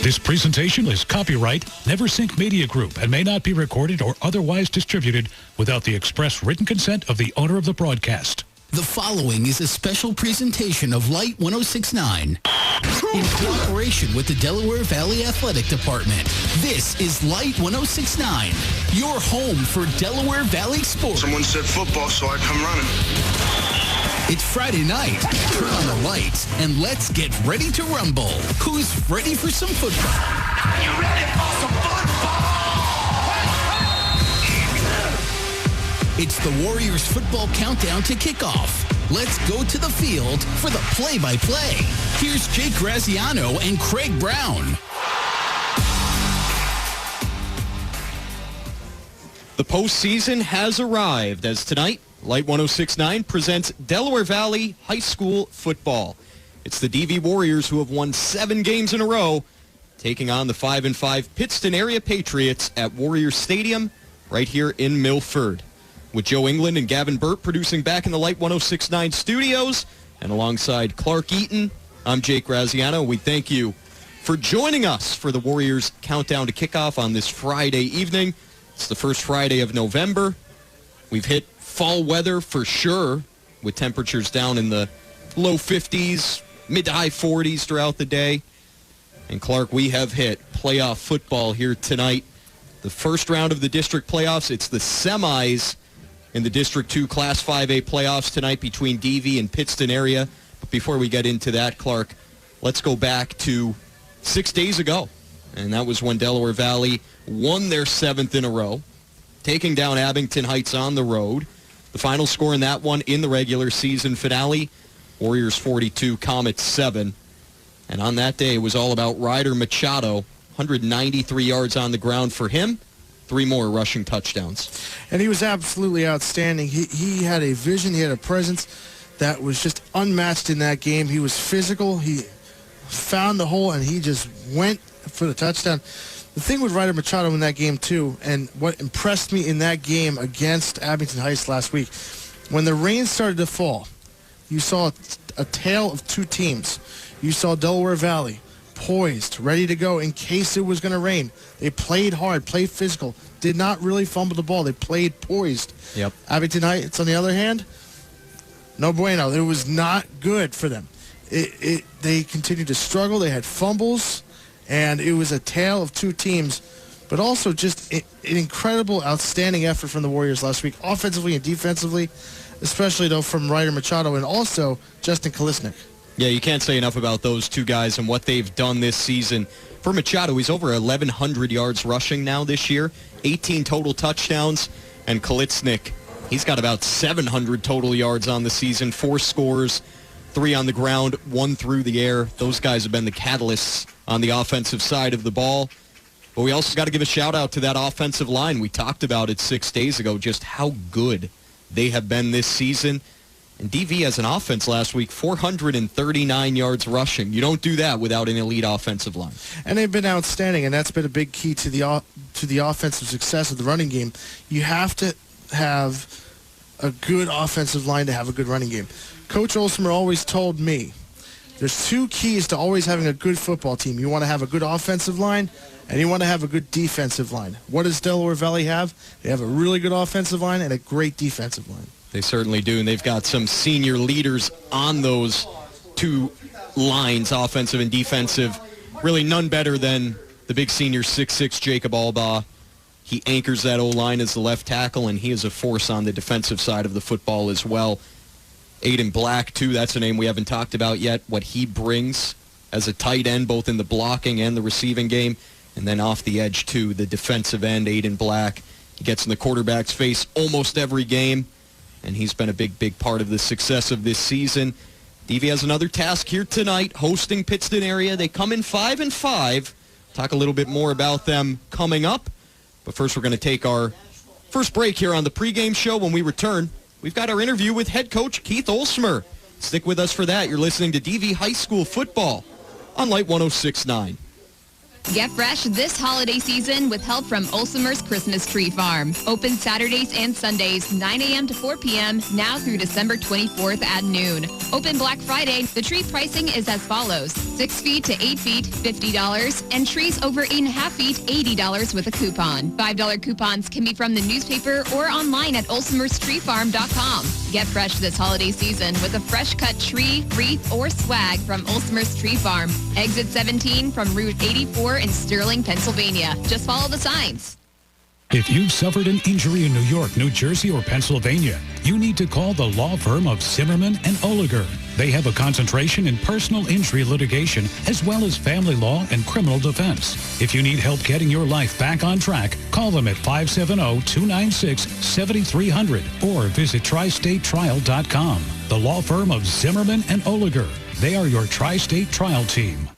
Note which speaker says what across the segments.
Speaker 1: This presentation is copyright Neversink Media Group and may not be recorded or otherwise distributed without the express written consent of the owner of the broadcast.
Speaker 2: The following is a special presentation of Light 106.9 in cooperation with the Delaware Valley Athletic Department. This is Light 106.9, your home for Delaware Valley sports.
Speaker 3: Someone said football, so I come running.
Speaker 2: It's Friday night. Turn on the lights and let's get ready to rumble. Who's ready for some football?
Speaker 4: Are you ready for some football?
Speaker 2: It's the Warriors football countdown to kickoff. Let's go to the field for the play-by-play. Here's Jake Graziano and Craig Brown.
Speaker 5: The postseason has arrived as tonight, Light 106.9 presents Delaware Valley High School football. It's the DV Warriors who have won 7 games in a row, taking on the 5-5 Pittston Area Patriots at Warriors Stadium right here in Milford. With Joe England and Gavin Burt producing back in the Light 106.9 studios, and alongside Clark Eaton, I'm Jake Graziano. We thank you for joining us for the Warriors countdown to kickoff on this Friday evening. It's the first Friday of November. We've hit fall weather for sure, with temperatures down in the low 50s, mid to high 40s throughout the day. And Clark, we have hit playoff football here tonight. The first round of the district playoffs, it's the semis in the District 2 Class 5A playoffs tonight between DV and Pittston area. But before we get into that, Clark, let's go back to 6 days ago. And that was when Delaware Valley won their 7th in a row, taking down Abington Heights on the road. The final score in that one in the regular season finale, Warriors 42, Comets 7. And on that day, it was all about Ryder Machado, 193 yards on the ground for him, 3 more rushing touchdowns.
Speaker 6: And he was absolutely outstanding. He had a vision, he had a presence that was just unmatched in that game. He was physical, he found the hole, and he just went for the touchdown. The thing with Ryder Machado in that game, too, and what impressed me in that game against Abington Heights last week, when the rain started to fall, you saw a tale of 2 teams. You saw Delaware Valley poised, ready to go in case it was going to rain. They played hard, played physical, did not really fumble the ball. They played poised.
Speaker 5: Yep.
Speaker 6: Abington Heights, on the other hand, no bueno. It was not good for them. They continued to struggle. They had fumbles. And it was a tale of 2 teams, but also just an incredible, outstanding effort from the Warriors last week, offensively and defensively, especially, though, from Ryder Machado and also Justin Kalisnik.
Speaker 5: Yeah, you can't say enough about those 2 guys and what they've done this season. For Machado, he's over 1,100 yards rushing now this year, 18 total touchdowns, and Kalisnik, he's got about 700 total yards on the season, 4 scores, 3 on the ground, 1 through the air. Those guys have been the catalysts on the offensive side of the ball. But we also got to give a shout-out to that offensive line. We talked about it 6 days ago, just how good they have been this season. And DV as an offense last week, 439 yards rushing. You don't do that without an elite offensive line.
Speaker 6: And they've been outstanding, and that's been a big key to the offensive success of the running game. You have to have a good offensive line to have a good running game. Coach Olsmer always told me, there's 2 keys to always having a good football team. You want to have a good offensive line, and you want to have a good defensive line. What does Delaware Valley have? They have a really good offensive line and a great defensive line.
Speaker 5: They certainly do, and they've got some senior leaders on those 2 lines, offensive and defensive. Really none better than the big senior 6'6" Jacob Albaugh. He anchors that O-line as the left tackle, and he is a force on the defensive side of the football as well. Aiden Black, too, that's a name we haven't talked about yet, what he brings as a tight end, both in the blocking and the receiving game. And then off the edge, too, the defensive end, Aiden Black. He gets in the quarterback's face almost every game, and he's been a big, big part of the success of this season. DV has another task here tonight, hosting Pittston area. They come in 5-5. Talk a little bit more about them coming up. But first, we're going to take our first break here on the pregame show. When we return, we've got our interview with head coach Keith Olsmer. Stick with us for that. You're listening to DV High School football on Light 106.9.
Speaker 7: Get fresh this holiday season with help from Olsemer's Christmas Tree Farm. Open Saturdays and Sundays, 9 a.m. to 4 p.m., now through December 24th at noon. Open Black Friday. The tree pricing is as follows. 6 feet to 8 feet, $50, and trees over 8.5 feet, $80 with a coupon. $5 coupons can be from the newspaper or online at olsemerstreefarm.com. Get fresh this holiday season with a fresh cut tree, wreath, or swag from Olsemer's Tree Farm. Exit 17 from Route 84 in Sterling, Pennsylvania. Just follow the signs.
Speaker 1: If you've suffered an injury in New York, New Jersey, or Pennsylvania, you need to call the law firm of Zimmerman and Oliger. They have a concentration in personal injury litigation as well as family law and criminal defense. If you need help getting your life back on track, call them at 570-296-7300 or visit tristatetrial.com. The law firm of Zimmerman and Oliger. They are your tri-state trial team.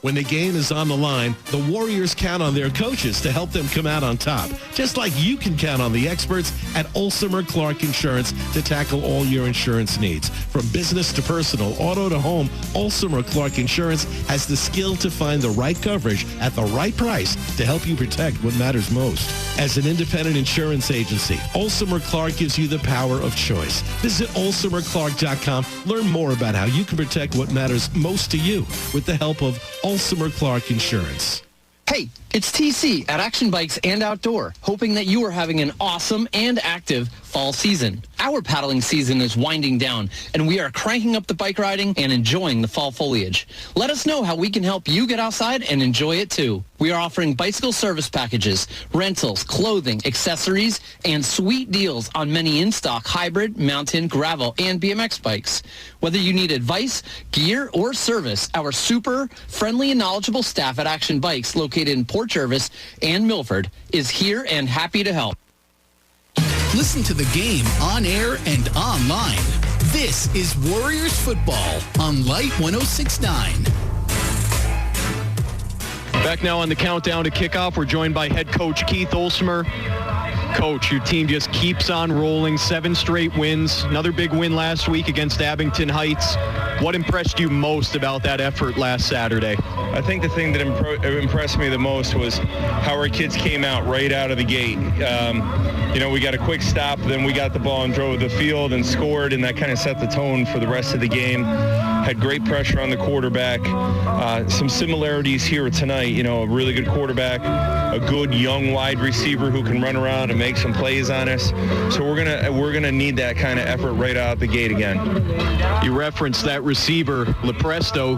Speaker 8: When the game is on the line, the Warriors count on their coaches to help them come out on top. Just like you can count on the experts at Olsemer Clark Insurance to tackle all your insurance needs. From business to personal, auto to home, Olsemer Clark Insurance has the skill to find the right coverage at the right price to help you protect what matters most. As an independent insurance agency, Olsemer Clark gives you the power of choice. Visit olsemerclark.com. Learn more about how you can protect what matters most to you with the help of Olsemer Clark Insurance.
Speaker 9: Hey, it's TC at Action Bikes and Outdoor, hoping that you are having an awesome and active fall season. Our paddling season is winding down, and we are cranking up the bike riding and enjoying the fall foliage. Let us know how we can help you get outside and enjoy it too. We are offering bicycle service packages, rentals, clothing, accessories, and sweet deals on many in-stock hybrid, mountain, gravel, and BMX bikes. Whether you need advice, gear, or service, our super friendly and knowledgeable staff at Action Bikes, located in Port Jervis and Milford, is here and happy to help.
Speaker 2: Listen to the game on air and online. This is Warriors football on Light 106.9.
Speaker 5: Back now on the countdown to kickoff, we're joined by head coach Keith Olsemer. Coach, your team just keeps on rolling, 7 straight wins. Another big win last week against Abington Heights. What impressed you most about that effort last Saturday?
Speaker 10: I think the thing that impressed me the most was how our kids came out right out of the gate. We got a quick stop, then we got the ball and drove the field and scored, and that kind of set the tone for the rest of the game. Had great pressure on the quarterback. Some similarities here tonight, a really good quarterback, a good young wide receiver who can run around and make some plays on us. So we're gonna need that kind of effort right out the gate again.
Speaker 5: You referenced that receiver, Lepresto,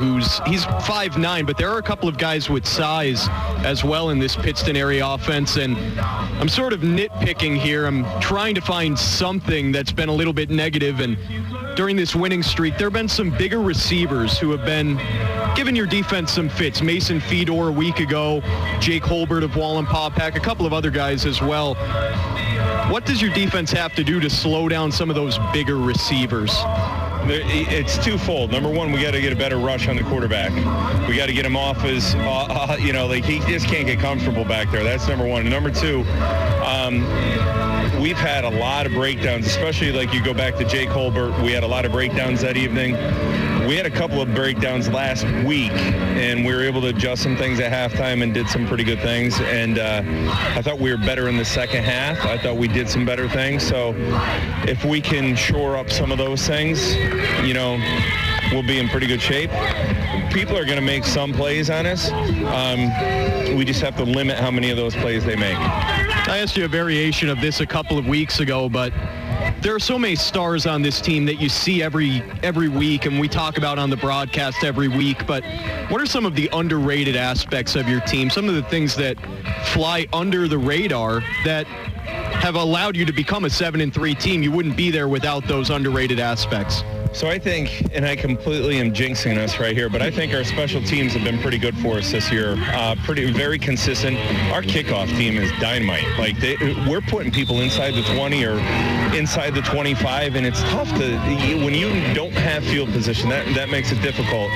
Speaker 5: he's 5'9", but there are a couple of guys with size as well in this Pittston area offense, and I'm sort of nitpicking here. I'm trying to find something that's been a little bit negative, and during this winning streak, there have been some bigger receivers who have been giving your defense some fits. Mason Fedor a week ago, Jake Holbert of Wallenpaupack, a couple of other guys as well. What does your defense have to do to slow down some of those bigger receivers?
Speaker 10: It's twofold. Number one, we got to get a better rush on the quarterback. We got to get him off his, he just can't get comfortable back there. That's number one. And number two, we've had a lot of breakdowns, especially like you go back to Jake Holbert. We had a lot of breakdowns that evening. We had a couple of breakdowns last week, and we were able to adjust some things at halftime and did some pretty good things. And I thought we were better in the second half. I thought we did some better things. So if we can shore up some of those things, we'll be in pretty good shape. People are going to make some plays on us. We just have to limit how many of those plays they make.
Speaker 5: I asked you a variation of this a couple of weeks ago, but there are so many stars on this team that you see every week, and we talk about on the broadcast every week. But what are some of the underrated aspects of your team, some of the things that fly under the radar that have allowed you to become a 7-3 team? You wouldn't be there without those underrated aspects.
Speaker 10: So I think, and I completely am jinxing us right here, but I think our special teams have been pretty good for us this year. Very consistent. Our kickoff team is dynamite. We're putting people inside the 20 or inside the 25, and it's tough when you don't have field position. That makes it difficult.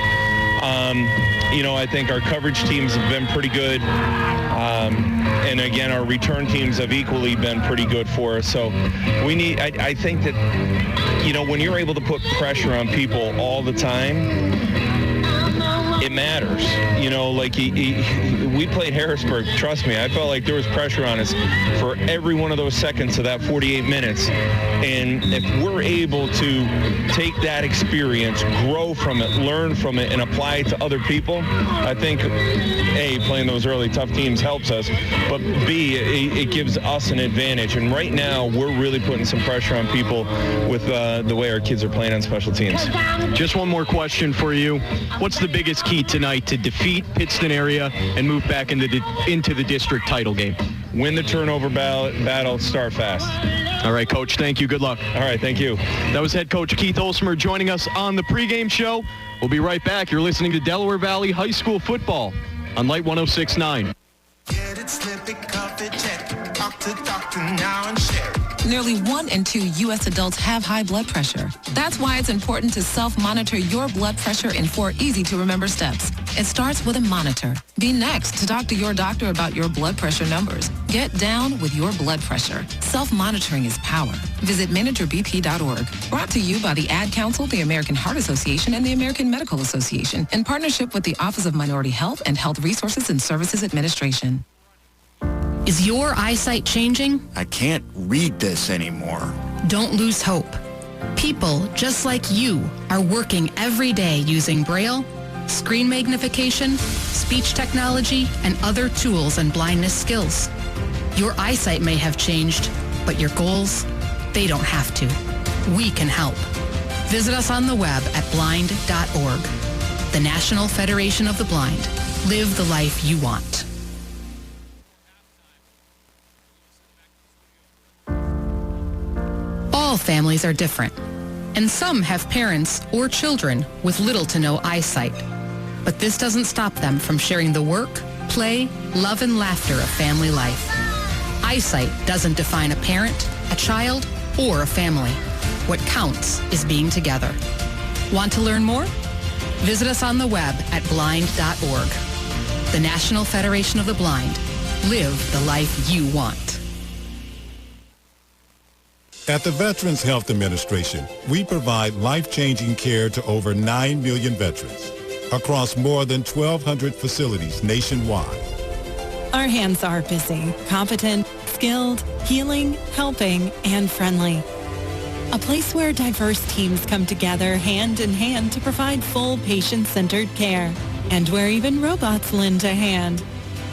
Speaker 10: I think our coverage teams have been pretty good. And again, our return teams have equally been pretty good for us. So I think that, when you're able to put pressure on people all the time, it it matters. You know, like we played Harrisburg. Trust me, I felt like there was pressure on us for every one of those seconds of that 48 minutes. And if we're able to take that experience, grow from it, learn from it, and apply it to other people, I think, A, playing those early tough teams helps us, but B, it gives us an advantage. And right now, we're really putting some pressure on people with the way our kids are playing on special teams.
Speaker 11: Just one more question for you. What's the biggest key tonight to defeat Pittston Area and move back into the district title game?
Speaker 10: Win the turnover battle, start fast.
Speaker 11: All right, Coach, thank you. Good luck.
Speaker 10: All right, thank you.
Speaker 11: That was head coach Keith Olsmer joining us on the pregame show. We'll be right back. You're listening to Delaware Valley High School football on Light 106.9.
Speaker 4: Get it, slip it, cuff it, check it. Talk to doctor now and share it.
Speaker 12: Nearly 1 in 2 U.S. adults have high blood pressure. That's why it's important to self-monitor your blood pressure in 4 easy-to-remember steps. It starts with a monitor. Be next to talk to your doctor about your blood pressure numbers. Get down with your blood pressure. Self-monitoring is power. Visit managerbp.org. Brought to you by the Ad Council, the American Heart Association, and the American Medical Association in partnership with the Office of Minority Health and Health Resources and Services Administration.
Speaker 13: Is your eyesight changing?
Speaker 14: I can't read this anymore.
Speaker 13: Don't lose hope. People just like you are working every day using Braille, screen magnification, speech technology, and other tools and blindness skills. Your eyesight may have changed, but your goals, they don't have to. We can help. Visit us on the web at blind.org. The National Federation of the Blind. Live the life you want. All families are different, and some have parents or children with little to no eyesight. But this doesn't stop them from sharing the work, play, love, and laughter of family life. Eyesight doesn't define a parent, a child, or a family. What counts is being together. Want to learn more? Visit us on the web at blind.org. The National Federation of the Blind. Live the life you want.
Speaker 15: At the Veterans Health Administration, we provide life-changing care to over 9 million veterans across more than 1,200 facilities nationwide.
Speaker 16: Our hands are busy, competent, skilled, healing, helping, and friendly. A place where diverse teams come together hand in hand to provide full patient-centered care, and where even robots lend a hand.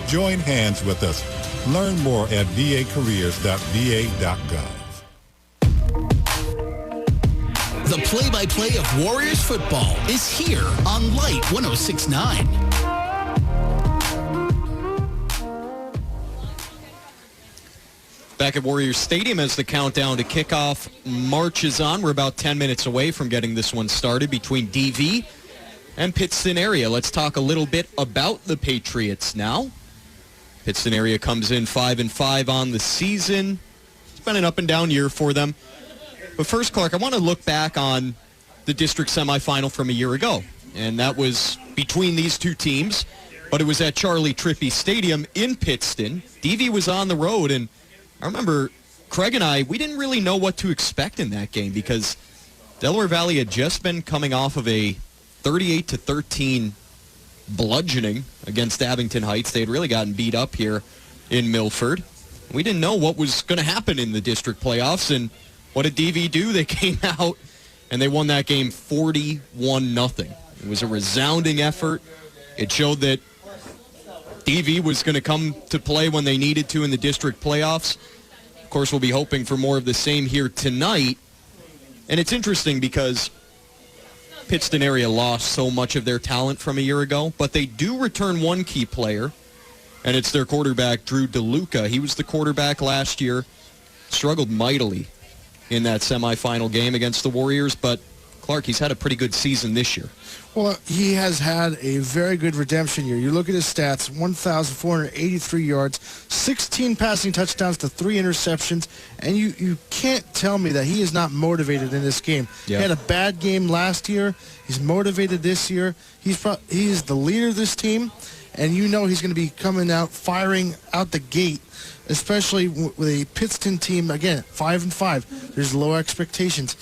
Speaker 15: Join hands with us. Learn more at vacareers.va.gov.
Speaker 2: The play-by-play of Warriors football is here on Light 106.9.
Speaker 5: Back at Warriors Stadium as the countdown to kickoff marches on. We're about 10 minutes away from getting this one started between DV and Pittston Area. Let's talk a little bit about the Patriots now. Pittston Area comes in 5-5 on the season. It's been an up and down year for them. But first, Clark, I want to look back on the district semifinal from a year ago. And that was between these two teams. But it was at Charlie Trippi Stadium in Pittston. DV was on the road. And I remember Craig and I, we didn't really know what to expect in that game because Delaware Valley had just been coming off of a 38-13 bludgeoning against Abington Heights. They had really gotten beat up here in Milford. We didn't know what was going to happen in the district playoffs. And what did DV do? They came out and they won that game 41-0. It was a resounding effort. It showed that DV was going to come to play when they needed to in the district playoffs. Of course, we'll be hoping for more of the same here tonight. And it's interesting because Pittston Area lost so much of their talent from a year ago, but they do return one key player, and it's their quarterback, Drew DeLuca. He was the quarterback last year, struggled mightily in that semifinal game against the Warriors, but Clark, he's had a pretty good season this year.
Speaker 6: Well, he has had a very good redemption year. You look at his stats, 1,483 yards, 16 passing touchdowns to 3 interceptions, and you can't tell me that he is not motivated in this game. Yeah. He had a bad game last year. He's motivated this year. He is the leader of this team, and you know he's going to be coming out, firing out the gate, especially with a Pittston team, again, 5-5. There's low expectations.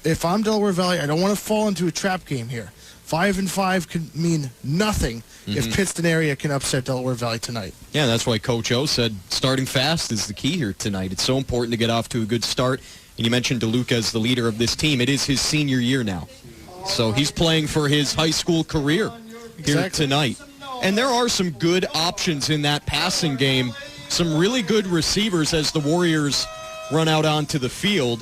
Speaker 6: If I'm Delaware Valley, I don't want to fall into a trap game here. 5-5 could mean nothing if Pittston area can upset Delaware Valley tonight.
Speaker 5: Yeah, that's why Coach O said starting fast is the key here tonight. It's so important to get off to a good start. And you mentioned DeLuca as the leader of this team. It is his senior year now. So he's playing for his high school career here tonight. And there are some good options in that passing game. Some really good receivers as the Warriors run out onto the field.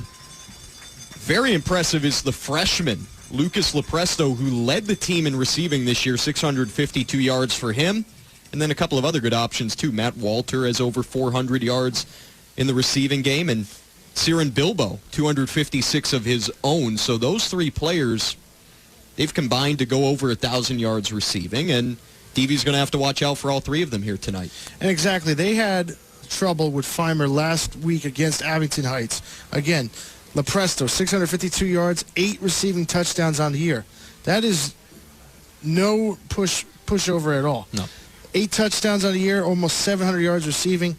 Speaker 5: Very impressive is the freshman, Lucas Lepresto, who led the team in receiving this year, 652 yards for him. And then a couple of other good options, too. Matt Walter has over 400 yards in the receiving game. And Siren Bilbo, 256 of his own. So those three players, they've combined to go over 1,000 yards receiving. And DV's going to have to watch out for all three of them here tonight.
Speaker 6: And exactly. They had trouble with Feimer last week against Abington Heights. Again, Lepresto, 652 yards, 8 receiving touchdowns on the year. That is no pushover at all.
Speaker 5: No.
Speaker 6: 8 touchdowns on the year, almost 700 yards receiving.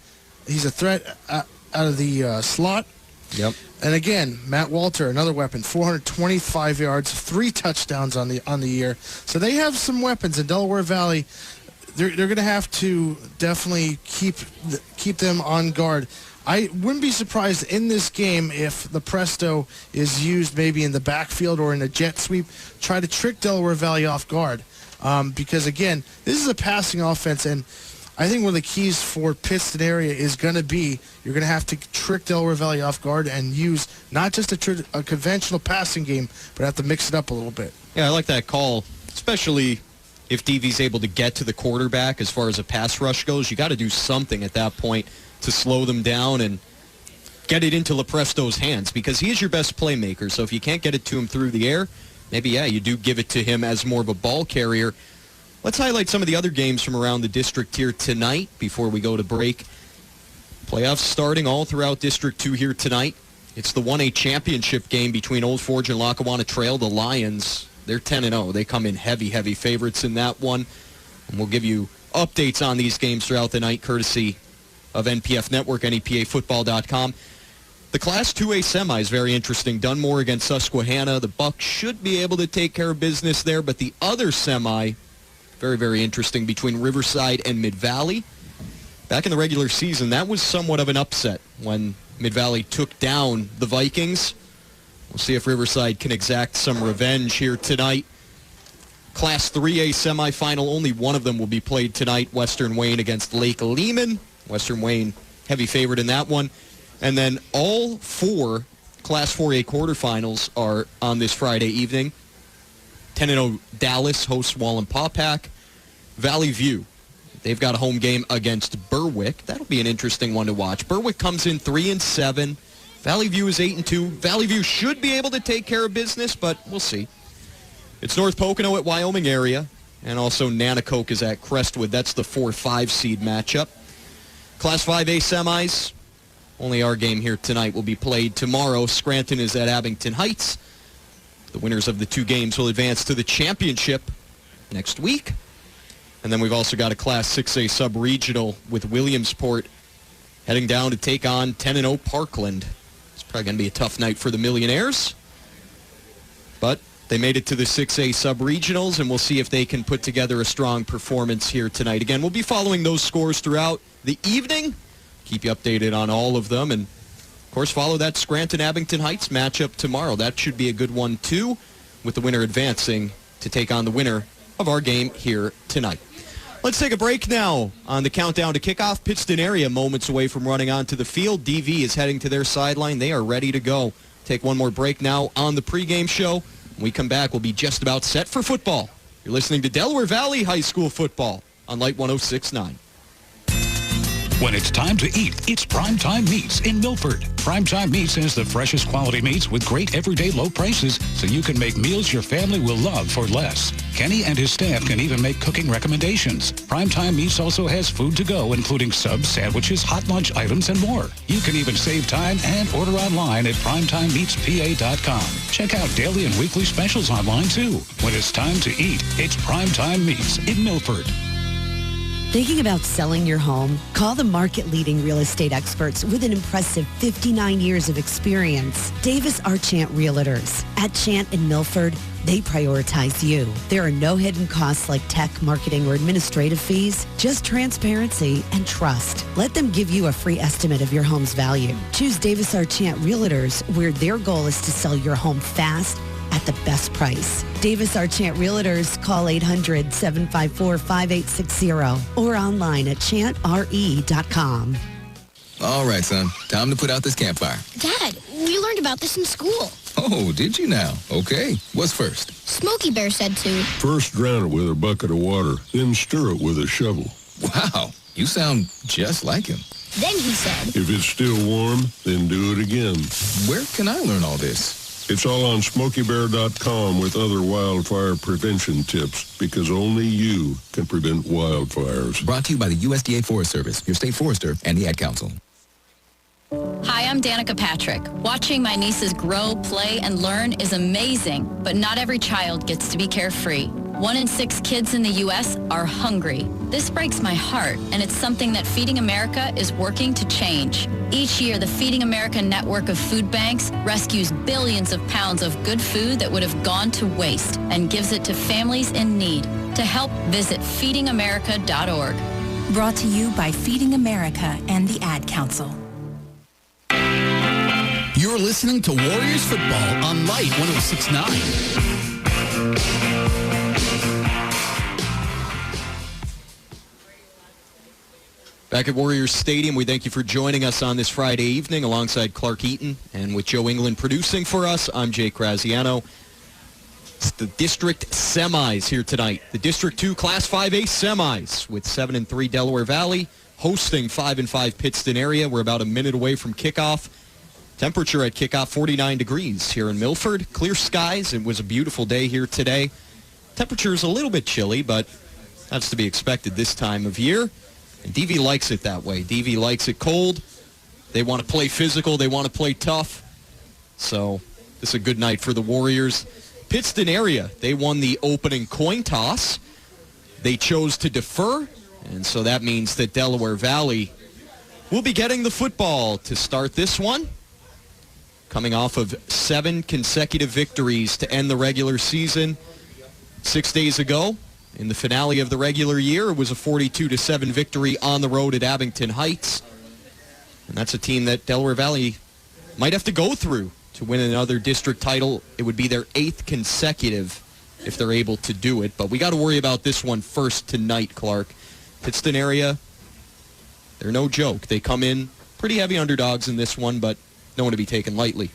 Speaker 6: He's a threat out of the slot.
Speaker 5: Yep.
Speaker 6: And again, Matt Walter, another weapon, 425 yards, 3 touchdowns on the year. So they have some weapons in Delaware Valley. They're going to have to definitely keep them on guard. I wouldn't be surprised in this game if Lepresto is used maybe in the backfield or in a jet sweep, try to trick Delaware Valley off guard. Because, again, this is a passing offense, and I think one of the keys for Pittston area is going to be you're going to have to trick Delaware Valley off guard and use not just a conventional passing game, but have to mix it up a little bit.
Speaker 5: Yeah, I like that call, especially if DV's able to get to the quarterback as far as a pass rush goes. You got to do something at that point to slow them down and get it into Lepresto's hands because he is your best playmaker. So if you can't get it to him through the air, maybe, you do give it to him as more of a ball carrier. Let's highlight some of the other games from around the district here tonight before we go to break. Playoffs starting all throughout District 2 here tonight. It's the 1A championship game between Old Forge and Lackawanna Trail. The Lions, they're 10-0. They come in heavy favorites in that one. And we'll give you updates on these games throughout the night, courtesy of NPF Network, NEPAfootball.com. The Class 2A semi is very interesting. Dunmore against Susquehanna. The Bucks should be able to take care of business there, but the other semi, very, very interesting, between Riverside and Mid-Valley. Back in the regular season, that was somewhat of an upset when Mid-Valley took down the Vikings. We'll see if Riverside can exact some revenge here tonight. Class 3A semifinal, only one of them will be played tonight. Western Wayne against Lake Lehman. Western Wayne, heavy favorite in that one. And then all 4 Class 4A quarterfinals are on this Friday evening. 10-0 Dallas hosts Wallenpaupack. Valley View, they've got a home game against Berwick. That'll be an interesting one to watch. Berwick comes in 3-7. Valley View is 8-2. Valley View should be able to take care of business, but we'll see. It's North Pocono at Wyoming area, and also Nanacoke is at Crestwood. That's the 4-5 seed matchup. Class 5A semis, only our game here tonight will be played tomorrow. Scranton is at Abington Heights. The winners of the 2 games will advance to the championship next week. And then we've also got a Class 6A sub-regional with Williamsport heading down to take on 10-0 Parkland. It's probably going to be a tough night for the Millionaires. But they made it to the 6A sub-regionals, and we'll see if they can put together a strong performance here tonight. Again, we'll be following those scores throughout the evening. Keep you updated on all of them. And, of course, follow that Scranton-Abington Heights matchup tomorrow. That should be a good one, too, with the winner advancing to take on the winner of our game here tonight. Let's take a break now on the countdown to kickoff. Pittston area moments away from running onto the field. DV is heading to their sideline. They are ready to go. Take one more break now on the pregame show. When we come back, we'll be just about set for football. You're listening to Delaware Valley High School football on Light 106.9.
Speaker 1: When it's time to eat, it's Primetime Meats in Milford. Primetime Meats has the freshest quality meats with great everyday low prices, so you can make meals your family will love for less. Kenny and his staff can even make cooking recommendations. Primetime Meats also has food to go, including subs, sandwiches, hot lunch items, and more. You can even save time and order online at primetimemeatspa.com. Check out daily and weekly specials online, too. When it's time to eat, it's Primetime Meats in Milford.
Speaker 17: Thinking about selling your home? Call the market-leading real estate experts with an impressive 59 years of experience. Davis Archant Realtors. At Chant in Milford, they prioritize you. There are no hidden costs like tech, marketing, or administrative fees. Just transparency and trust. Let them give you a free estimate of your home's value. Choose Davis Archant Realtors, where their goal is to sell your home fast at the best price. Davis Archant Realtors. Call 800-754-5860 or online at chantre.com.
Speaker 18: All right, son. Time to put out this campfire.
Speaker 19: Dad, we learned about this in school.
Speaker 18: Oh, did you now? Okay. What's first?
Speaker 19: Smokey Bear said to.
Speaker 20: First drown it with a bucket of water, then stir it with a shovel.
Speaker 18: Wow, you sound just like him.
Speaker 19: Then he said.
Speaker 20: If it's still warm, then do it again.
Speaker 18: Where can I learn all this?
Speaker 20: It's all on SmokeyBear.com with other wildfire prevention tips, because only you can prevent wildfires.
Speaker 18: Brought to you by the USDA Forest Service, your state forester, and the Ad Council.
Speaker 21: Hi, I'm Danica Patrick. Watching my nieces grow, play, and learn is amazing, but not every child gets to be carefree. 1 in 6 kids in the U.S. are hungry. This breaks my heart, and it's something that Feeding America is working to change. Each year, the Feeding America network of food banks rescues billions of pounds of good food that would have gone to waste and gives it to families in need. To help, visit feedingamerica.org.
Speaker 22: Brought to you by Feeding America and the Ad Council.
Speaker 2: You're listening to Warriors football on Light 106.9.
Speaker 5: Back at Warriors Stadium, we thank you for joining us on this Friday evening alongside Clark Eaton, and with Joe England producing for us, I'm Jake Graziano. It's the District Semis here tonight. The District 2 Class 5A Semis with 7-3 Delaware Valley hosting 5-5 Pittston Area. We're about a minute away from kickoff. Temperature at kickoff 49 degrees here in Milford. Clear skies. It was a beautiful day here today. Temperature is a little bit chilly, but that's to be expected this time of year. And DV likes it that way. DV likes it cold. They want to play physical. They want to play tough. So this is a good night for the Warriors. Pittston Area, they won the opening coin toss. They chose to defer, and so that means that Delaware Valley will be getting the football to start this one. Coming off of 7 consecutive victories to end the regular season 6 days ago. In the finale of the regular year, it was a 42-7 victory on the road at Abington Heights. And that's a team that Delaware Valley might have to go through to win another district title. It would be their 8th consecutive if they're able to do it. But we got to worry about this one first tonight, Clark. Pittston Area, they're no joke. They come in pretty heavy underdogs in this one, but no one to be taken lightly.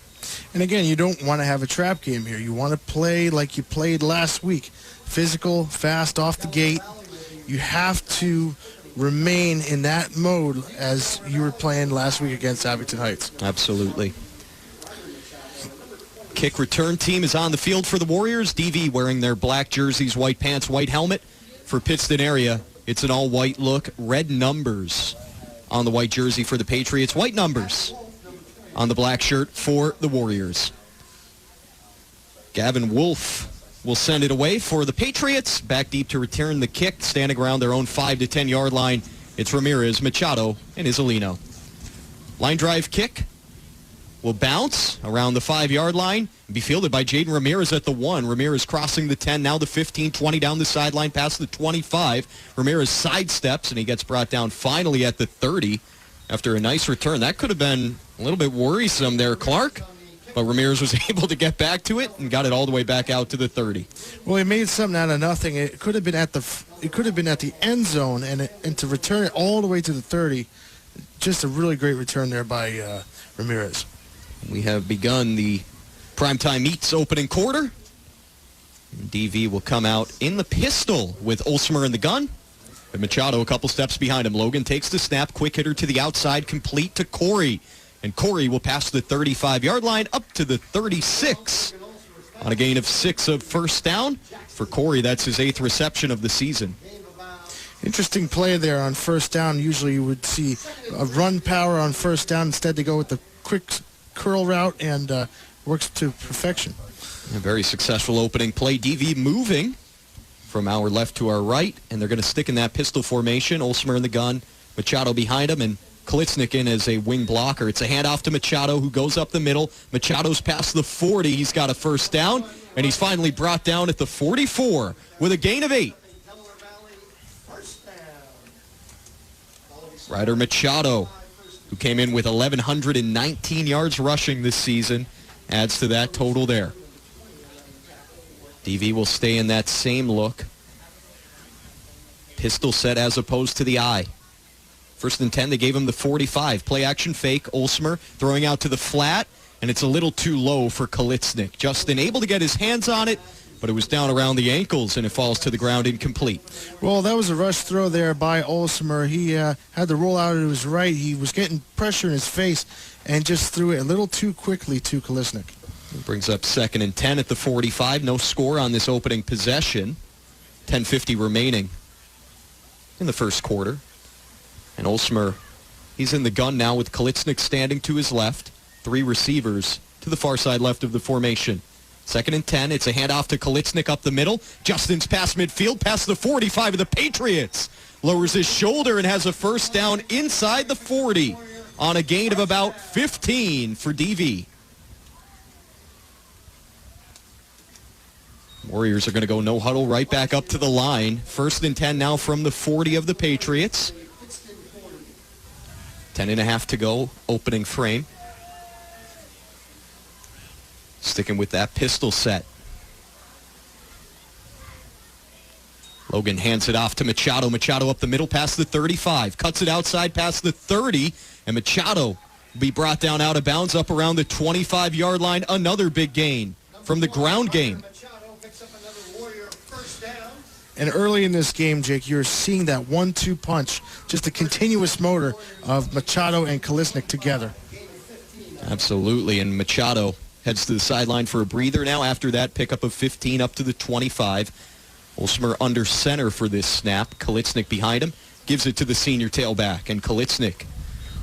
Speaker 6: And again, you don't want to have a trap game here. You want to play like you played last week. Physical, fast off the gate. You have to remain in that mode as you were playing last week against Abington Heights.
Speaker 5: Absolutely. Kick return team is on the field for the Warriors. DV wearing their black jerseys, white pants, white helmet. For Pittston Area, it's an all-white look. Red numbers on the white jersey for the Patriots. White numbers on the black shirt for the Warriors. Gavin Wolf will send it away for the Patriots. Back deep to return the kick, standing around their own 5 to 10 yard line. It's Ramirez, Machado, and Isolino. Line drive kick will bounce around the 5 yard line and be fielded by Jaden Ramirez at the 1. Ramirez crossing the 10, now the 15, 20 down the sideline past the 25. Ramirez sidesteps and he gets brought down finally at the 30 after a nice return. That could have been a little bit worrisome there, Clark. But Ramirez was able to get back to it and got it all the way back out to the 30.
Speaker 6: Well, he made something out of nothing. It could have been at the end zone, and to return it all the way to the 30, just a really great return there by Ramirez.
Speaker 5: We have begun the primetime meets opening quarter. DV will come out in the pistol with Olsmer in the gun. And Machado a couple steps behind him. Logan takes the snap, quick hitter to the outside, complete to Corey. And Corey will pass the 35-yard line up to the 36 on a gain of 6 of first down. For Corey, that's his 8th reception of the season.
Speaker 6: Interesting play there on first down. Usually you would see a run power on first down. Instead, they go with the quick curl route and works to perfection.
Speaker 5: A very successful opening play. DV moving from our left to our right, and they're going to stick in that pistol formation. Olsmer in the gun, Machado behind him, and Kalitsnik in as a wing blocker. It's a handoff to Machado, who goes up the middle. Machado's past the 40. He's got a first down, and he's finally brought down at the 44 with a gain of 8. Ryder Machado, who came in with 1,119 yards rushing this season, adds to that total there. DV will stay in that same look. Pistol set as opposed to the eye. 1st and 10, they gave him the 45. Play action fake. Olsmer throwing out to the flat, and it's a little too low for Kalitsnik. Justin able to get his hands on it, but it was down around the ankles, and it falls to the ground incomplete.
Speaker 6: Well, that was a rush throw there by Olsmer. He had the roll out to his right. He was getting pressure in his face and just threw it a little too quickly to Kalitsnik.
Speaker 5: It brings up 2nd and 10 at the 45. No score on this opening possession. 10:50 remaining in the first quarter. And Olsmer, he's in the gun now with Kalitsnik standing to his left. 3 receivers to the far side left of the formation. 2nd and 10. It's a handoff to Kalitsnik up the middle. Justin's past midfield, past the 45 of the Patriots. Lowers his shoulder and has a first down inside the 40 on a gain of about 15 for DV. Warriors are going to go no huddle right back up to the line. 1st and 10 now from the 40 of the Patriots. 10.5 to go, opening frame. Sticking with that pistol set. Logan hands it off to Machado. Machado up the middle past the 35. Cuts it outside past the 30. And Machado will be brought down out of bounds up around the 25-yard line. Another big gain from the ground game.
Speaker 6: And early in this game, Jake, you're seeing that 1-2 punch, just a continuous motor of Machado and Kalitsnik together.
Speaker 5: Absolutely, and Machado heads to the sideline for a breather now after that pickup of 15 up to the 25. Olsmer under center for this snap. Kalitsnik behind him, gives it to the senior tailback, and Kalitsnik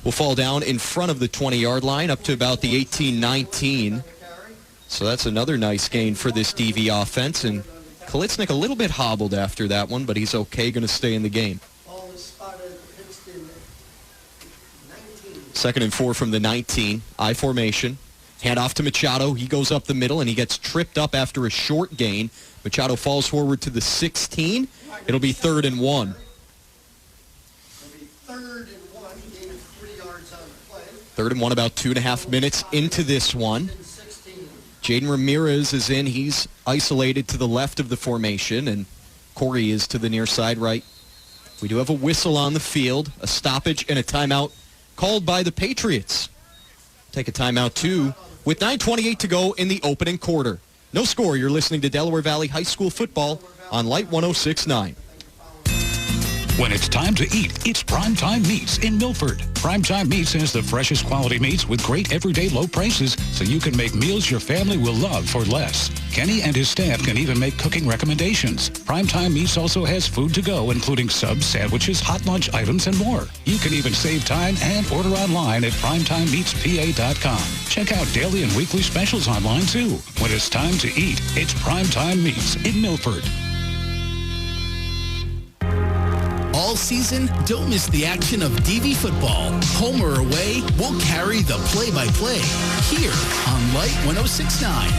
Speaker 5: will fall down in front of the 20-yard line up to about the 18-19. So that's another nice gain for this DV offense, and Kalitsnik a little bit hobbled after that one, but he's okay, going to stay in the game. 2nd and 4 from the 19. I formation. Hand off to Machado. He goes up the middle, and he gets tripped up after a short gain. Machado falls forward to the 16. It'll be 3rd and 1. 3rd and 1, about 2.5 minutes into this one. Jaden Ramirez is in. He's isolated to the left of the formation, and Corey is to the near side right. We do have a whistle on the field, a stoppage, and a timeout called by the Patriots. Take a timeout, too, with 9:28 to go in the opening quarter. No score. You're listening to Delaware Valley High School football on Light 106.9.
Speaker 1: When it's time to eat, it's Primetime Meats in Milford. Primetime Meats has the freshest quality meats with great everyday low prices, so you can make meals your family will love for less. Kenny and his staff can even make cooking recommendations. Primetime Meats also has food to go, including subs, sandwiches, hot lunch items, and more. You can even save time and order online at primetimemeatspa.com. Check out daily and weekly specials online, too. When it's time to eat, it's Primetime Meats in Milford.
Speaker 2: All season, don't miss the action of DV football. Home or away, we'll carry the play-by-play here on Light 106.9.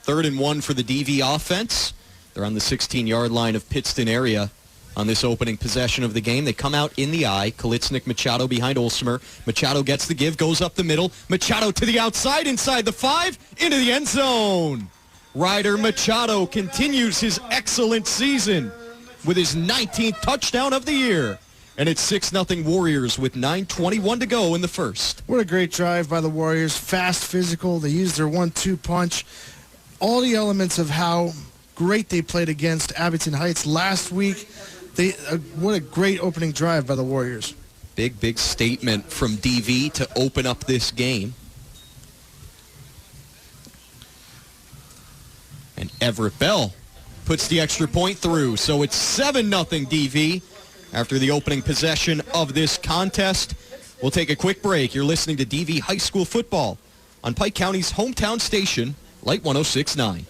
Speaker 5: 3rd and 1 for the DV offense. They're on the 16-yard line of Pittston area on this opening possession of the game. They come out in the eye. Kalitsnik, Machado behind Olsmer. Machado gets the give, goes up the middle. Machado to the outside, inside the 5, into the end zone. Ryder Machado continues his excellent season with his 19th touchdown of the year. And it's 6-0 Warriors with 9:21 to go in the first.
Speaker 6: What a great drive by the Warriors. Fast, physical. They used their 1-2 punch. All the elements of how great they played against Abington Heights last week. What a great opening drive by the Warriors.
Speaker 5: Big statement from DV to open up this game. And Everett Bell puts the extra point through. So it's 7-0 DV after the opening possession of this contest. We'll take a quick break. You're listening to DV High School football on Pike County's hometown station, Light 106.9.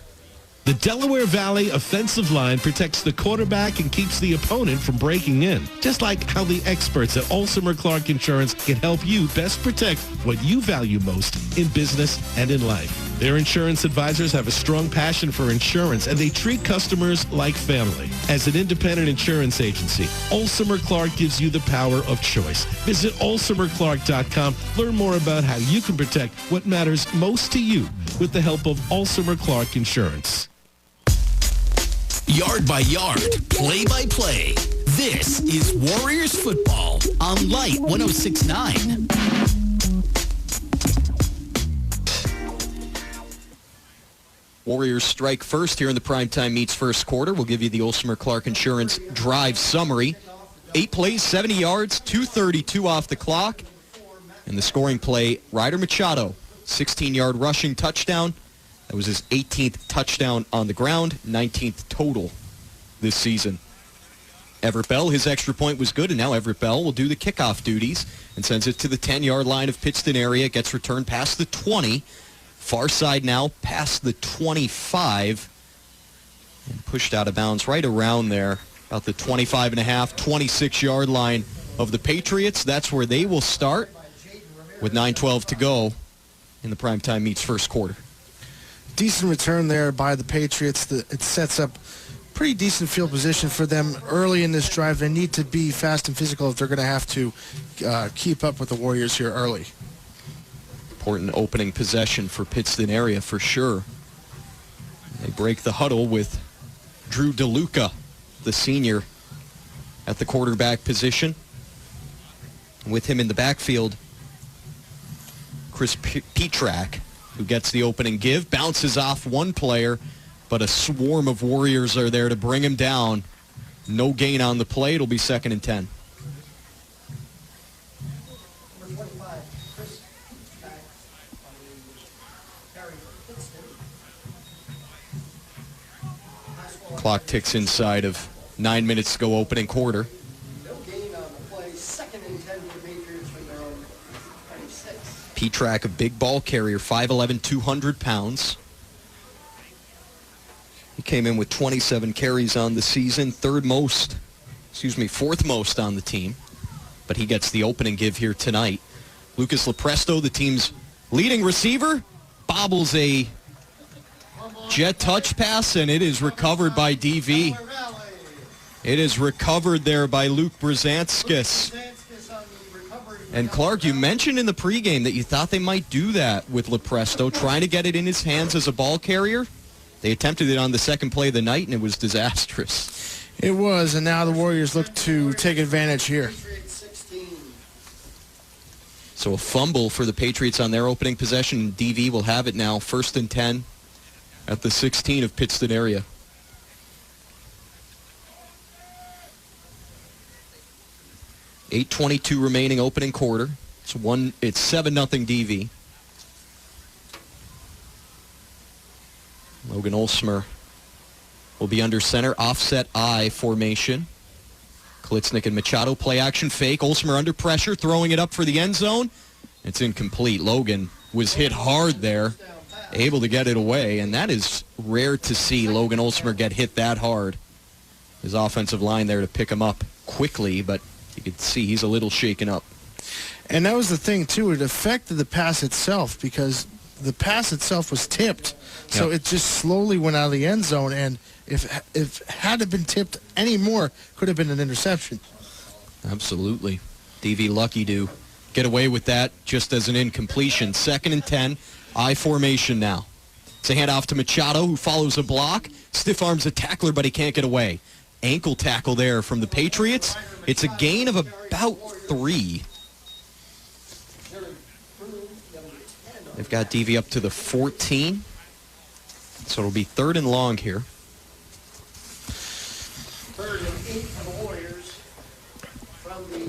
Speaker 8: The Delaware Valley offensive line protects the quarterback and keeps the opponent from breaking in. Just like how the experts at Ulster Clark Insurance can help you best protect what you value most in business and in life. Their insurance advisors have a strong passion for insurance, and they treat customers like family. As an independent insurance agency, Ulster Clark gives you the power of choice. Visit ulsterclark.com. Learn more about how you can protect what matters most to you with the help of Ulster Clark Insurance.
Speaker 2: Yard by yard, play by play. This is Warriors football on Light 106.9.
Speaker 5: Warriors strike first here in the Primetime Meets first quarter. We'll give you the Ulster Clark Insurance drive summary. 8 plays, 70 yards, 2:32 off the clock. And the scoring play, Ryder Machado, 16-yard rushing touchdown. That was his 18th touchdown on the ground, 19th total this season. Everett Bell, his extra point was good, and now Everett Bell will do the kickoff duties and sends it to the 10-yard line of Pittston area. Gets returned past the 20. Far side now past the 25. And pushed out of bounds right around there, about the 25.5, 26-yard line of the Patriots. That's where they will start with 9:12 to go in the Primetime Meets first quarter.
Speaker 6: Decent return there by the Patriots. It sets up pretty decent field position for them early in this drive. They need to be fast and physical if they're going to have to keep up with the Warriors here early.
Speaker 5: Important opening possession for Pittston area for sure. They break the huddle with Drew DeLuca, the senior, at the quarterback position. With him in the backfield, Chris Petrak, who gets the opening give, bounces off one player, but a swarm of Warriors are there to bring him down. No gain on the play. It'll be 2nd and 10. Clock ticks inside of 9 minutes to go opening quarter. Petrak, a big ball carrier, 5'11", 200 pounds. He came in with 27 carries on the season, fourth most on the team. But he gets the opening give here tonight. Lucas Lepresto, the team's leading receiver, bobbles a jet touch pass, and it is recovered by DV. It is recovered there by Luke Brzezinskis. And Clark, you mentioned in the pregame that you thought they might do that with Lepresto, trying to get it in his hands as a ball carrier. They attempted it on the second play of the night, and it was disastrous.
Speaker 6: It was, and now the Warriors look to take advantage here.
Speaker 5: So a fumble for the Patriots on their opening possession. DV will have it now, 1st and 10 at the 16 of Pittston area. .8:22 remaining opening quarter. It's 7-0 DV. Logan Olsmer will be under center, offset I formation. Klitznik and Machado play action fake. Olsmer under pressure, throwing it up for the end zone. It's incomplete. Logan was hit hard there, able to get it away, and that is rare to see Logan Olsmer get hit that hard. His offensive line there to pick him up quickly, but you could see he's a little shaken up.
Speaker 6: And that was the thing, too. It affected the pass itself because the pass itself was tipped. So it just slowly went out of the end zone, and if had it been tipped any more, could have been an interception.
Speaker 5: Absolutely. DV lucky to get away with that just as an incompletion. 2nd and 10, I formation now. It's a handoff to Machado, who follows a block. Stiff arms a tackler, but he can't get away. Ankle tackle there from the Patriots. It's a gain of about 3. They've got DV up to the 14. So it'll be 3rd and long here.
Speaker 3: 3rd and 8 for the Warriors.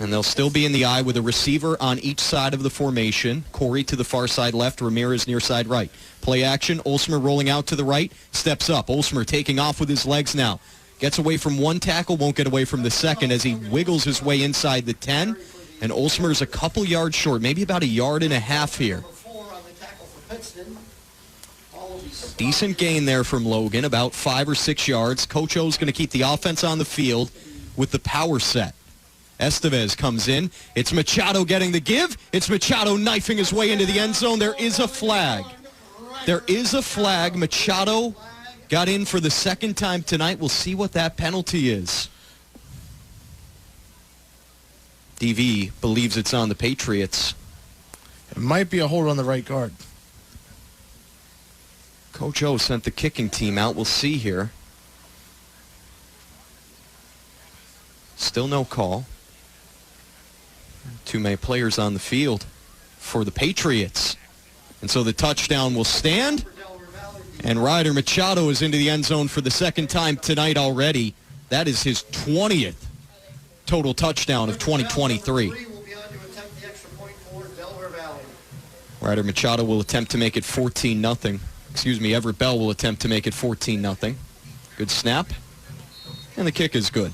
Speaker 5: And they'll still be in the eye with a receiver on each side of the formation. Corey to the far side left, Ramirez near side right. Play action, Olsmer rolling out to the right, steps up. Olsmer taking off with his legs now. Gets away from one tackle, won't get away from the second as he wiggles his way inside the 10. And Olsmer's a couple yards short, maybe about 1.5 yards here. Decent gain there from Logan, about 5 or 6 yards. Coach O's going to keep the offense on the field with the power set. Estevez comes in. It's Machado getting the give. It's Machado knifing his way into the end zone. There is a flag. There is a flag. Machado got in for the second time tonight. We'll see what that penalty is. DV believes it's on the Patriots.
Speaker 6: It might be a hold on the right guard.
Speaker 5: Coach O sent the kicking team out. We'll see here. Still no call. Too many players on the field for the Patriots. And so the touchdown will stand. And Ryder Machado is into the end zone for the second time tonight already. That is his 20th total touchdown of 2023. Ryder Machado will attempt to make it 14-0. Excuse me, Everett Bell will attempt to make it 14-0. Good snap. And the kick is good.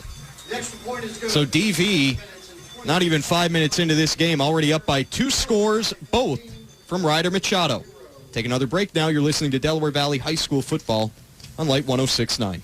Speaker 5: So DV, not even 5 minutes into this game, already up by 2 scores, both from Ryder Machado. Take another break now. You're listening to Delaware Valley High School football on Light 106.9.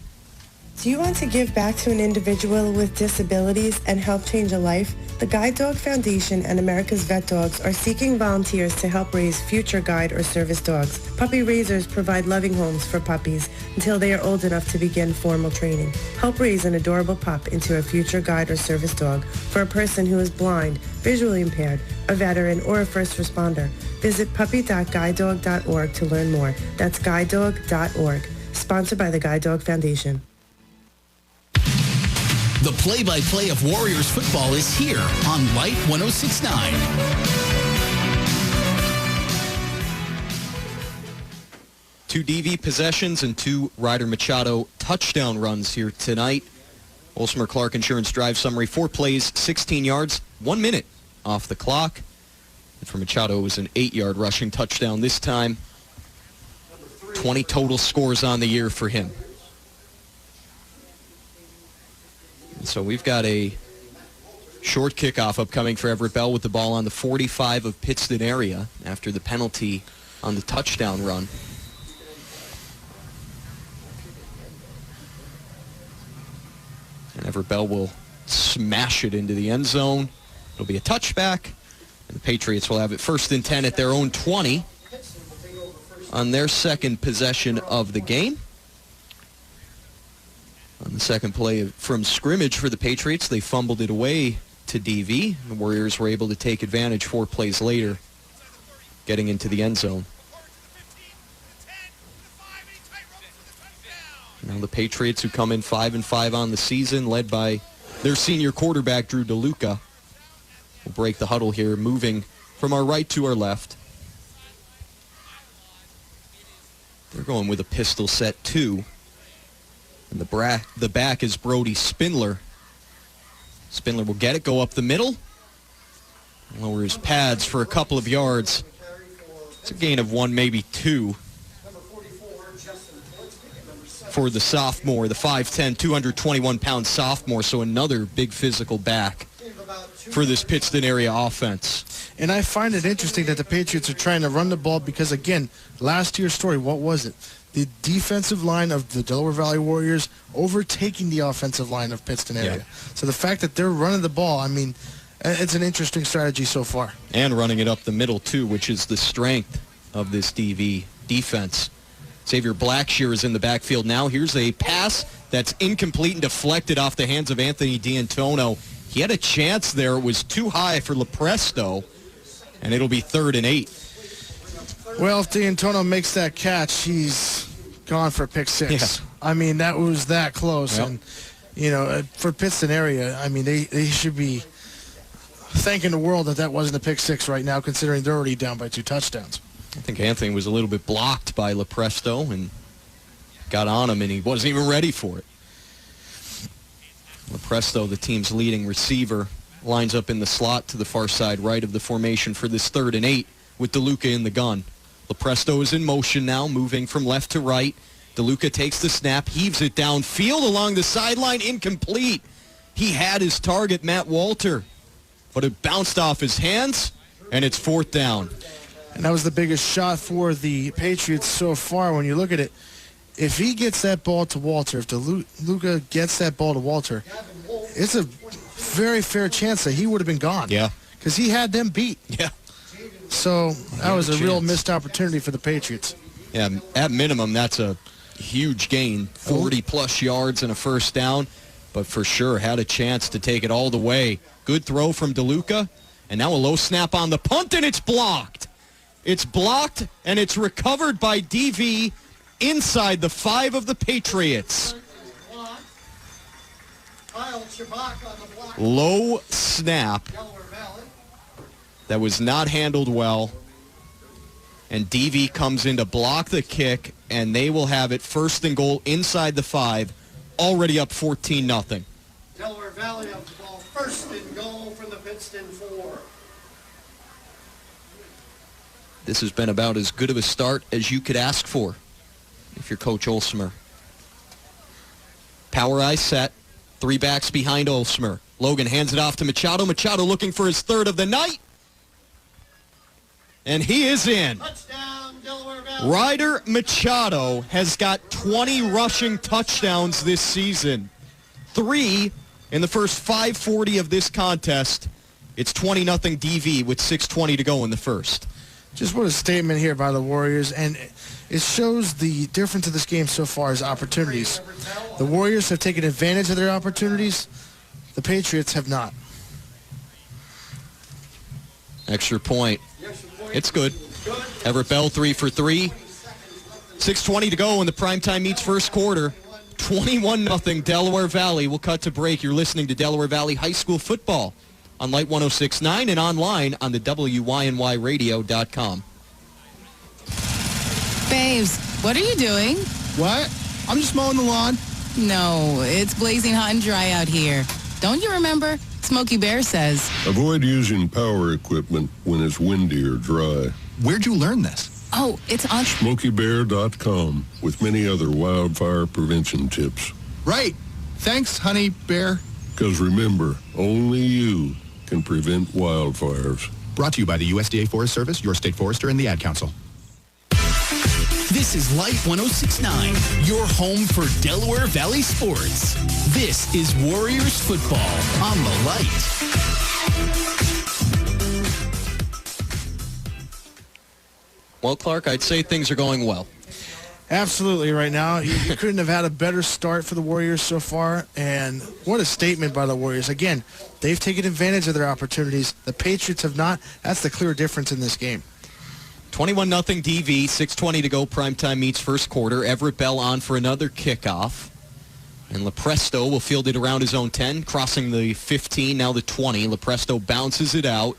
Speaker 7: Do you want to give back to an individual with disabilities and help change a life? The Guide Dog Foundation and America's Vet Dogs are seeking volunteers to help raise future guide or service dogs. Puppy raisers provide loving homes for puppies until they are old enough to begin formal training. Help raise an adorable pup into a future guide or service dog for a person who is blind, visually impaired, a veteran, or a first responder. Visit puppy.guidedog.org to learn more. That's guidedog.org. Sponsored by the Guide Dog Foundation.
Speaker 2: The play-by-play of Warriors football is here on Light 106.9.
Speaker 5: Two DV possessions and 2 Ryder Machado touchdown runs here tonight. Olsmer Clark Insurance Drive summary: 4 plays, 16 yards, 1 minute off the clock. And for Machado, it was an 8-yard rushing touchdown this time. 20 total scores on the year for him. So we've got a short kickoff upcoming for Everett Bell with the ball on the 45 of Pittston area after the penalty on the touchdown run. And Everett Bell will smash it into the end zone. It'll be a touchback, and the Patriots will have it 1st and 10 at their own 20 on their second possession of the game. On the second play from scrimmage for the Patriots, they fumbled it away to DV. The Warriors were able to take advantage 4 plays later, getting into the end zone. Now the Patriots, who come in 5-5 on the season, led by their senior quarterback, Drew DeLuca, will break the huddle here, moving from our right to our left. They're going with a pistol set 2. And the back is Brody Spindler. Spindler will get it, go up the middle. Lower his pads for a couple of yards. It's a gain of 1, maybe 2 for the sophomore, the 5'10", 221-pound sophomore. So another big physical back for this Pittston area offense.
Speaker 6: And I find it interesting that the Patriots are trying to run the ball because, again, last year's story, what was it? The defensive line of the Delaware Valley Warriors overtaking the offensive line of Pittston area. Yeah. So the fact that they're running the ball, I mean, it's an interesting strategy so far.
Speaker 5: And running it up the middle, too, which is the strength of this DV defense. Xavier Blackshear is in the backfield now. Here's a pass that's incomplete and deflected off the hands of Anthony D'Antonio. He had a chance there. It was too high for Lepresto, and it'll be 3rd and 8.
Speaker 6: Well, if D'Antonio makes that catch, he's gone for a pick 6.
Speaker 5: Yeah.
Speaker 6: I mean, that was that close.
Speaker 5: Yep.
Speaker 6: And, you know, for Pittston area, I mean, they should be thanking the world that that wasn't a pick 6 right now, considering they're already down by 2 touchdowns.
Speaker 5: I think Anthony was a little bit blocked by Lepresto and got on him, and he wasn't even ready for it. Lepresto, the team's leading receiver, lines up in the slot to the far side right of the formation for this 3rd and 8 with DeLuca in the gun. Lepresto is in motion now, moving from left to right. DeLuca takes the snap, heaves it downfield along the sideline, incomplete. He had his target, Matt Walter, but it bounced off his hands, and it's 4th down.
Speaker 6: And that was the biggest shot for the Patriots so far when you look at it. If he gets that ball to Walter, if Luka gets that ball to Walter, it's a very fair chance that he would have been gone.
Speaker 5: Yeah.
Speaker 6: Because he had them beat.
Speaker 5: Yeah.
Speaker 6: So that was a real missed opportunity for the Patriots.
Speaker 5: Yeah, at minimum, that's a huge gain, 40-plus yards and a first down, but for sure had a chance to take it all the way. Good throw from DeLuca, and now a low snap on the punt, and it's blocked. It's blocked, and it's recovered by DV inside the 5 of the Patriots. Low snap that was not handled well. And DV comes in to block the kick, and they will have it first and goal inside the 5, already up 14-0.
Speaker 3: Delaware Valley up the ball, first and goal from the Pittston 4.
Speaker 5: This has been about as good of a start as you could ask for if you're Coach Olsmer. Power eye set, 3 backs behind Olsmer. Logan hands it off to Machado. Machado looking for his 3rd of the night. And he is in.
Speaker 3: Touchdown, Delaware Valley.
Speaker 5: Ryder Machado has got 20 rushing touchdowns this season. 3 in the first 5:40 of this contest. It's 20-0 DV with 6:20 to go in the first.
Speaker 6: Just what a statement here by the Warriors, and it shows the difference of this game so far is opportunities. The Warriors have taken advantage of their opportunities. The Patriots have not.
Speaker 5: Extra point. It's good. Everett Bell 3 for 3. 6:20 to go in the primetime meets first quarter. 21-0 Delaware Valley. We'll cut to break. You're listening to Delaware Valley High School football on Light 106.9 and online on the WYNYradio.com.
Speaker 9: Babes, what are you doing?
Speaker 10: What? I'm just mowing the lawn.
Speaker 9: No, it's blazing hot and dry out here. Don't you remember? Smokey Bear says.
Speaker 20: Avoid using power equipment when it's windy or dry.
Speaker 10: Where'd you learn this?
Speaker 9: Oh, it's on
Speaker 20: SmokeyBear.com with many other wildfire prevention tips.
Speaker 10: Right. Thanks, Honey Bear.
Speaker 20: Because remember, only you can prevent wildfires.
Speaker 10: Brought to you by the USDA Forest Service, your state forester, and the Ad Council.
Speaker 2: This is Light 106.9, your home for Delaware Valley sports. This is Warriors football on the Light.
Speaker 5: Well, Clark, I'd say things are going well.
Speaker 6: Absolutely right now. You couldn't have had a better start for the Warriors so far, and what a statement by the Warriors. Again, they've taken advantage of their opportunities. The Patriots have not. That's the clear difference in this game.
Speaker 5: 21-0 DV, 6:20 to go, primetime meets first quarter. Everett Bell on for another kickoff. And Lepresto will field it around his own 10, crossing the 15, now the 20. Lepresto bounces it out,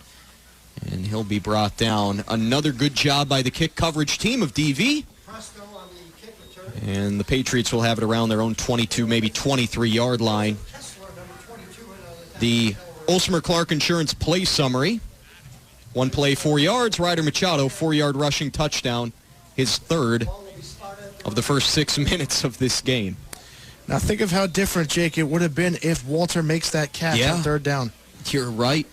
Speaker 5: and he'll be brought down. Another good job by the kick coverage team of DV. And the Patriots will have it around their own 22, maybe 23-yard line. The Olsmer Clark Insurance play summary. 1 play, 4 yards. Ryder Machado, 4-yard rushing touchdown. His 3rd of the first 6 minutes of this game.
Speaker 6: Now think of how different, Jake, it would have been if Walter makes that catch on 3rd down.
Speaker 5: You're right.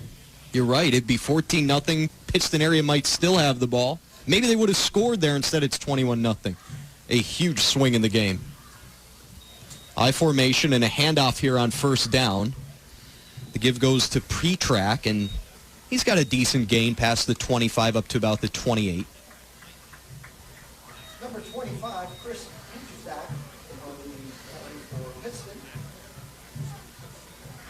Speaker 5: You're right. It'd be 14-0. Pittston Area might still have the ball. Maybe they would have scored there. Instead, it's 21-0. A huge swing in the game. I formation and a handoff here on first down. The give goes to Pretrack, and he's got a decent gain past the 25 up to about the 28.
Speaker 3: Number 25, Chris Petersack for Pittston.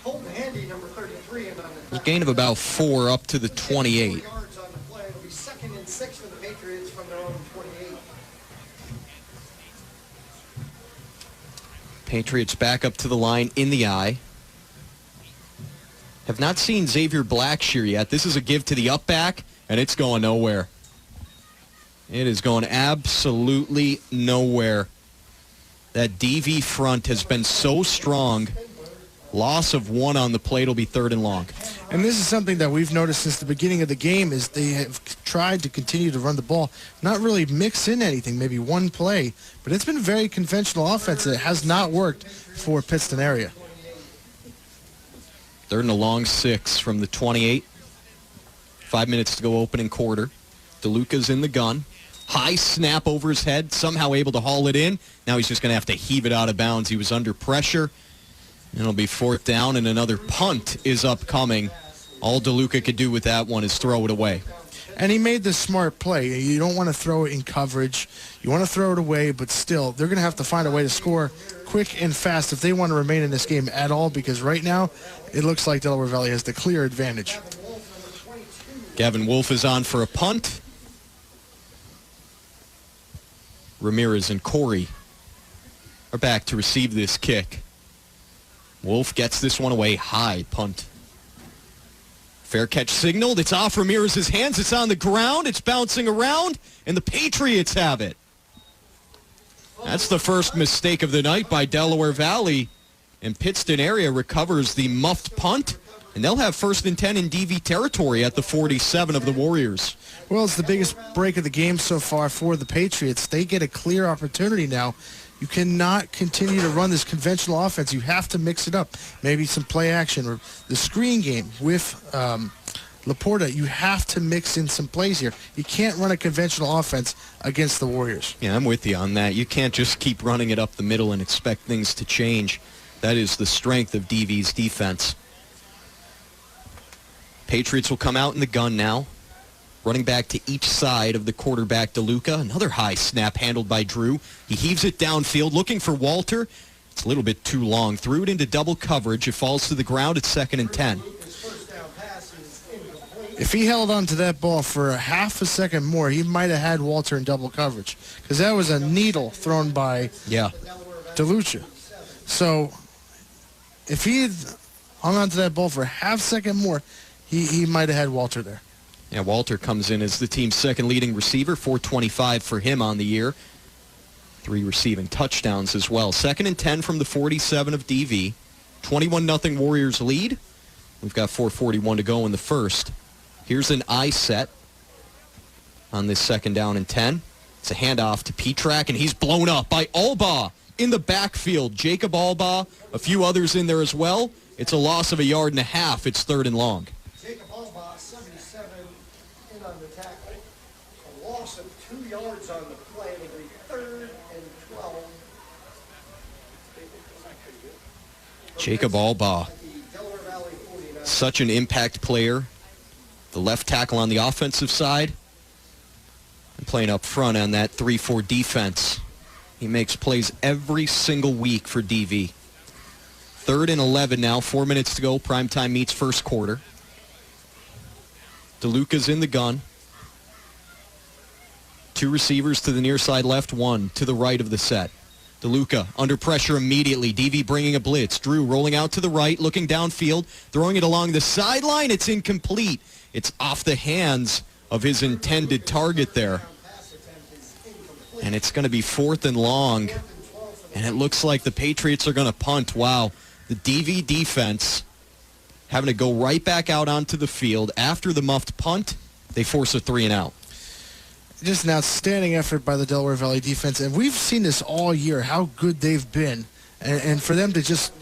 Speaker 3: Colton Handy, number 33. And on the
Speaker 5: Gain of about 4 up to the 28.
Speaker 3: yards on the play. It'll be 2nd and 6 for the Patriots from their own 28.
Speaker 5: Patriots back up to the line in the eye. Have not seen Xavier Blackshear yet. This is a give to the up back, and it's going nowhere. It is going absolutely nowhere. That DV front has been so strong. Loss of 1 on the plate will be 3rd and long.
Speaker 6: And this is something that we've noticed since the beginning of the game is they have tried to continue to run the ball, not really mix in anything, maybe 1 play, but it's been a very conventional offense that has not worked for Pittston Area.
Speaker 5: 3rd and a long 6 from the 28. 5 minutes to go opening quarter. DeLuca's in the gun. High snap over his head, somehow able to haul it in. Now he's just going to have to heave it out of bounds. He was under pressure. And it'll be 4th down, and another punt is upcoming. All DeLuca could do with that one is throw it away.
Speaker 6: And he made the smart play. You don't want to throw it in coverage. You want to throw it away, but still, they're going to have to find a way to score quick and fast if they want to remain in this game at all, because right now it looks like Delaware Valley has the clear advantage.
Speaker 5: Gavin Wolf is on for a punt. Ramirez and Corey are back to receive this kick. Wolf gets this one away. High punt. Fair catch signaled. It's off Ramirez's hands. It's on the ground. It's bouncing around, and the Patriots have it. That's the first mistake of the night by Delaware Valley. And Pittston Area recovers the muffed punt, and they'll have 1st and 10 in DV territory at the 47 of the Warriors.
Speaker 6: Well, it's the biggest break of the game so far for the Patriots. They get a clear opportunity now. You cannot continue to run this conventional offense. You have to mix it up. Maybe some play action or the screen game with Laporta. You have to mix in some plays here. You can't run a conventional offense against the Warriors.
Speaker 5: Yeah, I'm with you on that. You can't just keep running it up the middle and expect things to change. That is the strength of DV's defense. Patriots will come out in the gun now. Running back to each side of the quarterback, DeLuca. Another high snap handled by Drew. He heaves it downfield, looking for Walter. It's a little bit too long. Threw it into double coverage. It falls to the ground. It's 2nd and 10.
Speaker 6: If he held on to that ball for a half a second more, he might have had Walter in double coverage, because that was a needle thrown by DeLuca. So if he had hung on to that ball for a half second more, he might have had Walter there.
Speaker 5: Yeah, Walter comes in as the team's 2nd leading receiver, 425 for him on the year. 3 receiving touchdowns as well. 2nd and 10 from the 47 of DV. 21-0 Warriors lead. We've got 4:41 to go in the first. Here's an eye set on this 2nd down and 10. It's a handoff to Petrak, and he's blown up by Albaugh in the backfield. Jacob Albaugh, a few others in there as well. It's a loss of 1.5 yards. It's 3rd and long.
Speaker 3: Jacob Albaugh, 77, in on the tackle. A loss of 2 yards on the play. It'll be 3rd and 12.
Speaker 5: Jacob Albaugh, such an impact player. The left tackle on the offensive side and playing up front on that 3-4 defense. He makes plays every single week for DV. 3rd and 11 now, 4 minutes to go. Primetime meets first quarter. DeLuca's in the gun. 2 receivers to the near side left, 1 to the right of the set. DeLuca under pressure immediately. DV bringing a blitz. Drew rolling out to the right, looking downfield, throwing it along the sideline. It's incomplete. It's off the hands of his intended target there. And it's going to be 4th and long. And it looks like the Patriots are going to punt. Wow. The DV defense having to go right back out onto the field. After the muffed punt, they force a 3-and-out.
Speaker 6: Just an outstanding effort by the Delaware Valley defense. And we've seen this all year, how good they've been. And for them to just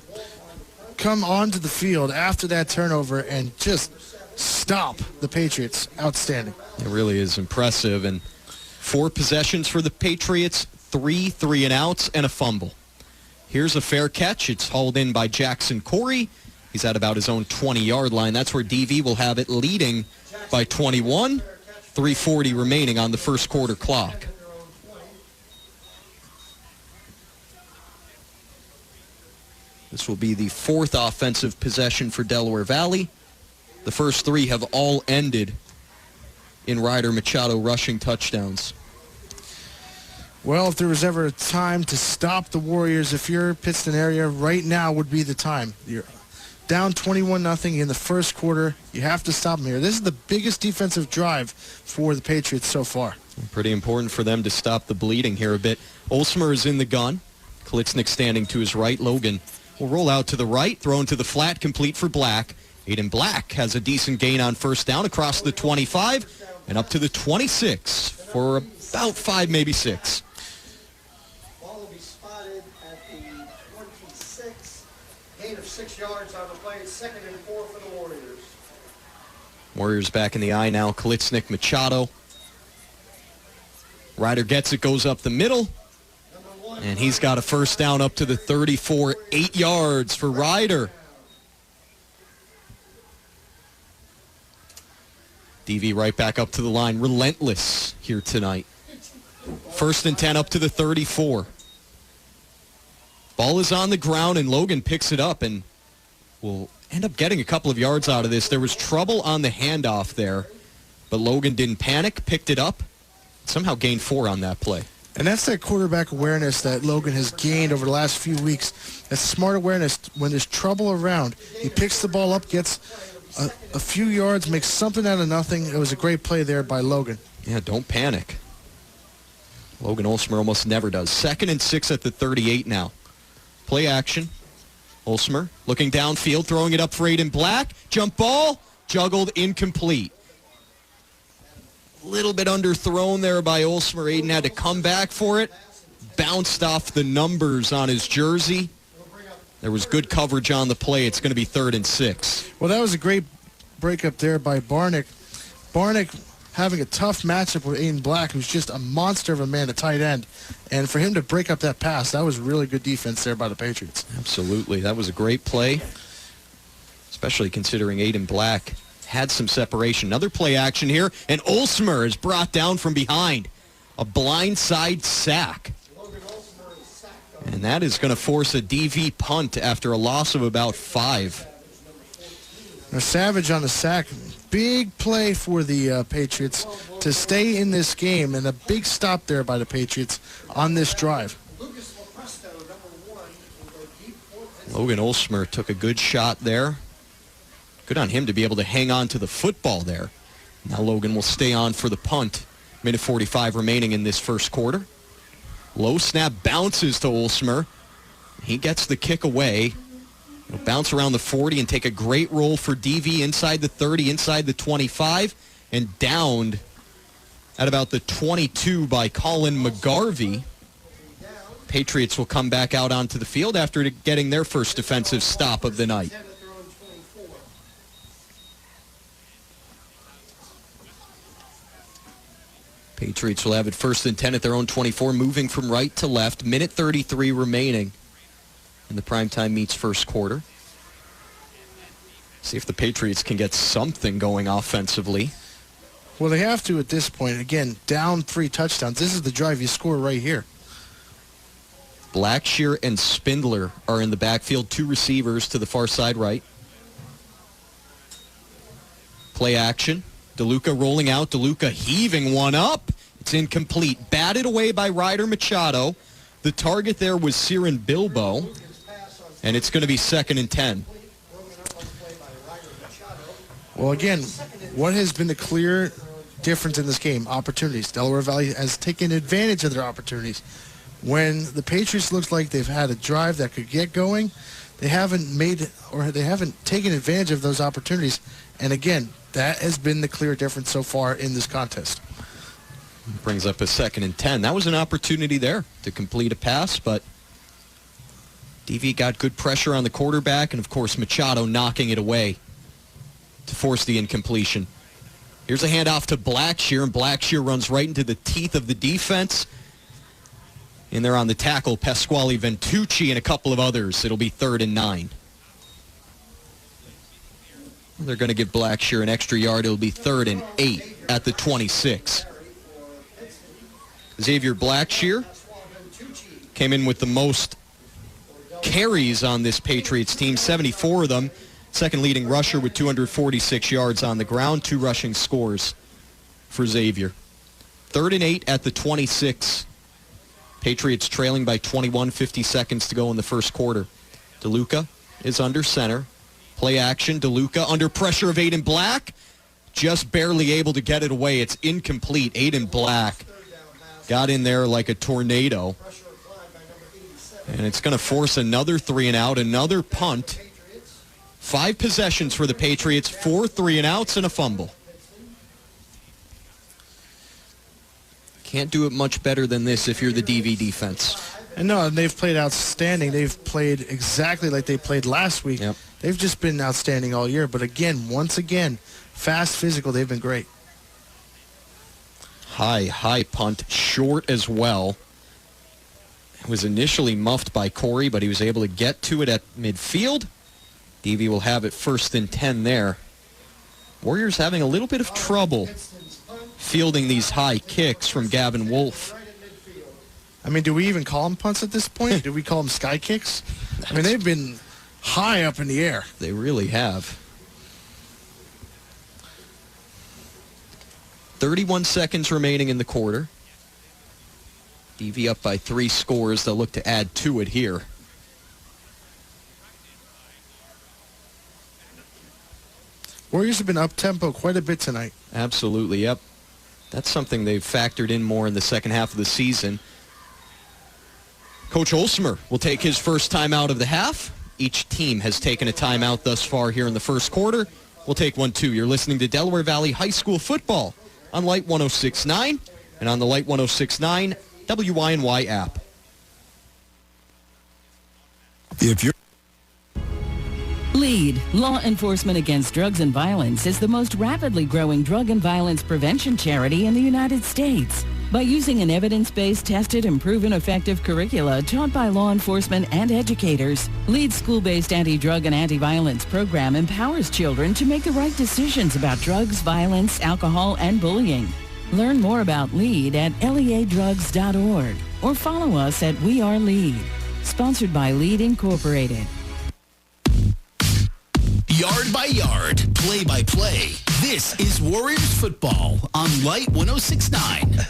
Speaker 6: come onto the field after that turnover and just stop the Patriots, outstanding.
Speaker 5: It really is impressive. And 4 possessions for the Patriots, 3 3-and-outs, and a fumble. Here's a fair catch. It's hauled in by Jackson Corey. He's at about his own 20-yard line. That's where DV will have it, leading by 21. 3:40 remaining on the first quarter clock. This will be the 4th offensive possession for Delaware Valley. The first 3 have all ended in Ryder Machado rushing touchdowns.
Speaker 6: Well, if there was ever a time to stop the Warriors, if you're Pittston area, right now would be the time. You're down 21-0 in the first quarter. You have to stop them here. This is the biggest defensive drive for the Patriots so far.
Speaker 5: Pretty important for them to stop the bleeding here a bit. Olsmer is in the gun. Klitsnik standing to his right. Logan will roll out to the right, thrown to the flat, complete for Black. Aiden Black has a decent gain on first down across the 25 and up to the 26 for about 5, maybe 6.
Speaker 3: Ball will be spotted at the 26. Gain of 6 yards on the play. 2nd and 4 for the Warriors.
Speaker 5: Warriors back in the eye now. Klitsnik, Machado. Ryder gets it, goes up the middle, and he's got a first down up to the 34, 8 yards for Ryder. DV right back up to the line, relentless here tonight. 1st and 10 up to the 34. Ball is on the ground, and Logan picks it up and will end up getting a couple of yards out of this. There was trouble on the handoff there, but Logan didn't panic, picked it up, somehow gained 4 on that play.
Speaker 6: And that's that quarterback awareness that Logan has gained over the last few weeks. That's smart awareness. When there's trouble around, he picks the ball up, gets a few yards, makes something out of nothing. It was a great play there by Logan.
Speaker 5: Yeah, don't panic. Logan Olsmer almost never does. 2nd and 6 at the 38 now. Play action. Olsmer looking downfield, throwing it up for Aiden Black. Jump ball, juggled, incomplete. Little bit underthrown there by Olsmer. Aiden had to come back for it. Bounced off the numbers on his jersey. There was good coverage on the play. It's going to be 3rd and 6.
Speaker 6: Well, that was a great breakup there by Barnick. Barnick having a tough matchup with Aiden Black, who's just a monster of a man at tight end. And for him to break up that pass, that was really good defense there by the Patriots.
Speaker 5: Absolutely. That was a great play, especially considering Aiden Black had some separation. Another play action here, and Olsmer is brought down from behind. A blindside sack. And that is going to force a DV punt after a loss of about 5.
Speaker 6: Now Savage on the sack. Big play for the Patriots to stay in this game, and a big stop there by the Patriots on this drive.
Speaker 5: Logan Olsmer took a good shot there. Good on him to be able to hang on to the football there. Now Logan will stay on for the punt. Minute 45 remaining in this first quarter. Low snap bounces to Olsmer. He gets the kick away. He'll bounce around the 40 and take a great roll for DV inside the 30, inside the 25, and downed at about the 22 by Colin McGarvey. Patriots will come back out onto the field after getting their first defensive stop of the night. Patriots will have it 1st and 10 at their own 24, moving from right to left. Minute 33 remaining in the primetime meets first quarter. See if the Patriots can get something going offensively.
Speaker 6: Well, they have to at this point. Again, down 3 touchdowns. This is the drive you score right here.
Speaker 5: Blackshear and Spindler are in the backfield. 2 receivers to the far side right. Play action. DeLuca rolling out. DeLuca heaving one up. It's incomplete. Batted away by Ryder Machado. The target there was Ciaran Bilbo. And it's going to be 2nd and 10.
Speaker 6: Well, again, what has been the clear difference in this game? Opportunities. Delaware Valley has taken advantage of their opportunities. When the Patriots looks like they've had a drive that could get going, they haven't taken advantage of those opportunities. And again, that has been the clear difference so far in this contest.
Speaker 5: Brings up a 2nd and 10. That was an opportunity there to complete a pass, but DV got good pressure on the quarterback, and of course Machado knocking it away to force the incompletion. Here's a handoff to Blackshear, and Blackshear runs right into the teeth of the defense. In there on the tackle, Pasquale Ventucci and a couple of others. It'll be 3rd and 9. They're going to give Blackshear an extra yard. It'll be 3rd and 8 at the 26. Xavier Blackshear came in with the most carries on this Patriots team, 74 of them. Second leading rusher with 246 yards on the ground, 2 rushing scores for Xavier. 3rd and 8 at the 26. Patriots trailing by 21, 50 seconds to go in the first quarter. DeLuca is under center. Play action. DeLuca under pressure of Aiden Black. Just barely able to get it away. It's incomplete. Aiden Black got in there like a tornado. And it's going to force another 3 and out, another punt. 5 possessions for the Patriots, 4 3 and outs and a fumble. Can't do it much better than this if you're the DV defense.
Speaker 6: And no, they've played outstanding. They've played exactly like they played last week.
Speaker 5: Yep.
Speaker 6: They've just been outstanding all year. But again, once again, fast, physical, they've been great.
Speaker 5: High punt, short as well. It was initially muffed by Corey, but he was able to get to it at midfield. DV will have it 1st and 10 there. Warriors having a little bit of trouble fielding these high kicks from Gavin Wolf.
Speaker 6: I mean, do we even call them punts at this point? Do we call them sky kicks? I mean, they've been high up in the air.
Speaker 5: They really have. 31 seconds remaining in the quarter. DV up by 3 scores. They'll look to add to it here.
Speaker 6: Warriors have been up-tempo quite a bit tonight.
Speaker 5: Absolutely, yep. That's something they've factored in more in the second half of the season. Coach Olsmer will take his first time out of the half. Each team has taken a timeout thus far here in the first quarter. We'll take one, too. You're listening to Delaware Valley High School football on Light 106.9 and on the Light 106.9 WYNY app.
Speaker 15: If you're
Speaker 4: LEAD, Law Enforcement Against Drugs and Violence, is the most rapidly growing drug and violence prevention charity in the United States. By using an evidence-based, tested, and proven effective curricula taught by law enforcement and educators, LEAD's school-based anti-drug and anti-violence program empowers children to make the right decisions about drugs, violence, alcohol, and bullying. Learn more about LEAD at leadrugs.org or follow us at We Are LEAD. Sponsored by LEAD Incorporated.
Speaker 2: Yard by yard, play by play. This is Warriors football on Light 106.9.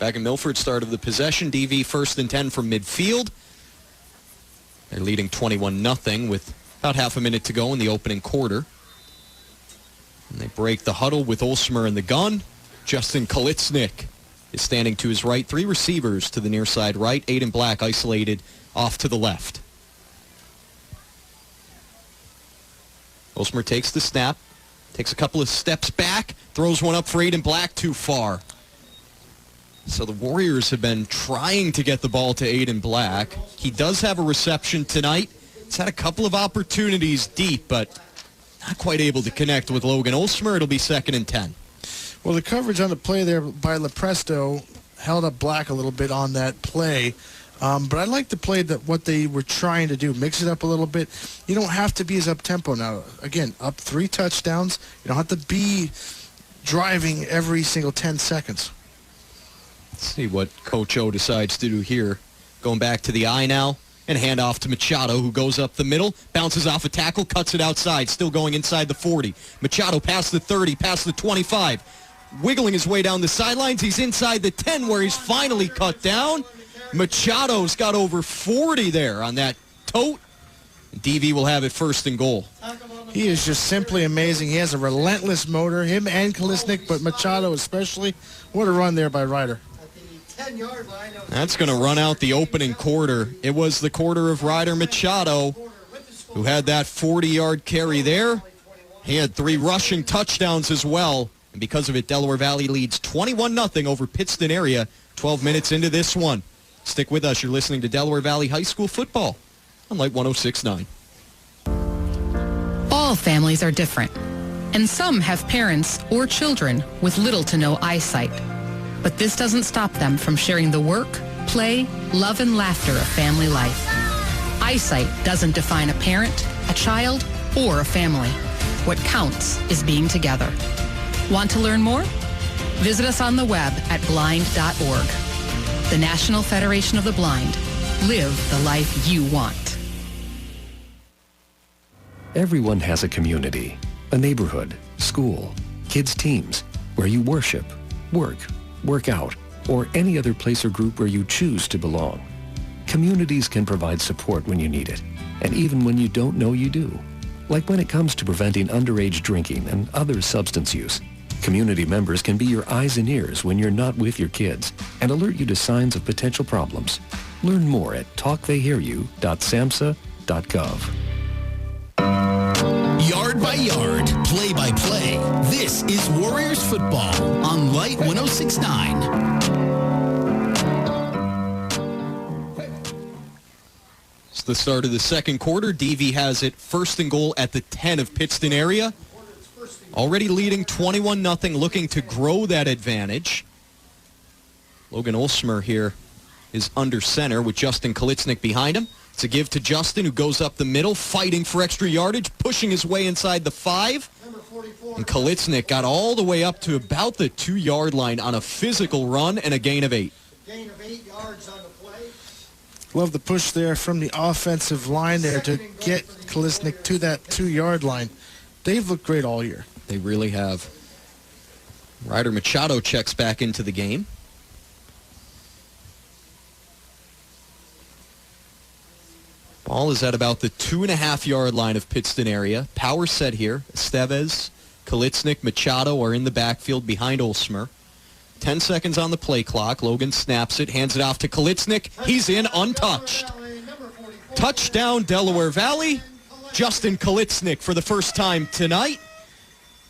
Speaker 5: Back in Milford, start of the possession. DV 1st and 10 from midfield. They're leading 21-0 with about half a minute to go in the opening quarter. And they break the huddle with Olsmer in the gun. Justin Kalitsnik is standing to his right. 3 receivers to the near side right. Aiden Black isolated off to the left. Olsmer takes the snap, takes a couple of steps back, throws one up for Aiden Black, too far. So the Warriors have been trying to get the ball to Aiden Black. He does have a reception tonight. He's had a couple of opportunities deep, but not quite able to connect with Logan Olsmer. It'll be 2nd and 10.
Speaker 6: Well, the coverage on the play there by LaPresto held up Black a little bit on that play. But I like the play that what they were trying to do, mix it up a little bit. You don't have to be as up-tempo now. Again, up 3 touchdowns. You don't have to be driving every single 10 seconds.
Speaker 5: Let's see what Coach O decides to do here. Going back to the eye now, and hand off to Machado, who goes up the middle, bounces off a tackle, cuts it outside, still going inside the 40. Machado past the 30, past the 25. Wiggling his way down the sidelines. He's inside the 10 where he's finally cut down. Machado's got over 40 there on that tote. DV will have it 1st and goal.
Speaker 6: He is just simply amazing. He has a relentless motor, him and Kalitsnik, but Machado especially. What a run there by Ryder.
Speaker 5: That's going to run out the opening quarter. It was the quarter of Ryder Machado who had that 40-yard carry there. He had 3 rushing touchdowns as well. And because of it, Delaware Valley leads 21-0 over Pittston Area 12 minutes into this one. Stick with us. You're listening to Delaware Valley High School football on Light 106.9.
Speaker 13: All families are different, and some have parents or children with little to no eyesight. But this doesn't stop them from sharing the work, play, love, and laughter of family life. Eyesight doesn't define a parent, a child, or a family. What counts is being together. Want to learn more? Visit us on the web at blind.org. The National Federation of the Blind. Live the life you want.
Speaker 11: Everyone has a community, a neighborhood, school, kids' teams, where you worship, work out, or any other place or group where you choose to belong. Communities can provide support when you need it, and even when you don't know you do. Like when it comes to preventing underage drinking and other substance use. Community members can be your eyes and ears when you're not with your kids and alert you to signs of potential problems. Learn more at talkthehearyou.samhsa.gov.
Speaker 2: Yard by yard, play by play. This is Warriors football on Light 106.9.
Speaker 5: the start of the second quarter. DV has it first and goal at the 10 of Pittston area. Already leading 21-0, looking to grow that advantage. Logan Olsmer here is under center with Justin Kalitsnik behind him. It's a give to Justin, who goes up the middle, fighting for extra yardage, pushing his way inside the 5. And Kalitsnik got all the way up to about the 2-yard line on a physical run and a gain of 8.
Speaker 3: Gain of 8 yards on the play.
Speaker 6: Love the push there from the offensive line there to get Kalitsnik to that 2-yard line. They've looked great all year.
Speaker 5: They really have. Ryder Machado checks back into the game. Ball is at about the 2.5-yard line of Pittston area. Power set here. Estevez, Kalitsnik, Machado are in the backfield behind Olsmer. 10 seconds on the play clock. Logan snaps it, hands it off to Kalitsnik. He's in untouched. Touchdown, Delaware Valley. Justin Kalitsnik for the first time tonight.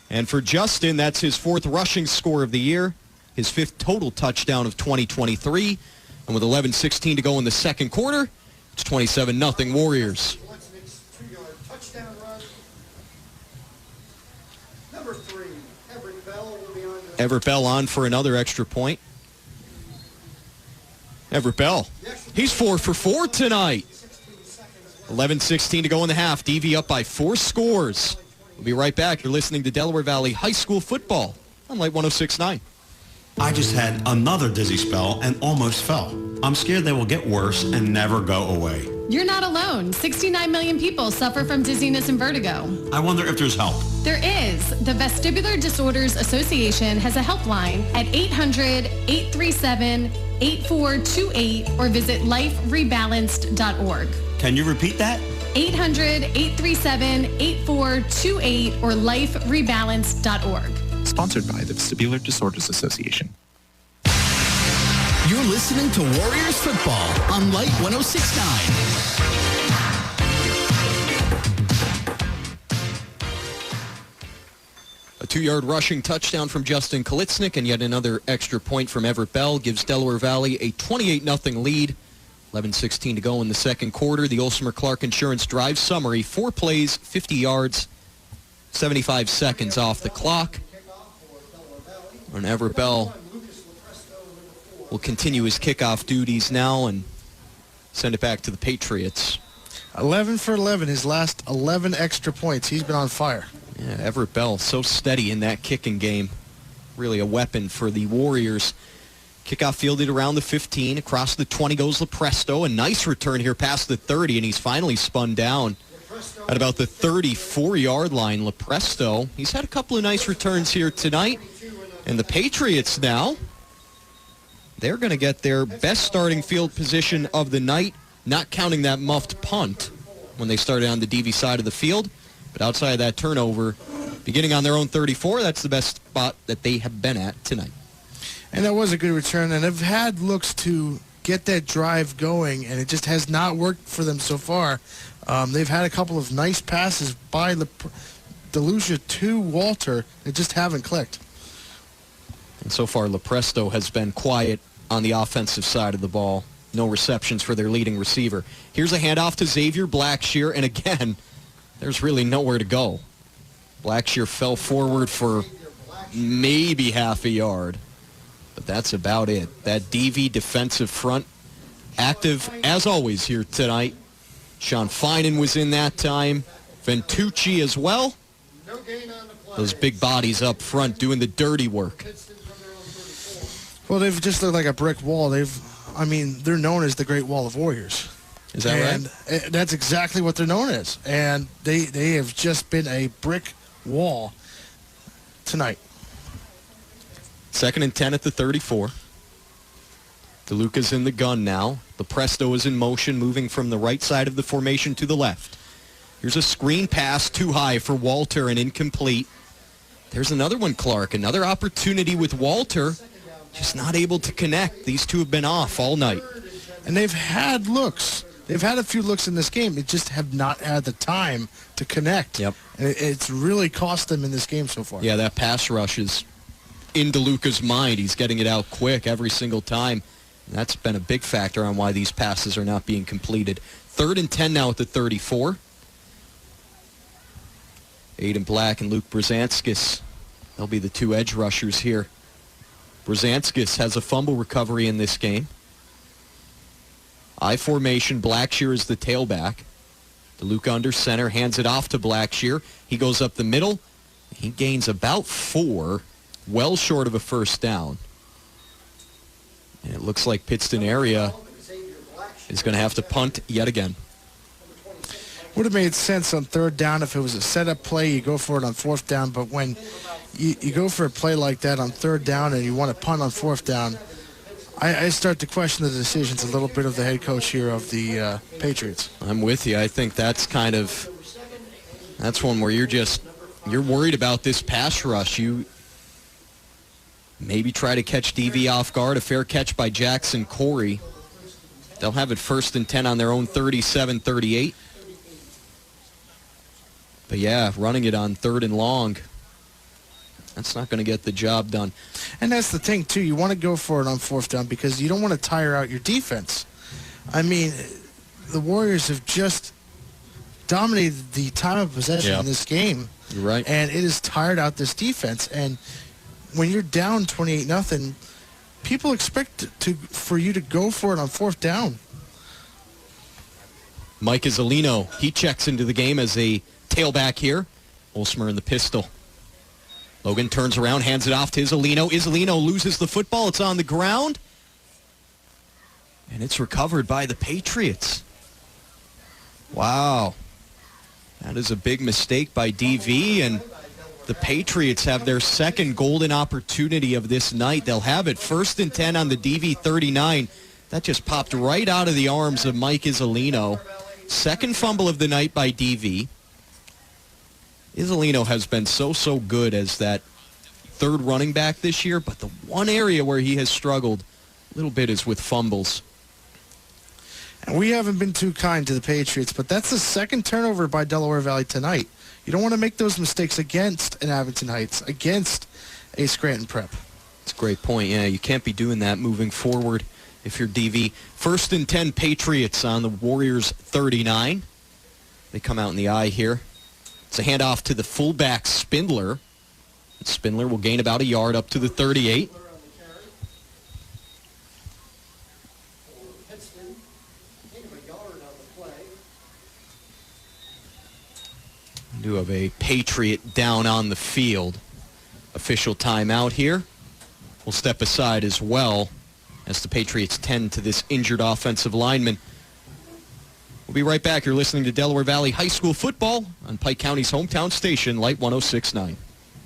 Speaker 5: And for Justin, that's his 4th rushing score of the year, his 5th total touchdown of 2023. And with 11:16 to go in the second quarter, it's 27-0 Warriors.
Speaker 3: Number 3, Everett Bell will be on.
Speaker 5: Everett Bell on for another extra point. Everett Bell, he's 4 for 4 tonight. 11:16 to go in the half. DV up by 4 scores. We'll be right back. You're listening to Delaware Valley High School football on Light 106.9.
Speaker 12: I just had another dizzy spell and almost fell. I'm scared they will get worse and never go away.
Speaker 14: You're not alone. 69 million people suffer from dizziness and vertigo.
Speaker 12: I wonder if there's help.
Speaker 14: There is. The Vestibular Disorders Association has a helpline at 800-837-8428 or visit liferebalanced.org.
Speaker 12: Can you repeat that?
Speaker 14: 800-837-8428 or liferebalanced.org.
Speaker 10: Sponsored by the Vestibular Disorders Association.
Speaker 2: You're listening to Warriors football on Light 106.9.
Speaker 5: A 2-yard rushing touchdown from Justin Kalitsnik and yet another extra point from Everett Bell gives Delaware Valley a 28-0 lead. 11:16 to go in the second quarter. The Olsmer Clark Insurance Drive summary: 4 plays, 50 yards, 75 seconds off the clock. And Everett Bell will continue his kickoff duties now and send it back to the Patriots.
Speaker 6: 11 for 11, his last 11 extra points. He's been on fire.
Speaker 5: Yeah, Everett Bell so steady in that kicking game. Really a weapon for the Warriors. Kickoff fielded around the 15. Across the 20 goes Lepresto. A nice return here past the 30, and he's finally spun down at about the 34-yard line. Lepresto, he's had a couple of nice returns here tonight. And the Patriots now, they're going to get their best starting field position of the night, not counting that muffed punt when they started on the DV side of the field. But outside of that turnover, beginning on their own 34, that's the best spot that they have been at tonight.
Speaker 6: And that was a good return, and they've had looks to get that drive going, and it just has not worked for them so far. They've had a couple of nice passes by DeLucia to Walter that just haven't clicked.
Speaker 5: And so far, Lepresto has been quiet on the offensive side of the ball. No receptions for their leading receiver. Here's a handoff to Xavier Blackshear, and again, there's really nowhere to go. Blackshear fell forward for maybe half a yard. But that's about it. That DV defensive front active as always here tonight. Sean Finan was in that time. Ventucci as well. Those big bodies up front doing the dirty work.
Speaker 6: Well, they've just looked like a brick wall. They're known as the Great Wall of Warriors.
Speaker 5: Is that right?
Speaker 6: And that's exactly what they're known as. And they have just been a brick wall tonight.
Speaker 5: 2nd and 10 at the 34. DeLuca's in the gun now. Lepresto is in motion, moving from the right side of the formation to the left. Here's a screen pass too high for Walter and incomplete. There's another one, Clark. Another opportunity with Walter. Just not able to connect. These two have been off all night.
Speaker 6: And they've had looks. They've had a few looks in this game. They just have not had the time to connect.
Speaker 5: Yep.
Speaker 6: And it's really cost them in this game so far.
Speaker 5: Yeah, that pass rush is in DeLuca's mind. He's getting it out quick every single time. That's been a big factor on why these passes are not being completed. 3rd and 10 now at the 34. Aiden Black and Luke Brzanskis, they'll be the two edge rushers here. Brzanskis has a fumble recovery in this game. I formation, Blackshear is the tailback. DeLuca under center, hands it off to Blackshear. He goes up the middle. He gains about 4, well short of a first down. And it looks like Pittston Area is going to have to punt yet again.
Speaker 6: Would have made sense on 3rd down if it was a setup play. You go for it on 4th down, but when you go for a play like that on 3rd down and you want to punt on 4th down, I start to question the decisions a little bit of the head coach here of the Patriots.
Speaker 5: I'm with you. I think that's one where you're worried about this pass rush. You maybe try to catch DV off guard. A fair catch by Jackson Corey. They'll have it 1st and 10 on their own 37-38. But yeah, running it on 3rd and long, that's not going to get the job done.
Speaker 6: And that's the thing, too. You want to go for it on 4th down because you don't want to tire out your defense. I mean, the Warriors have just dominated the time of possession in this game.
Speaker 5: You're right.
Speaker 6: And it has tired out this defense. And when you're down 28-0, people expect for you to go for it on 4th down.
Speaker 5: Mike Izzolino, he checks into the game as a tailback here. Olsmer in the pistol. Logan turns around, hands it off to Izzolino. Izzolino loses the football. It's on the ground. And it's recovered by the Patriots. Wow. That is a big mistake by DV, and the Patriots have their second golden opportunity of this night. They'll have it 1st and 10 on the DV 39. That just popped right out of the arms of Mike Izzolino. Second fumble of the night by DV. Izzolino has been so good as that 3rd running back this year, but the one area where he has struggled a little bit is with fumbles.
Speaker 6: And we haven't been too kind to the Patriots, but that's the 2nd turnover by Delaware Valley tonight. You don't want to make those mistakes against an Abington Heights, against a Scranton Prep.
Speaker 5: That's a great point. Yeah, you can't be doing that moving forward if you're DV. 1st and 10 Patriots on the Warriors 39. They come out in the eye here. It's a handoff to the fullback, Spindler. Spindler will gain about a yard up to the 38. We do have a Patriot down on the field. Official timeout here. We'll step aside as well as the Patriots tend to this injured offensive lineman. We'll be right back. You're listening to Delaware Valley High School football on Pike County's hometown station, Light 106.9.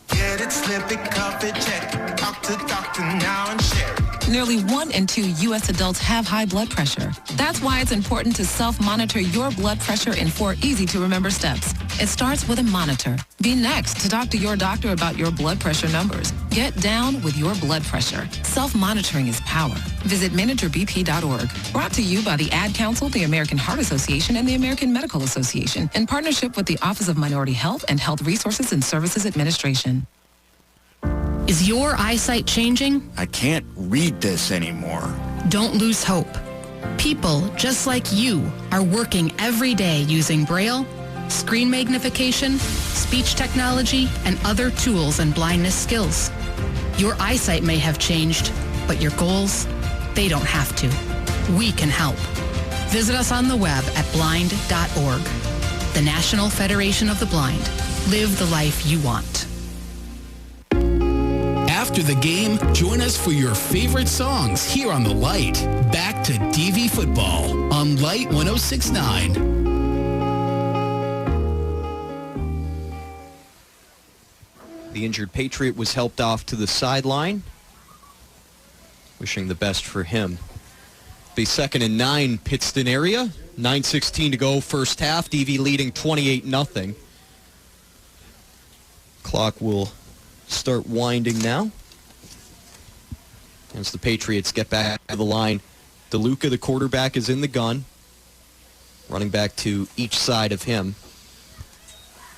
Speaker 16: Get it, slip it, cuff it, check it. Talk to doctor now and share it.
Speaker 9: Nearly 1 in 2 U.S. adults have high blood pressure. That's why it's important to self-monitor your blood pressure in 4 easy-to-remember steps. It starts with a monitor. Be next to talk to your doctor about your blood pressure numbers. Get down with your blood pressure. Self-monitoring is power. Visit managerbp.org. Brought to you by the Ad Council, the American Heart Association, and the American Medical Association, in partnership with the Office of Minority Health and Health Resources and Services Administration.
Speaker 13: Is your eyesight changing?
Speaker 17: I can't read this anymore.
Speaker 13: Don't lose hope. People just like you are working every day using Braille, screen magnification, speech technology, and other tools and blindness skills. Your eyesight may have changed, but your goals, they don't have to. We can help. Visit us on the web at blind.org. The National Federation of the Blind. Live the life you want.
Speaker 2: After the game, join us for your favorite songs here on The Light. Back to DV football on Light 106.9.
Speaker 5: The injured Patriot was helped off to the sideline. Wishing the best for him. The 2nd and 9 Pittston area. 9:16 to go first half. DV leading 28-0. Clock will start winding now as the Patriots get back to the line. DeLuca, the quarterback, is in the gun. Running back to each side of him.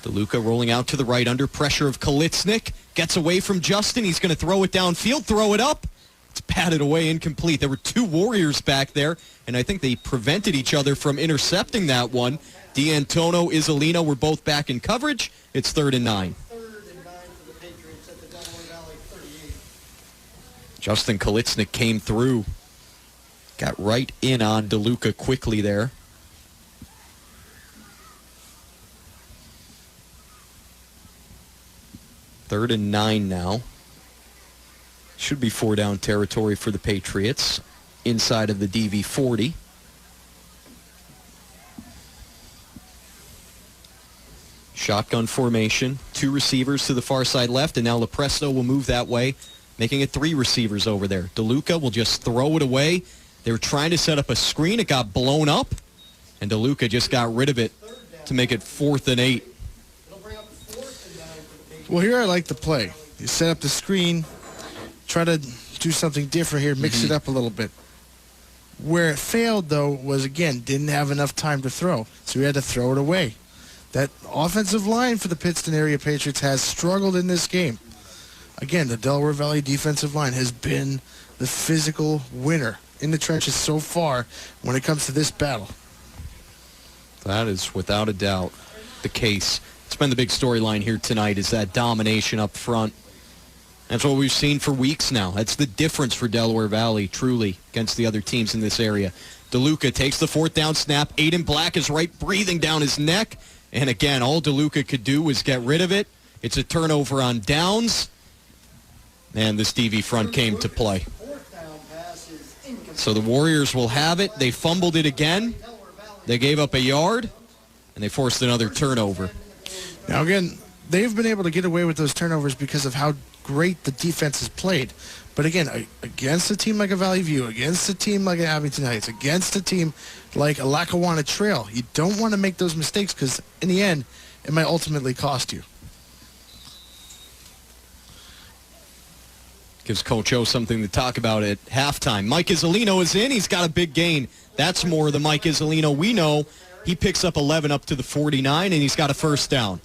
Speaker 5: DeLuca rolling out to the right under pressure of Kalitsnik. Gets away from Justin. He's going to throw it downfield, throw it up. It's batted away, incomplete. There were two Warriors back there, and I think they prevented each other from intercepting that one. D'Antonio, Isolino were both back in coverage. It's 3rd and 9. Justin Kalitsnik came through. Got right in on DeLuca quickly there. 3rd and 9 now. Should be 4-down territory for the Patriots inside of the DV 40. Shotgun formation, 2 receivers to the far side left, and now Lepresto will move that way, making it 3 receivers over there. DeLuca will just throw it away. They were trying to set up a screen. It got blown up, and DeLuca just got rid of it to make it 4th and 8.
Speaker 6: Well, here I like the play. You set up the screen, try to do something different here, mix it up a little bit. Where it failed, though, was, again, didn't have enough time to throw, so we had to throw it away. That offensive line for the Pittston Area Patriots has struggled in this game. Again, the Delaware Valley defensive line has been the physical winner in the trenches so far when it comes to this battle.
Speaker 5: That is without a doubt the case. It's been the big storyline here tonight, is that domination up front. That's what we've seen for weeks now. That's the difference for Delaware Valley, truly, against the other teams in this area. DeLuca takes the 4th down snap. Aiden Black is right breathing down his neck. And again, all DeLuca could do was get rid of it. It's a turnover on downs. And this DV front came to play. So the Warriors will have it. They fumbled it again. They gave up a yard, and they forced another turnover.
Speaker 6: Now, again, they've been able to get away with those turnovers because of how great the defense has played. But again, against a team like a Valley View, against a team like an Abington Heights, against a team like a Lackawanna Trail, you don't want to make those mistakes because in the end, it might ultimately cost you.
Speaker 5: Gives Coach O something to talk about at halftime. Mike Isolino is in. He's got a big gain. That's more the Mike Isolino we know. He picks up 11 up to the 49, and he's got a 1st down.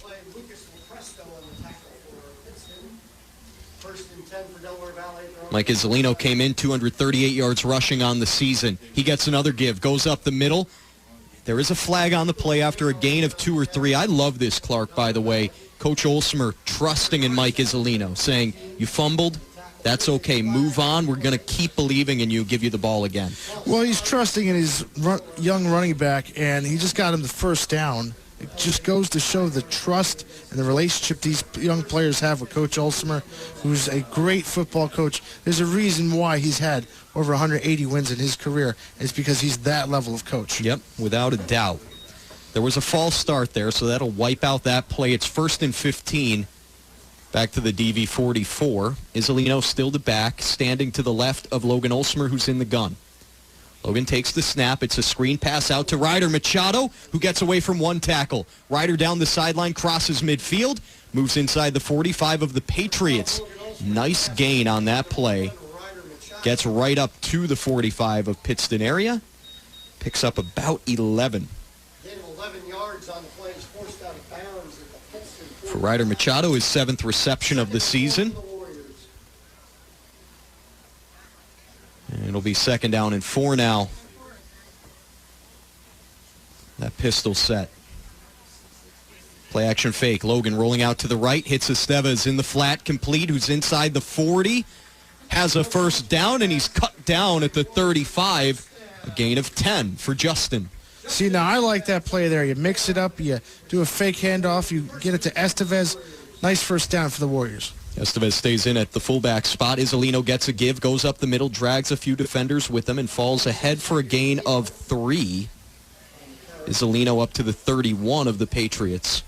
Speaker 5: Mike Isolino came in 238 yards rushing on the season. He gets another give, goes up the middle. There is a flag on the play after a gain of 2 or 3. I love this, Clark, by the way. Coach Olsmer trusting in Mike Isolino, saying, you fumbled, that's okay. Move on. We're going to keep believing in you, give you the ball again.
Speaker 6: Well, he's trusting in his young running back, and he just got him the 1st down. It just goes to show the trust and the relationship these young players have with Coach Olsmer, who's a great football coach. There's a reason why he's had over 180 wins in his career. It's because he's that level of coach.
Speaker 5: Yep, without a doubt. There was a false start there, so that'll wipe out that play. It's 1st and 15. Back to the DV 44. Isolino still the back, standing to the left of Logan Olsmer, who's in the gun. Logan takes the snap. It's a screen pass out to Ryder Machado, who gets away from 1 tackle. Ryder down the sideline, crosses midfield, moves inside the 45 of the Patriots. Nice gain on that play. Gets right up to the 45 of Pittston Area. Picks up about 11. For Ryder Machado, his 7th reception of the season. And it'll be 2nd down and 4 now. That pistol set. Play action fake. Logan rolling out to the right. Hits Estevez in the flat. Complete. Who's inside the 40. Has a 1st down, and he's cut down at the 35. A gain of 10 for Justin.
Speaker 6: See, now I like that play there. You mix it up. You do a fake handoff. You get it to Estevez. Nice 1st down for the Warriors.
Speaker 5: Estevez stays in at the fullback spot. Isolino gets a give, goes up the middle, drags a few defenders with him, and falls ahead for a gain of 3. Isolino up to the 31 of the Patriots.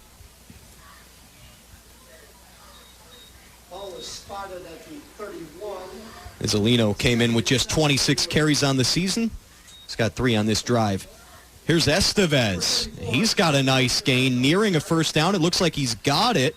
Speaker 5: Isolino came in with just 26 carries on the season. He's got 3 on this drive. Here's Estevez. He's got a nice gain, nearing a 1st down. It looks like he's got it.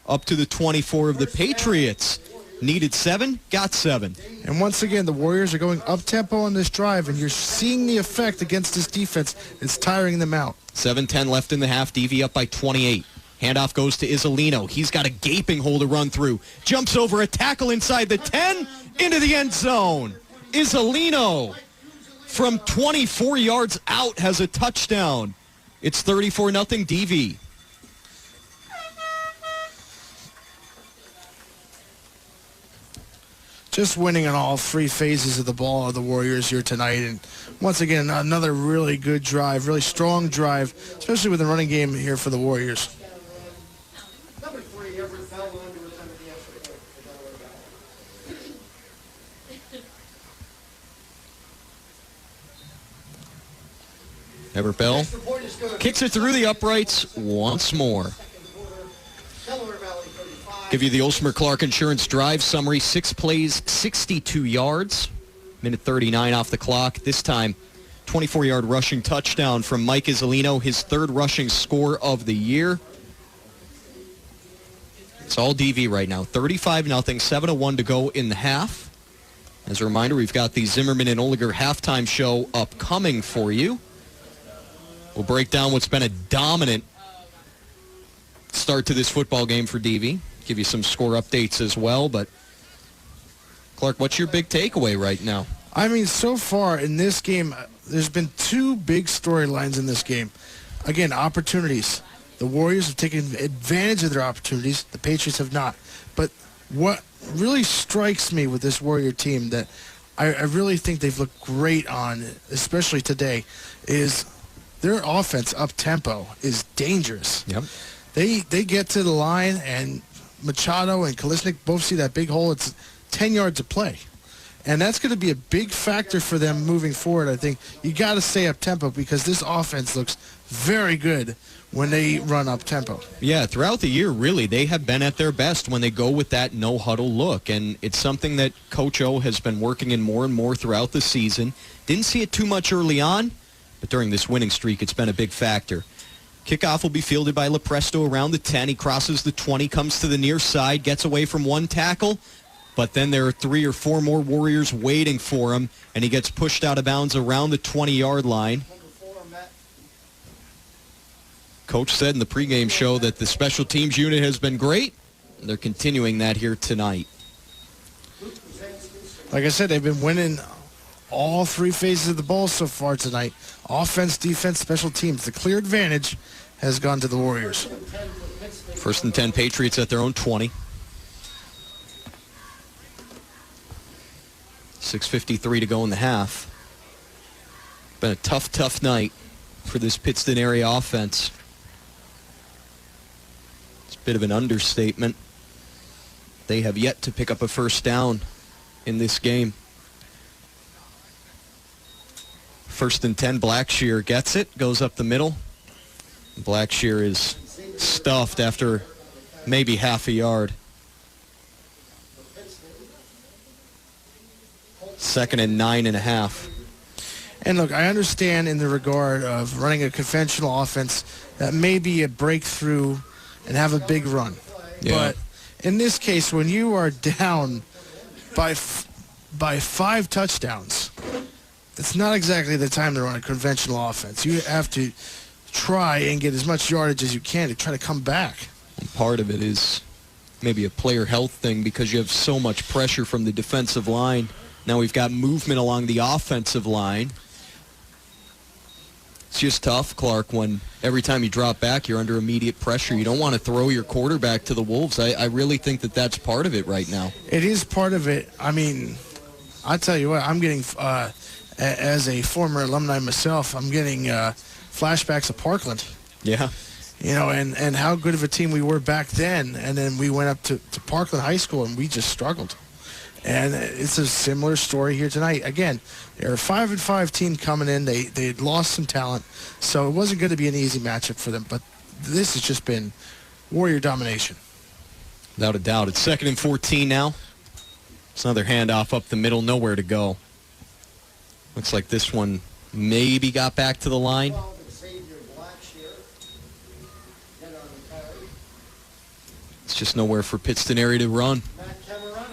Speaker 5: Up to the 24 of the Patriots. Needed 7, got 7.
Speaker 6: And once again, the Warriors are going up-tempo on this drive, and you're seeing the effect against this defense. It's tiring them out.
Speaker 5: 7:10 left in the half. DV up by 28. Handoff goes to Isolino. He's got a gaping hole to run through. Jumps over a tackle inside the 10, into the end zone. Isolino from 24 yards out has a touchdown. It's 34-0 DV.
Speaker 6: Just winning on all three phases of the ball are the Warriors here tonight. And once again, another really good drive, really strong drive, especially with the running game here for the Warriors.
Speaker 3: Number 3, Everett fell under return the effort.
Speaker 5: Everett Bell kicks it through the uprights once more. Give you the Olsmer Clark Insurance Drive summary. 6 plays, 62 yards. Minute 39 off the clock. This time, 24-yard rushing touchdown from Mike Isolino, his 3rd rushing score of the year. It's all DV right now. 35-0, 7:01 to go in the half. As a reminder, we've got the Zimmerman and Oliger halftime show upcoming for you. We'll break down what's been a dominant start to this football game for DV. Give you some score updates as well. But, Clark, what's your big takeaway right now?
Speaker 6: I mean, so far in this game, there's been 2 big storylines in this game. Again, opportunities. The Warriors have taken advantage of their opportunities. The Patriots have not. But what really strikes me with this Warrior team that I really think they've looked great on, especially today, is their offense up-tempo is dangerous.
Speaker 5: Yep.
Speaker 6: They get to the line, and Machado and Kolisnik both see that big hole. It's 10 yards of play. And that's going to be a big factor for them moving forward. I think you got to stay up-tempo because this offense looks very good when they run up-tempo.
Speaker 5: Yeah, throughout the year, really, they have been at their best when they go with that no-huddle look. And it's something that Coach O has been working in more and more throughout the season. Didn't see it too much early on, but during this winning streak, it's been a big factor. Kickoff will be fielded by Lepresto around the 10. He crosses the 20, comes to the near side, gets away from one tackle, but then there are 3 or 4 more Warriors waiting for him, and he gets pushed out of bounds around the 20-yard line. Coach said in the pregame show that the special teams unit has been great, and they're continuing that here tonight.
Speaker 6: Like I said, they've been winning all 3 phases of the ball so far tonight. Offense, defense, special teams. The clear advantage has gone to the Warriors.
Speaker 5: 1st and 10 Patriots at their own 20. 6:53 to go in the half. Been a tough night for this Pittston area offense. It's a bit of an understatement. They have yet to pick up a first down in this game. 1st and 10, Blackshear gets it, goes up the middle. Blackshear is stuffed after maybe half a yard. 2nd and 9.5.
Speaker 6: And look, I understand in the regard of running a conventional offense that may be a breakthrough and have a big run.
Speaker 5: Yeah.
Speaker 6: But in this case, when you are down by 5 touchdowns, it's not exactly the time to run a conventional offense. You have to try and get as much yardage as you can to try to come back.
Speaker 5: And part of it is maybe a player health thing because you have so much pressure from the defensive line. Now we've got movement along the offensive line. It's just tough, Clark, when every time you drop back, you're under immediate pressure. You don't want to throw your quarterback to the wolves. I really think that that's part of it right now.
Speaker 6: It is part of it. I mean, I tell you what, I'm getting, as a former alumni myself, I'm getting flashbacks of Parkland.
Speaker 5: Yeah.
Speaker 6: You know, and how good of a team we were back then. And then we went up to Parkland High School, and we just struggled. And it's a similar story here tonight. Again, they're a 5-5 team coming in. They had lost some talent, so it wasn't going to be an easy matchup for them. But this has just been Warrior domination.
Speaker 5: Without a doubt. It's 2nd and 14 now. It's another handoff up the middle, nowhere to go. Looks like this one maybe got back to the line. It's just nowhere for Pittston area to run.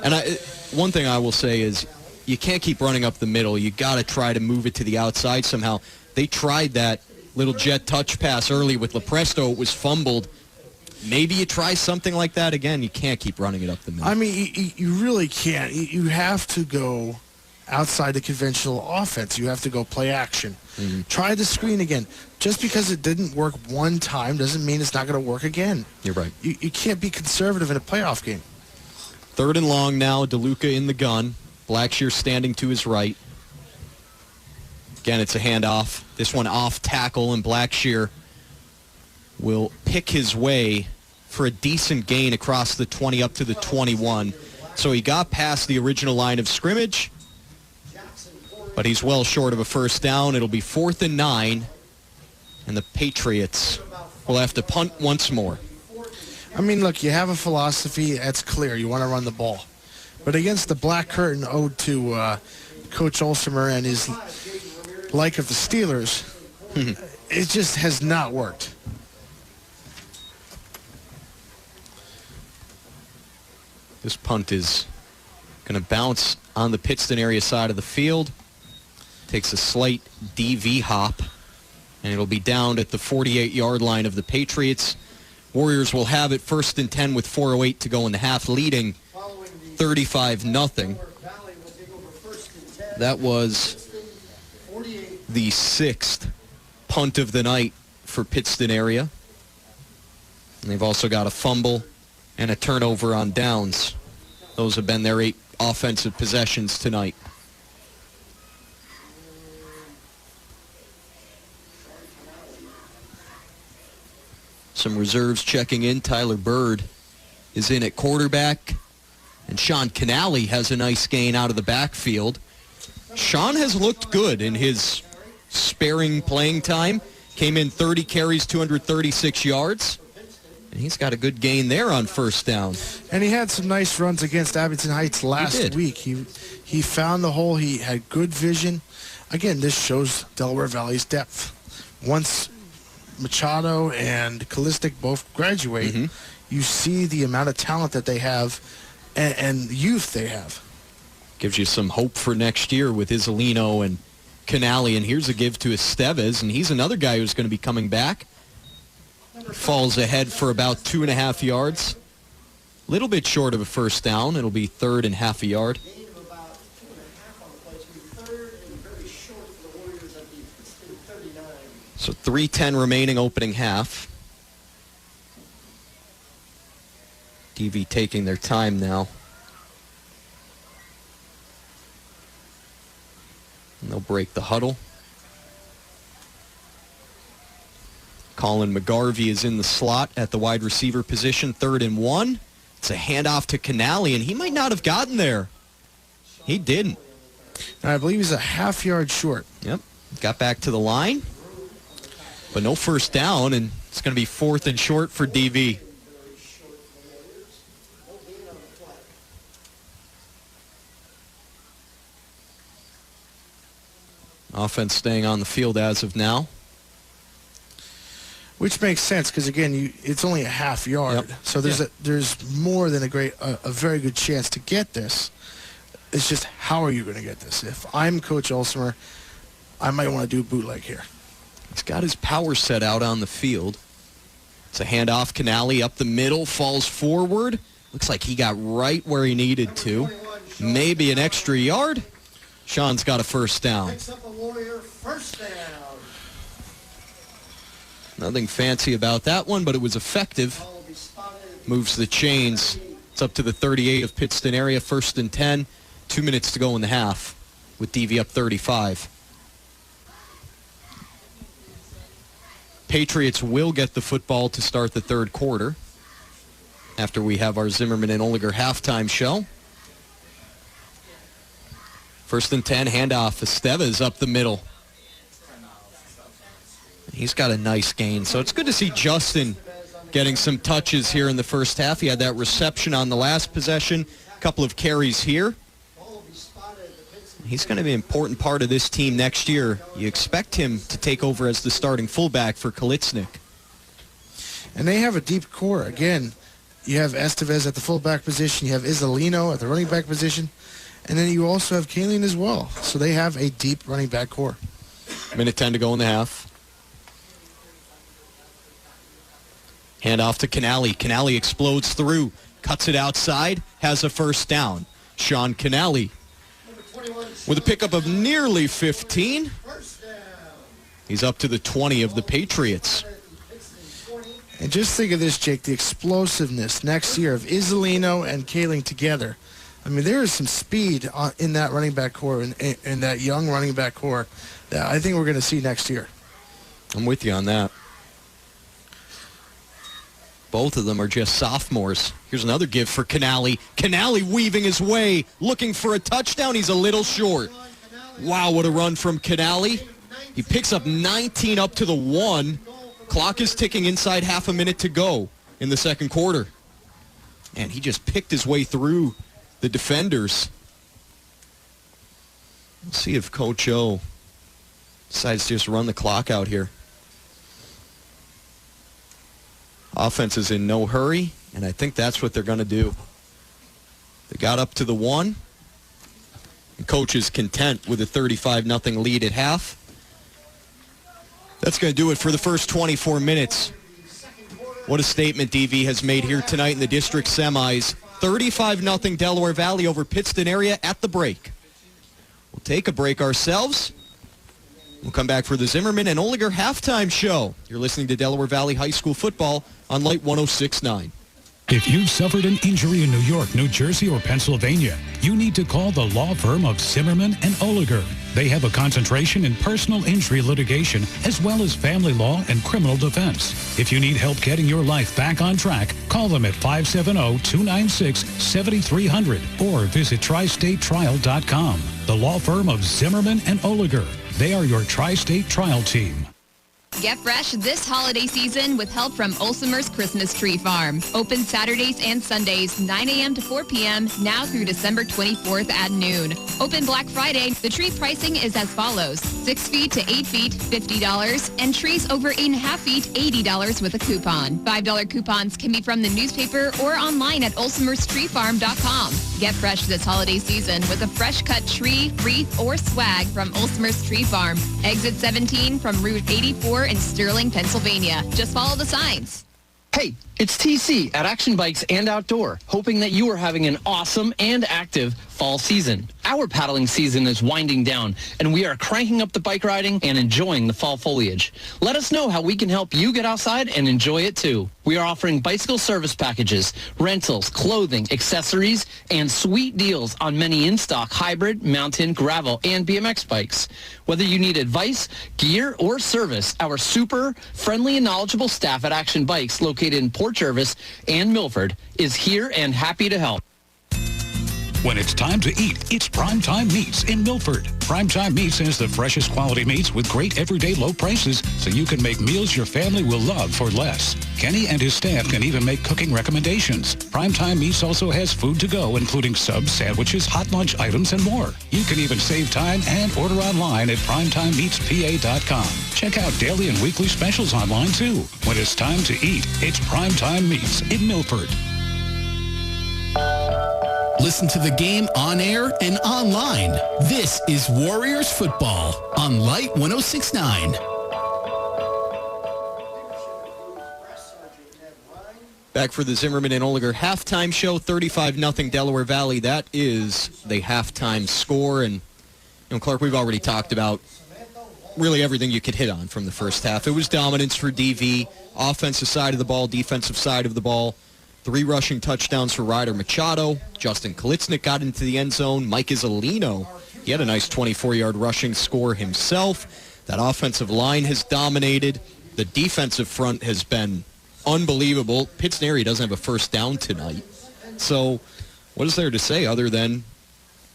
Speaker 5: And one thing I will say is you can't keep running up the middle. You got to try to move it to the outside somehow. They tried that little jet touch pass early with Lepresto. It was fumbled. maybe you try something like that again. You can't keep running it up the middle.
Speaker 6: I mean, you really can't. You have to go outside the conventional offense. You have to go play action.
Speaker 5: Mm-hmm.
Speaker 6: Try the screen again. Just because it didn't work one time doesn't mean it's not going to work again.
Speaker 5: You're right.
Speaker 6: You can't be conservative in a playoff game.
Speaker 5: 3rd and long now. DeLuca in the gun. Blackshear standing to his right. Again, it's a handoff. This one off tackle, and Blackshear will pick his way for a decent gain across the 20 up to the 21. So he got past the original line of scrimmage, but he's well short of a first down. It'll be 4th and 9, and the Patriots will have to punt once more.
Speaker 6: I mean, look, you have a philosophy. That's clear. You want to run the ball. But against the black curtain owed to Coach Olsemer and his like of the Steelers, it just has not worked.
Speaker 5: This punt is going to bounce on the Pittston area side of the field. Takes a slight DV hop, and it'll be down at the 48-yard line of the Patriots. Warriors will have it 1st and 10 with 4:08 to go in the half, leading 35-0. That was the 6th punt of the night for Pittston area. And they've also got a fumble and a turnover on downs. Those have been their 8 offensive possessions tonight. Some reserves checking in. Tyler Bird is in at quarterback. And Sean Canale has a nice gain out of the backfield. Sean has looked good in his sparing playing time. Came in 30 carries, 236 yards. And he's got a good gain there on first down.
Speaker 6: And he had some nice runs against Abington Heights last week. He found the hole. He had good vision. Again, this shows Delaware Valley's depth. Once Machado and Kallistic both graduate, you see the amount of talent that they have and youth they have.
Speaker 5: Gives you some hope for next year with Isolino and Canale. And here's a give to Estevez, and he's another guy who's going to be coming back. Falls ahead for about 2.5 yards. A little bit short of a first down. It'll be 3rd and half a yard. So 3:10 remaining opening half. DV taking their time now. And they'll break the huddle. Colin McGarvey is in the slot at the wide receiver position, 3rd and 1. It's a handoff to Canale, and he might not have gotten there. He didn't.
Speaker 6: And I believe he's a half yard short.
Speaker 5: Yep. Got back to the line, but no first down, and it's going to be 4th and short for DV. Offense staying on the field as of now.
Speaker 6: Which makes sense because, again, it's only a half yard.
Speaker 5: Yep.
Speaker 6: So there's more than a very good chance to get this. It's just, how are you going to get this? If I'm Coach Olsemer, I might want to do a bootleg here.
Speaker 5: He's got his power set out on the field. It's a handoff. Canale up the middle, falls forward. Looks like he got right where he needed to. Maybe an extra yard. Sean's got a first down.
Speaker 3: Picks up a Warrior first down.
Speaker 5: Nothing fancy about that one, but it was effective. Moves the chains. It's up to the 38 of Pittston area, 1st and 10. 2 minutes to go in the half with DV up 35. Patriots will get the football to start the 3rd quarter after we have our Zimmerman and Oliger halftime show. 1st and 10, handoff. Estevez up the middle. He's got a nice gain. So it's good to see Justin getting some touches here in the first half. He had that reception on the last possession, a couple of carries here. He's going to be an important part of this team next year. You expect him to take over as the starting fullback for Kalitsnik.
Speaker 6: And they have a deep core. Again, you have Estevez at the fullback position. You have Isolino at the running back position. And then you also have Kaelin as well. So they have a deep running back core.
Speaker 5: Minute 10 to go in the half. Hand off to Canale. Canale explodes through, cuts it outside, has a first down. Sean Canale with a pickup of nearly 15. He's up to the 20 of the Patriots.
Speaker 6: And just think of this, Jake, the explosiveness next year of Isolino and Kaling together. I mean, there is some speed in that running back core, in that young running back core, that I think we're going to see next year.
Speaker 5: I'm with you on that. Both of them are just sophomores. Here's another give for Canale. Canale weaving his way, looking for a touchdown. He's a little short. Wow, what a run from Canale. He picks up 19 up to the 1. Clock is ticking inside half a minute to go in the second quarter. And he just picked his way through the defenders. Let's see if Coach O decides to just run the clock out here. Offense is in no hurry, and I think that's what they're going to do. They got up to the 1. And Coach is content with a 35-0 lead at half. That's going to do it for the first 24 minutes. What a statement DV has made here tonight in the district semis. 35-0 Delaware Valley over Pittston Area at the break. We'll take a break ourselves. We'll come back for the Zimmerman and Oliger halftime show. You're listening to Delaware Valley High School football on Light 106.9.
Speaker 1: If you've suffered an injury in New York, New Jersey, or Pennsylvania, you need to call the law firm of Zimmerman and Oliger. They have a concentration in personal injury litigation as well as family law and criminal defense. If you need help getting your life back on track, call them at 570-296-7300 or visit tristatetrial.com. The law firm of Zimmerman and Oliger. They are your tri-state trial team.
Speaker 18: Get fresh this holiday season with help from Olsemer's Christmas Tree Farm. Open Saturdays and Sundays, 9 a.m. to 4 p.m., now through December 24th at noon. Open Black Friday. The tree pricing is as follows. 6 feet to 8 feet, $50, and trees over 8.5 feet, $80 with a coupon. $5 coupons can be from the newspaper or online at olsemerstreefarm.com. Get fresh this holiday season with a fresh-cut tree, wreath, or swag from Olsemer's Tree Farm. Exit 17 from Route 84 in Sterling, Pennsylvania. Just follow the signs.
Speaker 19: Hey, it's TC at Action Bikes and Outdoor, hoping that you are having an awesome and active fall season. Our paddling season is winding down, and we are cranking up the bike riding and enjoying the fall foliage. Let us know how we can help you get outside and enjoy it too. We are offering bicycle service packages, rentals, clothing, accessories, and sweet deals on many in-stock hybrid, mountain, gravel, and BMX bikes. Whether you need advice, gear, or service, our super friendly and knowledgeable staff at Action Bikes, located in Port Jervis and Milford, is here and happy to help.
Speaker 1: When it's time to eat, it's Primetime Meats in Milford. Primetime Meats has the freshest quality meats with great everyday low prices, so you can make meals your family will love for less. Kenny and his staff can even make cooking recommendations. Primetime Meats also has food to go, including subs, sandwiches, hot lunch items, and more. You can even save time and order online at primetimemeatspa.com. Check out daily and weekly specials online, too. When it's time to eat, it's Primetime Meats in Milford.
Speaker 2: Listen to the game on air and online. This is Warriors football on Light 106.9.
Speaker 5: Back for the Zimmerman and Oliger halftime show, 35-0 Delaware Valley. That is the halftime score. And, Clark, we've already talked about really everything you could hit on from the first half. It was dominance for DV, offensive side of the ball, defensive side of the ball. 3 rushing touchdowns for Ryder Machado. Justin Kalitznik got into the end zone. Mike Isolino, he had a nice 24-yard rushing score himself. That offensive line has dominated. The defensive front has been unbelievable. Pittston Area doesn't have a first down tonight. So what is there to say other than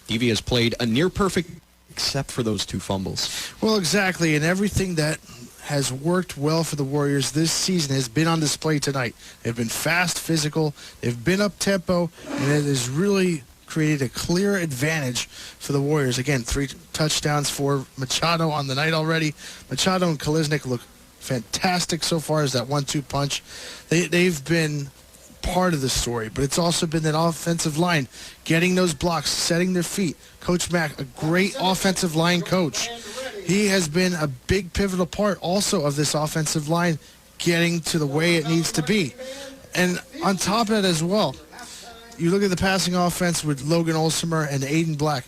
Speaker 5: DV has played a near perfect except for those 2 fumbles?
Speaker 6: Well, exactly, and everything that has worked well for the Warriors this season has been on display tonight. They've been fast, physical, they've been up-tempo, and it has really created a clear advantage for the Warriors. Again, 3 touchdowns for Machado on the night already. Machado and Kaliznik look fantastic so far as that 1-2 punch. They've been part of the story, but it's also been that offensive line getting those blocks, setting their feet. Coach Mack, a great offensive line coach. He has been a big pivotal part also of this offensive line getting to the way it needs to be. And on top of that as well, you look at the passing offense with Logan Olsemer and Aiden Black.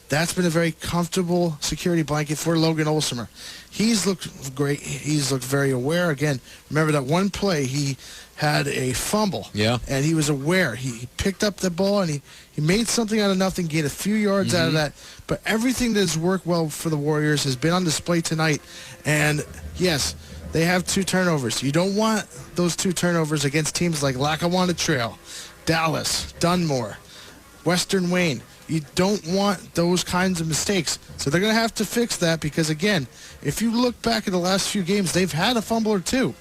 Speaker 6: That's been a very comfortable security blanket for Logan Olsemer. He's looked great. He's looked very aware. Again, remember that one play he had a fumble.
Speaker 5: Yeah.
Speaker 6: And he was aware. He picked up the ball and he made something out of nothing, gained a few yards out of that. But everything that has worked well for the Warriors has been on display tonight. And yes, they have 2 turnovers. You don't want those 2 turnovers against teams like Lackawanna Trail, Dallas, Dunmore, Western Wayne. You don't want those kinds of mistakes. So they're going to have to fix that because, again, if you look back at the last few games, they've had a fumble or 2.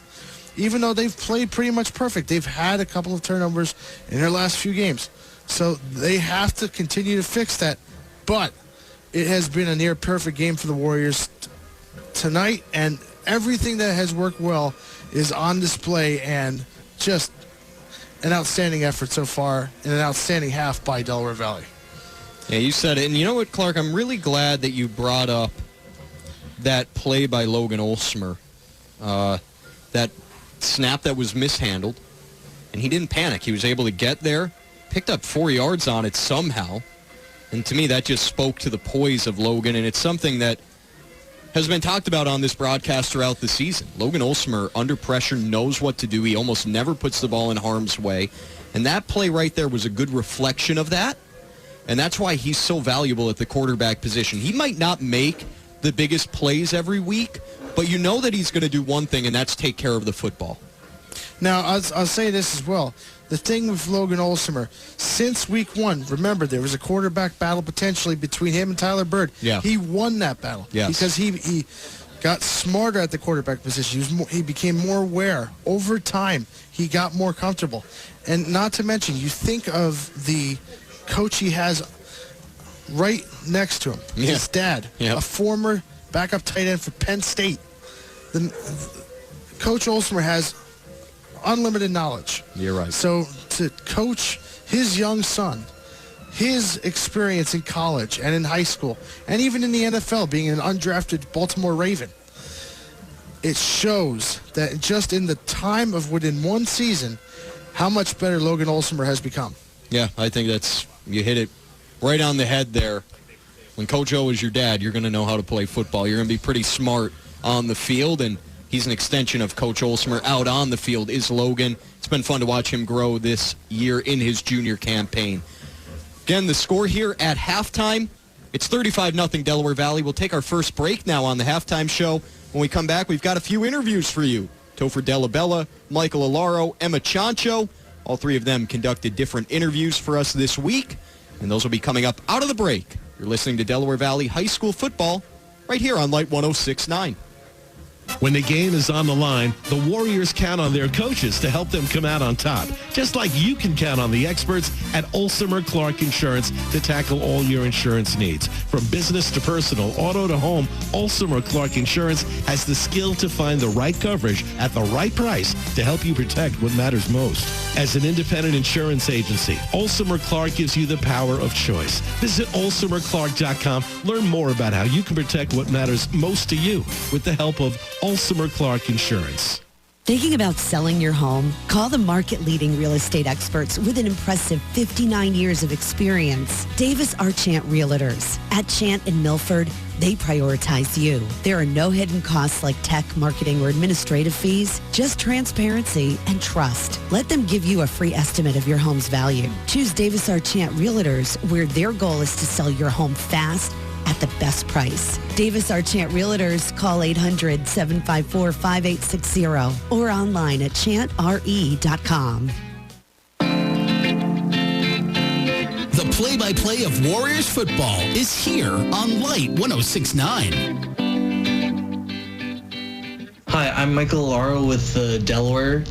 Speaker 6: Even though they've played pretty much perfect, they've had a couple of turnovers in their last few games. So they have to continue to fix that. But it has been a near perfect game for the Warriors tonight, and everything that has worked well is on display, and just an outstanding effort so far and an outstanding half by Delaware Valley.
Speaker 5: Yeah, you said it. And you know what, Clark? I'm really glad that you brought up that play by Logan Olsemer. That snap that was mishandled. And he didn't panic. He was able to get there, picked up 4 yards on it somehow. And to me, that just spoke to the poise of Logan. And it's something that has been talked about on this broadcast throughout the season. Logan Olsemer, under pressure, knows what to do. He almost never puts the ball in harm's way. And that play right there was a good reflection of that. And that's why he's so valuable at the quarterback position. He might not make the biggest plays every week, but you know that he's going to do one thing, and that's take care of the football.
Speaker 6: Now, I'll say this as well. The thing with Logan Olsemer, since week 1, remember, there was a quarterback battle potentially between him and Tyler Bird.
Speaker 5: Yeah.
Speaker 6: He won that battle because he got smarter at the quarterback position. He became more aware. Over time, he got more comfortable. And not to mention, you think of the coach he has right next to him, his dad, a former backup tight end for Penn State. Coach Olsemer has unlimited knowledge.
Speaker 5: You're right.
Speaker 6: So to coach his young son, his experience in college and in high school, and even in the NFL, being an undrafted Baltimore Raven, it shows that just in the time of within one season, how much better Logan Olsemer has become.
Speaker 5: Yeah, I think you hit it right on the head there. When Coach O is your dad, you're going to know how to play football. You're going to be pretty smart on the field, and he's an extension of Coach Olsemer. Out on the field is Logan. It's been fun to watch him grow this year in his junior campaign. Again, the score here at halftime, it's 35-0 Delaware Valley. We'll take our first break now on the halftime show. When we come back, we've got a few interviews for you. Topher Delabella, Michael Alaro, Emma Chancho. All 3 of them conducted different interviews for us this week, and those will be coming up out of the break. You're listening to Delaware Valley High School football right here on Light 106.9.
Speaker 8: When the game is on the line, the Warriors count on their coaches to help them come out on top. Just like you can count on the experts at Olsemer Clark Insurance to tackle all your insurance needs. From business to personal, auto to home, Olsemer Clark Insurance has the skill to find the right coverage at the right price to help you protect what matters most. As an independent insurance agency, Olsemer Clark gives you the power of choice. Visit olsemerclark.com. Learn more about how you can protect what matters most to you with the help of Olsemer Clark Insurance.
Speaker 21: Thinking about selling your home? Call the market-leading real estate experts with an impressive 59 years of experience. Davis Archant Realtors. At Chant in Milford, they prioritize you. There are no hidden costs like tech, marketing, or administrative fees, just transparency and trust. Let them give you a free estimate of your home's value. Choose Davis Archant Realtors, where their goal is to sell your home fast at the best price. Davis Archant Realtors. Call 800-754-5860 or online at chantre.com.
Speaker 2: The play-by-play of Warriors football is here on Light 106.9.
Speaker 22: Hi, I'm Michael Alaro with the Delaware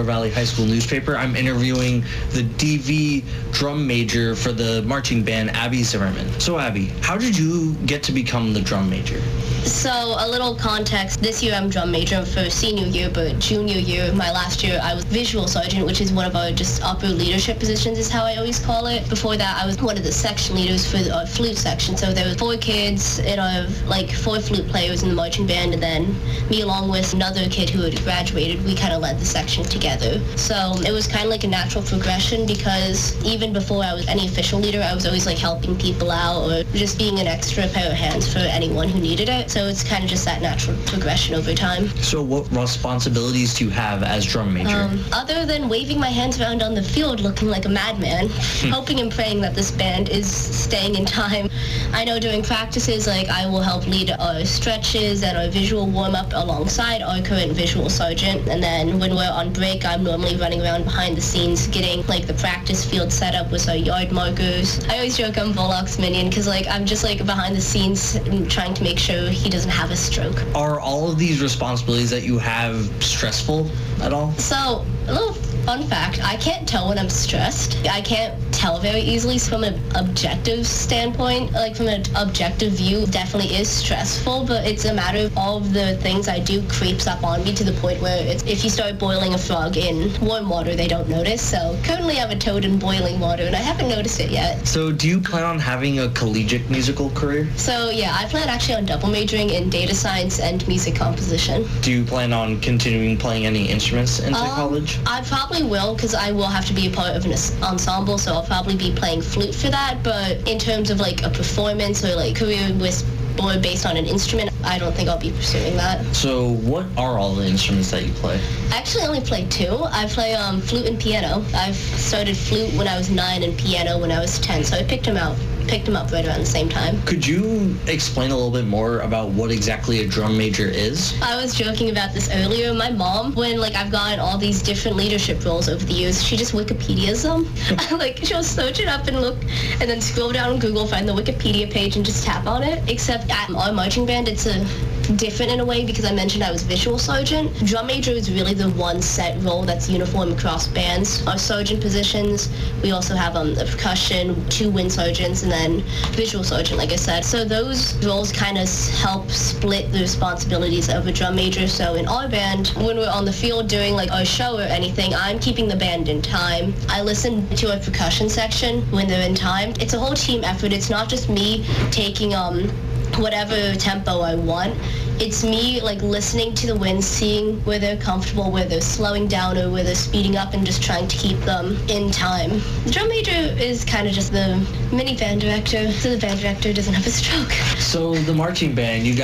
Speaker 22: Valley High School newspaper. I'm interviewing the DV drum major for the marching band, Abby Zimmerman. So Abby, how did you get to become the drum major?
Speaker 7: So a little context, this year I'm drum major for senior year, but junior year, my last year, I was visual sergeant, which is one of our just upper leadership positions is how I always call it. Before that, I was one of the section leaders for our flute section. So there were 4 kids and like 4 flute players in the marching band, and then me along with another kid who had graduated, we kind of led the section together. So it was kind of like a natural progression because even before I was any official leader, I was always like helping people out or just being an extra pair of hands for anyone who needed it. So it's kind of just that natural progression over time.
Speaker 22: So what responsibilities do you have as drum major?
Speaker 7: Other than waving my hands around on the field looking like a madman, hoping and praying that this band is staying in time. I know during practices, like I will help lead our stretches and our visual warm-up alongside our current visual sergeant. And then when we're on break, I'm normally running around behind the scenes getting like the practice field set up with our yard markers. I always joke I'm Volok's minion because like I'm just like behind the scenes trying to make sure he doesn't have a stroke.
Speaker 22: Are all of these responsibilities that you have stressful at all?
Speaker 7: So, a little fun fact, I can't tell when I'm stressed. I can't tell very easily from an objective standpoint. Like from an objective view, definitely is stressful, but it's a matter of all of the things I do creeps up on me to the point where if you start boiling a frog in warm water, they don't notice. So currently I'm a toad in boiling water and I haven't noticed it yet.
Speaker 22: So do you plan on having a collegiate musical career?
Speaker 7: So yeah, I plan actually on double majoring in data science and music composition.
Speaker 22: Do you plan on continuing playing any instruments into college?
Speaker 7: I probably will because I will have to be a part of an ensemble, so I'll probably be playing flute for that. But in terms of like a performance or like career with or based on an instrument, I don't think I'll be pursuing that.
Speaker 22: So what are all the instruments that you play?
Speaker 7: I actually only play 2. I play flute and piano. I've started flute when I was 9 and piano when I was 10, so I picked them up right around the same time.
Speaker 22: Could you explain a little bit more about what exactly a drum major is?
Speaker 7: I was joking about this earlier. My mom, when like I've gotten all these different leadership roles over the years, she just Wikipedias them. Like she'll search it up and look and then scroll down on Google, find the Wikipedia page and just tap on it. Except at our marching band, it's different in a way because I mentioned I was visual sergeant. Drum major is really the one set role that's uniform across bands. Our sergeant positions, we also have the percussion, 2 wind sergeants, and then visual sergeant, like I said. So those roles kind of help split the responsibilities of a drum major. So in our band, when we're on the field doing like a show or anything, I'm keeping the band in time. I listen to our percussion section when they're in time. It's a whole team effort. It's not just me taking whatever tempo I want. It's me like listening to the wind, seeing where they're comfortable, where they're slowing down or where they're speeding up and just trying to keep them in time. The drum major is kind of just the mini band director, so the band director doesn't have a stroke.
Speaker 22: So the marching band, you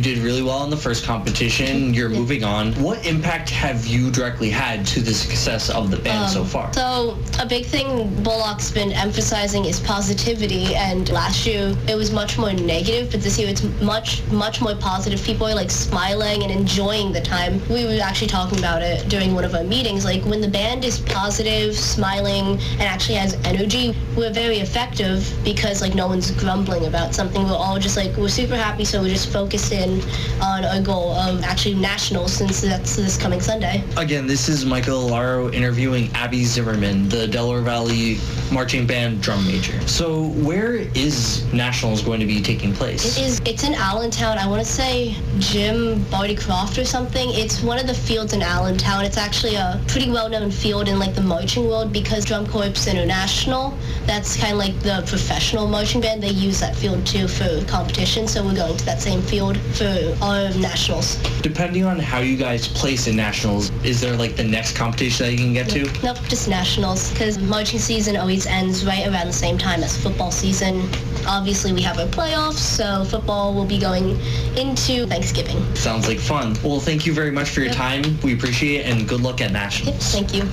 Speaker 22: did really well in the first competition. You're moving on. What impact have you directly had to the success of the band so far?
Speaker 7: So a big thing Bullock's been emphasizing is positivity, and last year it was much more negative, but this year it's much more positive. People are like smiling and enjoying the time. We were actually talking about it during one of our meetings. Like when the band is positive, smiling, and actually has energy, we're very effective because like no one's grumbling about something. We're all just like, we're super happy, so we're just focused in on our goal of actually nationals since that's this coming Sunday.
Speaker 22: Again, this is Michael Alaro interviewing Abby Zimmerman, the Delaware Valley Marching Band drum major. So where is nationals going to be taking place?
Speaker 7: It's in Allentown. I want to say Jim Barty Croft or something. It's one of the fields in Allentown. It's actually a pretty well-known field in like the marching world because Drum Corps International, that's kind of like the professional marching band. They use that field too for competition, so we're going to that same field for our nationals.
Speaker 22: Depending on how you guys place in nationals, is there like the next competition that you can get to?
Speaker 7: Nope, just nationals, because marching season always ends right around the same time as football season. Obviously, we have our playoffs, so football will be going into Thanksgiving.
Speaker 22: Sounds like fun. Well, thank you very much for your time. We appreciate it, and good luck at nationals.
Speaker 7: Thank you.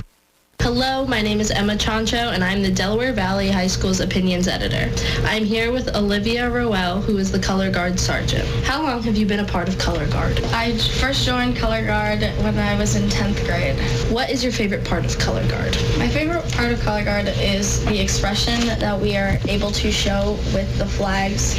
Speaker 20: Hello, my name is Emma Chancho, and I'm the Delaware Valley High School's opinions editor. I'm here with Olivia Rowell, who is the color guard sergeant. How long have you been a part of color guard?
Speaker 23: I first joined color guard when I was in 10th grade.
Speaker 20: What is your favorite part of color guard?
Speaker 23: My favorite part of color guard is the expression that we are able to show with the flags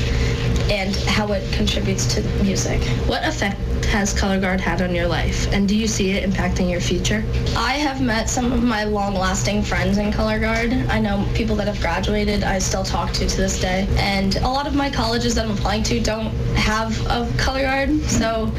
Speaker 23: and how it contributes to the music.
Speaker 20: What effect has color guard had on your life, and do you see it impacting your future?
Speaker 23: I have met some of my long-lasting friends in color guard. I know people that have graduated I still talk to this day, and a lot of my colleges that I'm applying to don't have a color guard,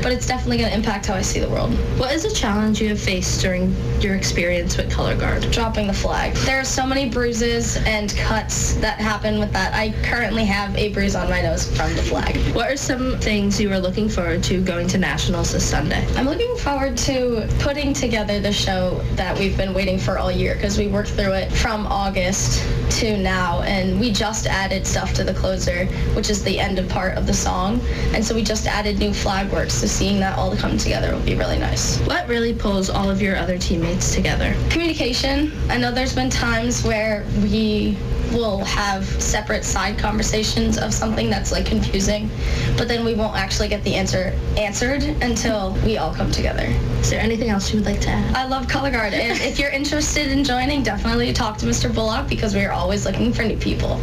Speaker 23: but it's definitely going to impact how I see the world.
Speaker 20: What is a challenge you have faced during your experience with color guard?
Speaker 23: Dropping the flag. There are so many bruises and cuts that happen with that. I currently have a bruise on my nose from the flag.
Speaker 20: What are some things you are looking forward to going to nationals this Sunday?
Speaker 23: I'm looking forward to putting together the show that we've been waiting for all year, because we worked through it from August to now, and we just added stuff to the closer, which is the end of part of the song, and so we just added new flag works, so seeing that all come together will be really nice.
Speaker 20: What really pulls all of your other teammates together?
Speaker 23: Communication. I know there's been times where we will have separate side conversations of something that's like confusing, but then we won't actually get the answer answered until we all come together.
Speaker 20: Is there anything else you would like to add?
Speaker 23: I love color guard, and if you're interested in joining, definitely talk to Mr. Bullock, because we are always looking for new people.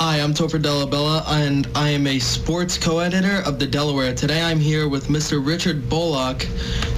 Speaker 4: Hi, I'm Topher Delabella, and I am a sports co-editor of the Delaware. Today I'm here with Mr. Richard Bullock,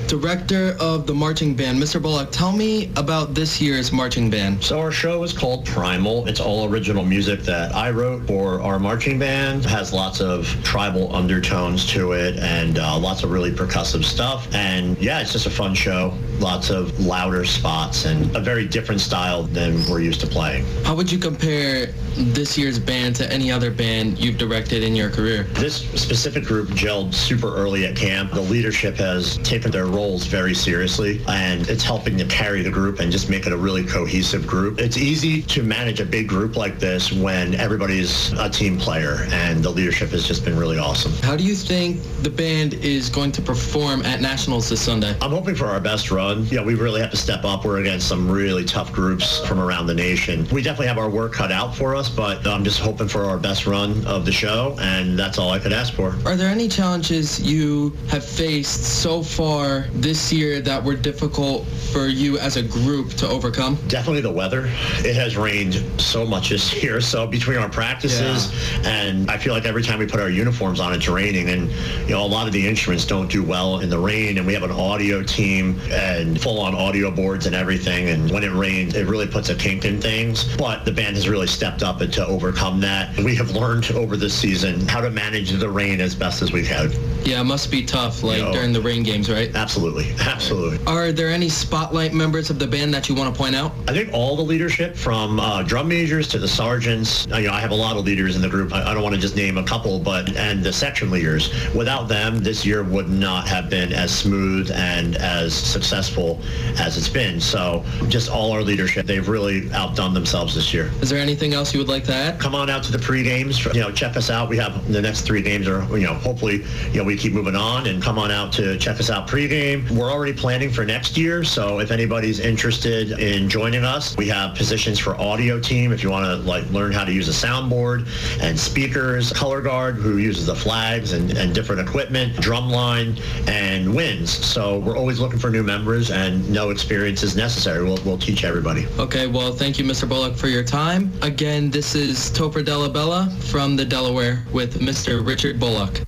Speaker 4: director of the marching band. Mr. Bullock, tell me about this year's marching band.
Speaker 11: So our show is called Primal. It's all original music that I wrote for our marching band. It has lots of tribal undertones to it and lots of really percussive stuff. And yeah, it's just a fun show. Lots of louder spots and a very different style than we're used to playing.
Speaker 4: How would you compare this year's band to any other band you've directed in your career?
Speaker 11: This specific group gelled super early at camp. The leadership has taken their roles very seriously, and it's helping to carry the group and just make it a really cohesive group. It's easy to manage a big group like this when everybody's a team player, and the leadership has just been really awesome.
Speaker 4: How do you think the band is going to perform at Nationals this Sunday?
Speaker 11: I'm hoping for our best run. Yeah, we really have to step up. We're against some really tough groups from around the nation. We definitely have our work cut out for us, but I'm just hoping for our best run of the show, and that's all I could ask for.
Speaker 4: Are there any challenges you have faced so far this year that were difficult for you as a group to overcome?
Speaker 11: Definitely the weather. It has rained so much this year, so between our practices and I feel like every time we put our uniforms on, it's raining, and you know, a lot of the instruments don't do well in the rain, and we have an audio team and full-on audio boards and everything, and when it rains, it really puts a kink in things, but the band has really stepped up to overcome that. We have learned over this season how to manage the rain as best as we can.
Speaker 4: Yeah, it must be tough, like during the rain games, right?
Speaker 11: Absolutely, absolutely.
Speaker 4: Are there any spotlight members of the band that you want to point out?
Speaker 11: I think all the leadership, from drum majors to the sergeants. I have a lot of leaders in the group. I don't want to just name a couple, and the section leaders. Without them, this year would not have been as smooth and as successful as it's been. So just all our leadership, they've really outdone themselves this year.
Speaker 4: Is there anything else you would like to add?
Speaker 11: Come on out to the pre-games. Check us out. We have the next 3 games are, hopefully, we keep moving on, and come on out to check us out pre-game. We're already planning for next year, so if anybody's interested in joining us, we have positions for audio team if you want to learn how to use a soundboard and speakers, color guard who uses the flags and different equipment, drum line, and winds. So we're always looking for new members, and no experience is necessary. We'll teach everybody.
Speaker 4: Okay, well, thank you, Mr. Bullock, for your time. Again, this is Topher Delabella from the Delaware with Mr. Richard Bullock.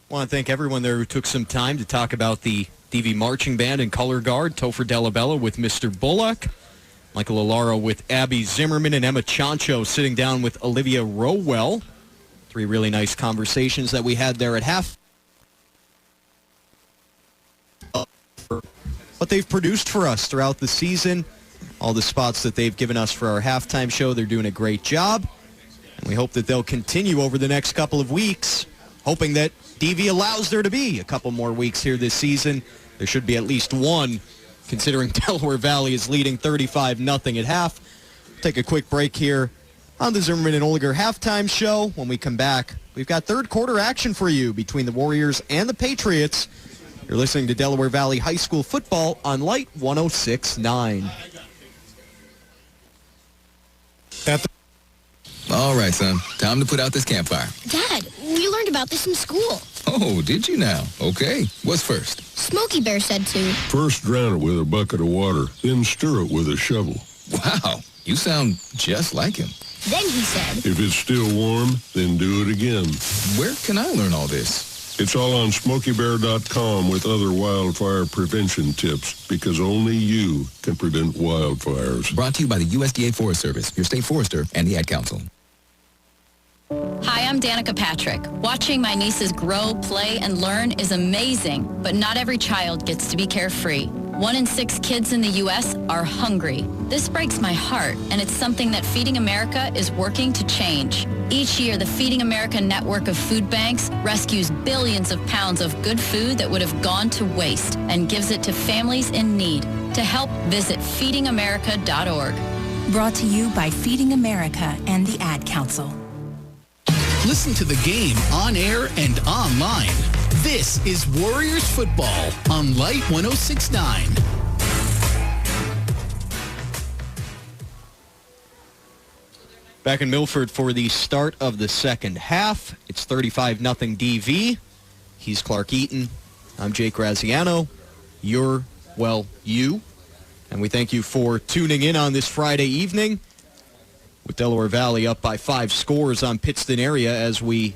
Speaker 5: I want to thank everyone there who took some time to talk about the DV Marching Band and Color Guard. Topher Delabella with Mr. Bullock. Michael Alaro with Abby Zimmerman, and Emma Chancho sitting down with Olivia Rowell. 3 really nice conversations that we had there at half. What they've produced for us throughout the season, all the spots that they've given us for our halftime show, they're doing a great job. And we hope that they'll continue over the next couple of weeks, hoping that DV allows there to be a couple more weeks here this season. There should be at least one, considering Delaware Valley is leading 35-0 at half. Take a quick break here on the Zimmerman and Oliger halftime show. When we come back, we've got third quarter action for you between the Warriors and the Patriots. You're listening to Delaware Valley High School football on Light 106.9.
Speaker 15: All right, son. Time to put out this campfire.
Speaker 24: Dad, we learned about this in school.
Speaker 15: Oh, did you now? Okay. What's first?
Speaker 24: Smokey Bear said to.
Speaker 25: First drown it with a bucket of water, then stir it with a shovel.
Speaker 15: Wow, you sound just like him.
Speaker 24: Then he said.
Speaker 25: If it's still warm, then do it again.
Speaker 15: Where can I learn all this?
Speaker 25: It's all on SmokeyBear.com with other wildfire prevention tips, because only you can prevent wildfires.
Speaker 15: Brought to you by the USDA Forest Service, your state forester, and the Ad Council.
Speaker 9: Hi, I'm Danica Patrick. Watching my nieces grow, play, and learn is amazing, but not every child gets to be carefree. 1 in 6 kids in the U.S. are hungry. This breaks my heart, and it's something that Feeding America is working to change. Each year, the Feeding America network of food banks rescues billions of pounds of good food that would have gone to waste and gives it to families in need. To help, visit feedingamerica.org.
Speaker 10: Brought to you by Feeding America and the Ad Council.
Speaker 2: Listen to the game on air and online. This is Warriors football on Light 106.9.
Speaker 5: Back in Milford for the start of the second half. It's 35-0 DV. He's Clark Eaton. I'm Jake Graziano. You're, well, you. And we thank you for tuning in on this Friday evening with Delaware Valley up by 5 scores on Pittston Area as we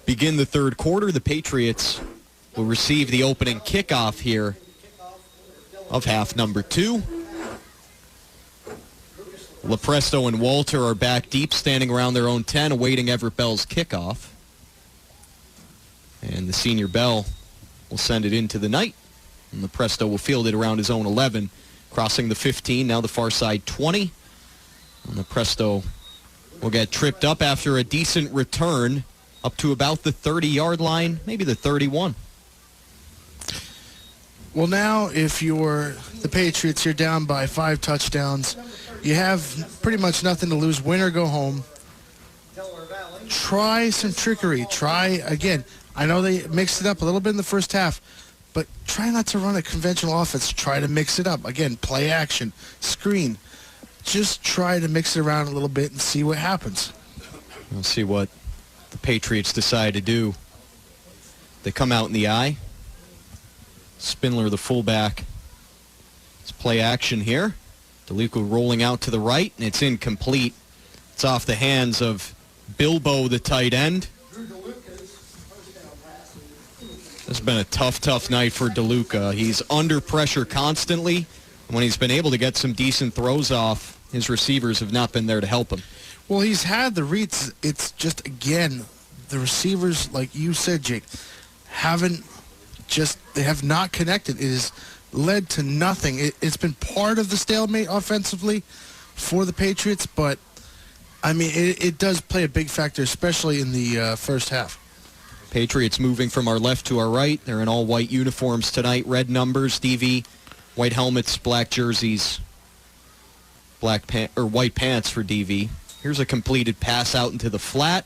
Speaker 5: begin the third quarter. The Patriots will receive the opening kickoff here of half number 2. Lepresto and Walter are back deep, standing around their own 10, awaiting Everett Bell's kickoff. And the senior Bell will send it into the night. And Lepresto will field it around his own 11, crossing the 15, now the far side 20. And Lepresto will get tripped up after a decent return up to about the 30-yard line, maybe the 31.
Speaker 6: Well, now if you're the Patriots, you're down by 5 touchdowns. You have pretty much nothing to lose. Win or go home. Try some trickery. Try again. I know they mixed it up a little bit in the first half, but try not to run a conventional offense. Try to mix it up. Again, play action, screen. Just try to mix it around a little bit and see what happens.
Speaker 5: We'll see what the Patriots decide to do. They come out in the eye. Spindler, the fullback. It's play action here. DeLuca rolling out to the right, and it's incomplete. It's off the hands of Bilbo, the tight end. This has been a tough night for DeLuca. He's under pressure constantly. When he's been able to get some decent throws off, his receivers have not been there to help him.
Speaker 6: Well, he's had the reads. It's just, again, the receivers, like you said, Jake, they have not connected. It has led to nothing. It's been part of the stalemate offensively for the Patriots, but, I mean, it does play a big factor, especially in the first half.
Speaker 5: Patriots moving from our left to our right. They're in all white uniforms tonight, red numbers, DV, white helmets, black jerseys, white pants for DV. Here's a completed pass out into the flat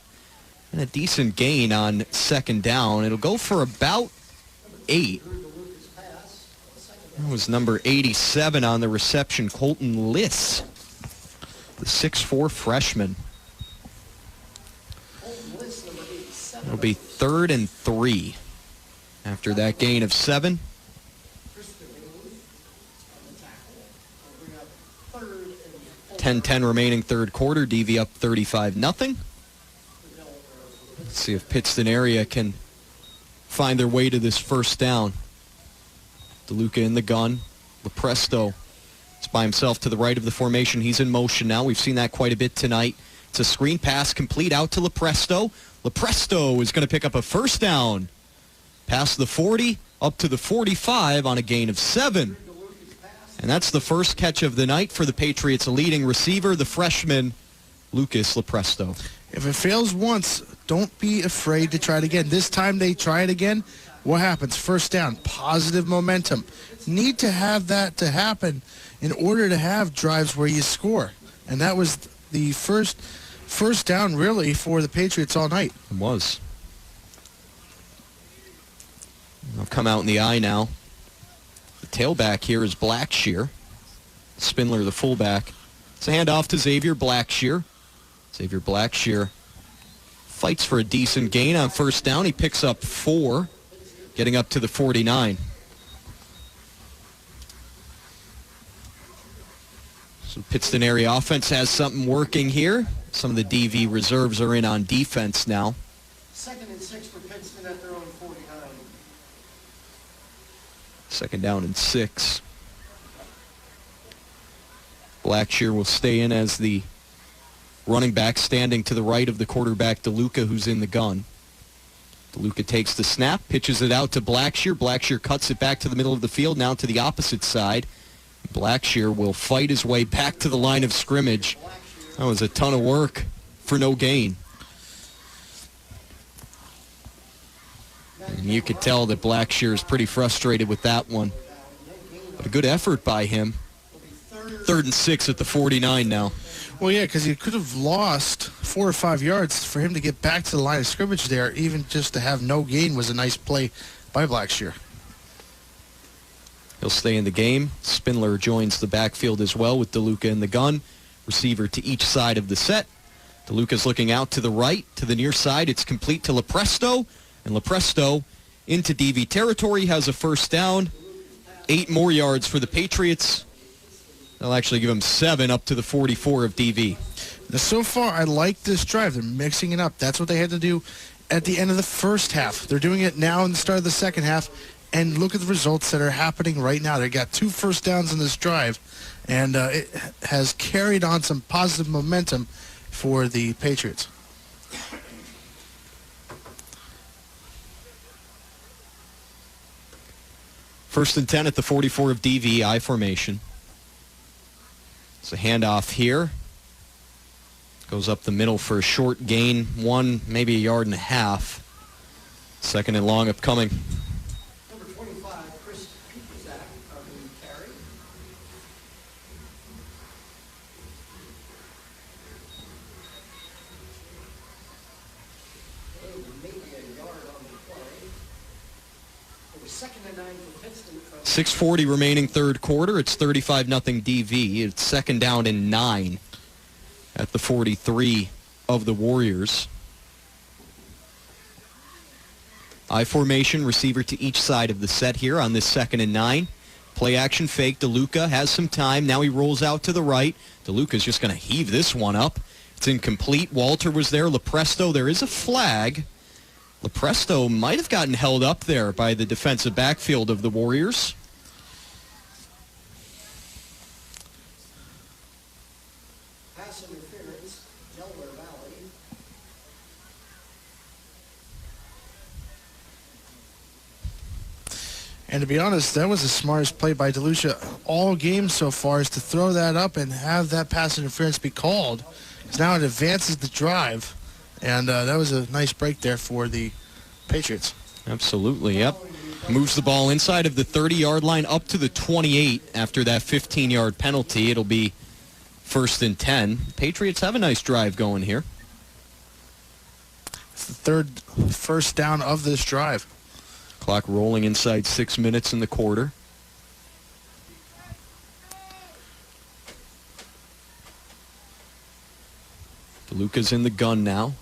Speaker 5: and a decent gain on second down. It'll go for about 8. That was number 87 on the reception, Colton Liss, the 6'4" freshman. It'll be 3rd and 3 after that gain of 7. 10-10 remaining third quarter. DV up 35-0. Let's see if Pittston Area can find their way to this first down. DeLuca in the gun. Lepresto is by himself to the right of the formation. He's in motion now. We've seen that quite a bit tonight. It's a screen pass complete out to Lepresto. Lepresto is going to pick up a first down. Past the 40, up to the 45 on a gain of 7. And that's the first catch of the night for the Patriots' leading receiver, the freshman, Lucas Lepresto.
Speaker 6: If it fails once, don't be afraid to try it again. This time they try it again. What happens? First down, positive momentum. Need to have that to happen in order to have drives where you score. And that was the first down, really, for the Patriots all night.
Speaker 5: It was. They'll come out in the eye now. The tailback here is Blackshear. Spindler, the fullback. It's a handoff to Xavier Blackshear. Xavier Blackshear fights for a decent gain on first down. He picks up 4, getting up to the 49. So Pittston Area offense has something working here. Some of the DV reserves are in on defense now.
Speaker 3: 2nd and 6 for Pittston at their own 49.
Speaker 5: 2nd down and 6. Blackshear will stay in as the running back standing to the right of the quarterback, DeLuca, who's in the gun. DeLuca takes the snap, pitches it out to Blackshear. Blackshear cuts it back to the middle of the field, now to the opposite side. Blackshear will fight his way back to the line of scrimmage. That was a ton of work for no gain. And you could tell that Blackshear is pretty frustrated with that one. But a good effort by him. 3rd and 6 at the 49 now.
Speaker 6: Well, yeah, because he could have lost 4 or 5 yards. For him to get back to the line of scrimmage there, even just to have no gain, was a nice play by Blackshear.
Speaker 5: He'll stay in the game. Spindler joins the backfield as well with DeLuca in the gun. Receiver to each side of the set. DeLuca's looking out to the right, to the near side. It's complete to Lepresto. And Lepresto into DV territory, has a first down. 8 more yards for the Patriots. They'll actually give him 7 up to the 44 of DV.
Speaker 6: Now, so far, I like this drive. They're mixing it up. That's what they had to do at the end of the first half. They're doing it now in the start of the second half. And look at the results that are happening right now. They got 2 first downs in this drive. And it has carried on some positive momentum for the Patriots.
Speaker 5: First and 10 at the 44 of DV, I formation. It's a handoff here. Goes up the middle for a short gain, 1, maybe a yard and a half. 2nd and long upcoming.
Speaker 3: Number 25, Chris Pietrzak of the carry. Maybe a yard on the play. It was 2nd and 9 for Pittston.
Speaker 5: 6:40 remaining third quarter. It's 35-0 DV. It's 2nd down and 9 at the 43 of the Warriors. I formation, receiver to each side of the set here on this 2nd and 9. Play action fake. DeLuca has some time. Now he rolls out to the right. DeLuca's just going to heave this one up. It's incomplete. Walter was there. Lepresto, there is a flag. Lepresto might have gotten held up there by the defensive backfield of the Warriors.
Speaker 3: Pass interference, Delaware Valley.
Speaker 6: And to be honest, that was the smartest play by DeLuca all game so far, is to throw that up and have that pass interference be called. Because now it advances the drive. And that was a nice break there for the Patriots.
Speaker 5: Absolutely, yep. Moves the ball inside of the 30-yard line up to the 28 after that 15-yard penalty. It'll be 1st and 10. Patriots have a nice drive going here.
Speaker 6: It's the 3rd first down of this drive.
Speaker 5: Clock rolling inside 6 minutes in the quarter. DeLuca's in the gun now.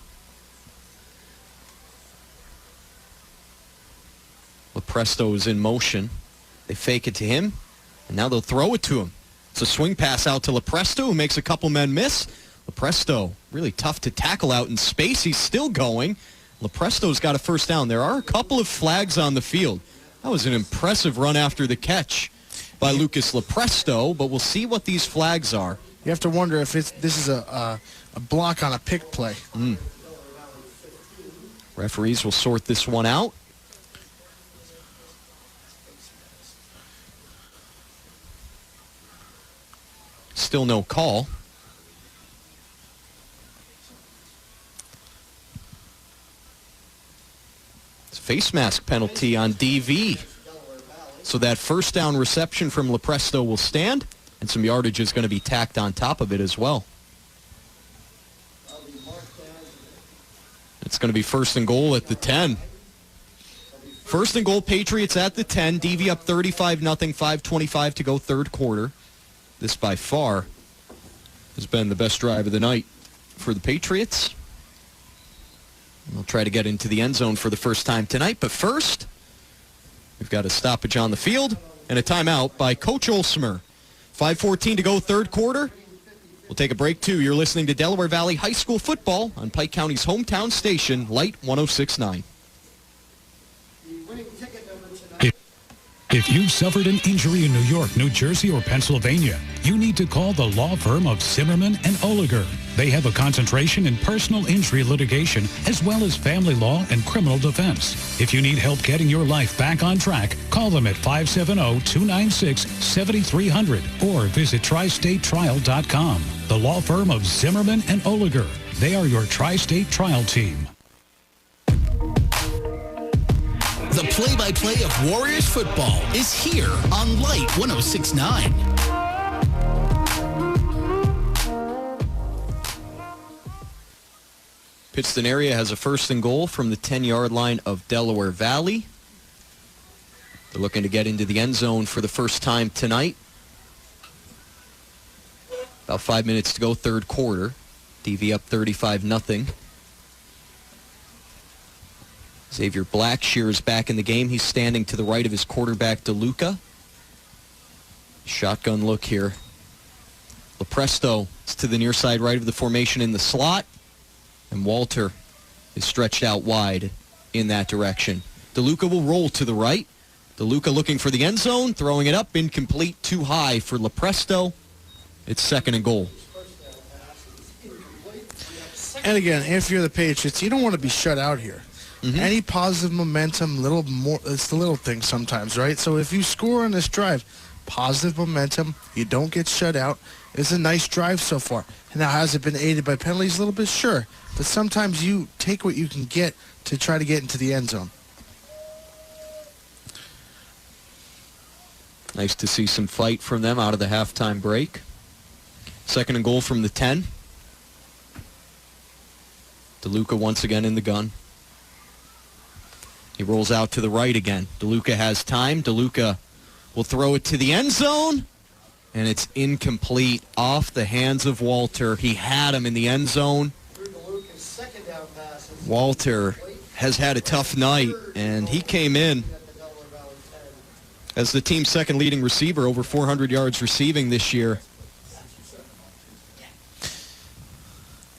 Speaker 5: Lepresto is in motion. They fake it to him, and now they'll throw it to him. It's a swing pass out to Lepresto, who makes a couple men miss. Lepresto, really tough to tackle out in space. He's still going. Lepresto's got a first down. There are a couple of flags on the field. That was an impressive run after the catch by Lucas Lepresto, but we'll see what these flags are.
Speaker 6: You have to wonder if this is a block on a pick play.
Speaker 5: Referees will sort this one out. Still no call. It's a face mask penalty on DV. So that first down reception from Lepresto will stand, and some yardage is going to be tacked on top of it as well. It's going to be 1st and goal at the 10. 1st and goal, Patriots at the 10. DV up 35-0, 5:25 to go third quarter. This by far has been the best drive of the night for the Patriots. They'll try to get into the end zone for the first time tonight. But first, we've got a stoppage on the field and a timeout by Coach Olsmer. 5:14 to go third quarter. We'll take a break, too. You're listening to Delaware Valley High School football on Pike County's hometown station, Light 106.9.
Speaker 1: If you've suffered an injury in New York, New Jersey, or Pennsylvania, you need to call the law firm of Zimmerman and Oliger. They have a concentration in personal injury litigation as well as family law and criminal defense. If you need help getting your life back on track, call them at 570-296-7300 or visit tristatetrial.com. The law firm of Zimmerman and Oliger. They are your tri-state trial team.
Speaker 2: The play-by-play of Warriors football is here on Light 106.9.
Speaker 5: Pittston Area has a 1st and goal from the 10-yard line of Delaware Valley. They're looking to get into the end zone for the first time tonight. About 5 minutes to go, third quarter. DV up 35-0. Xavier Blackshear is back in the game. He's standing to the right of his quarterback, DeLuca. Shotgun look here. LaPresto is to the near side right of the formation in the slot. And Walter is stretched out wide in that direction. DeLuca will roll to the right. DeLuca looking for the end zone, throwing it up, incomplete, too high for LaPresto. It's 2nd and goal.
Speaker 6: And again, if you're the Patriots, you don't want to be shut out here. Mm-hmm. Any positive momentum, little more, it's the little things sometimes, right? So if you score on this drive, positive momentum, you don't get shut out. It's a nice drive so far. And now, has it been aided by penalties a little bit? Sure. But sometimes you take what you can get to try to get into the end zone.
Speaker 5: Nice to see some fight from them out of the halftime break. 2nd and goal from the 10. DeLuca once again in the gun. He rolls out to the right again. DeLuca has time. DeLuca will throw it to the end zone. And it's incomplete off the hands of Walter. He had him in the end zone. Walter has had a tough night, and he came in as the team's 2nd leading receiver, over 400 yards receiving this year.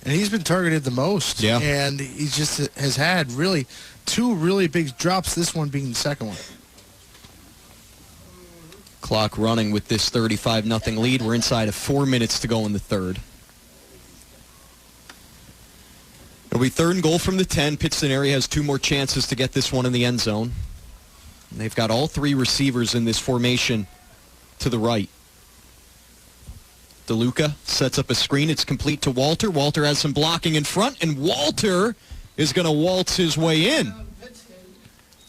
Speaker 6: And he's been targeted the most.
Speaker 5: Yeah.
Speaker 6: And he just has had really 2 really big drops, this one being the second one.
Speaker 5: Clock running with this 35-0 lead. We're inside of 4 minutes to go in the third. It'll be 3rd and goal from the 10. Pittston Area has 2 more chances to get this one in the end zone. And they've got all 3 receivers in this formation to the right. DeLuca sets up a screen. It's complete to Walter. Walter has some blocking in front, and Walter is going to waltz his way in.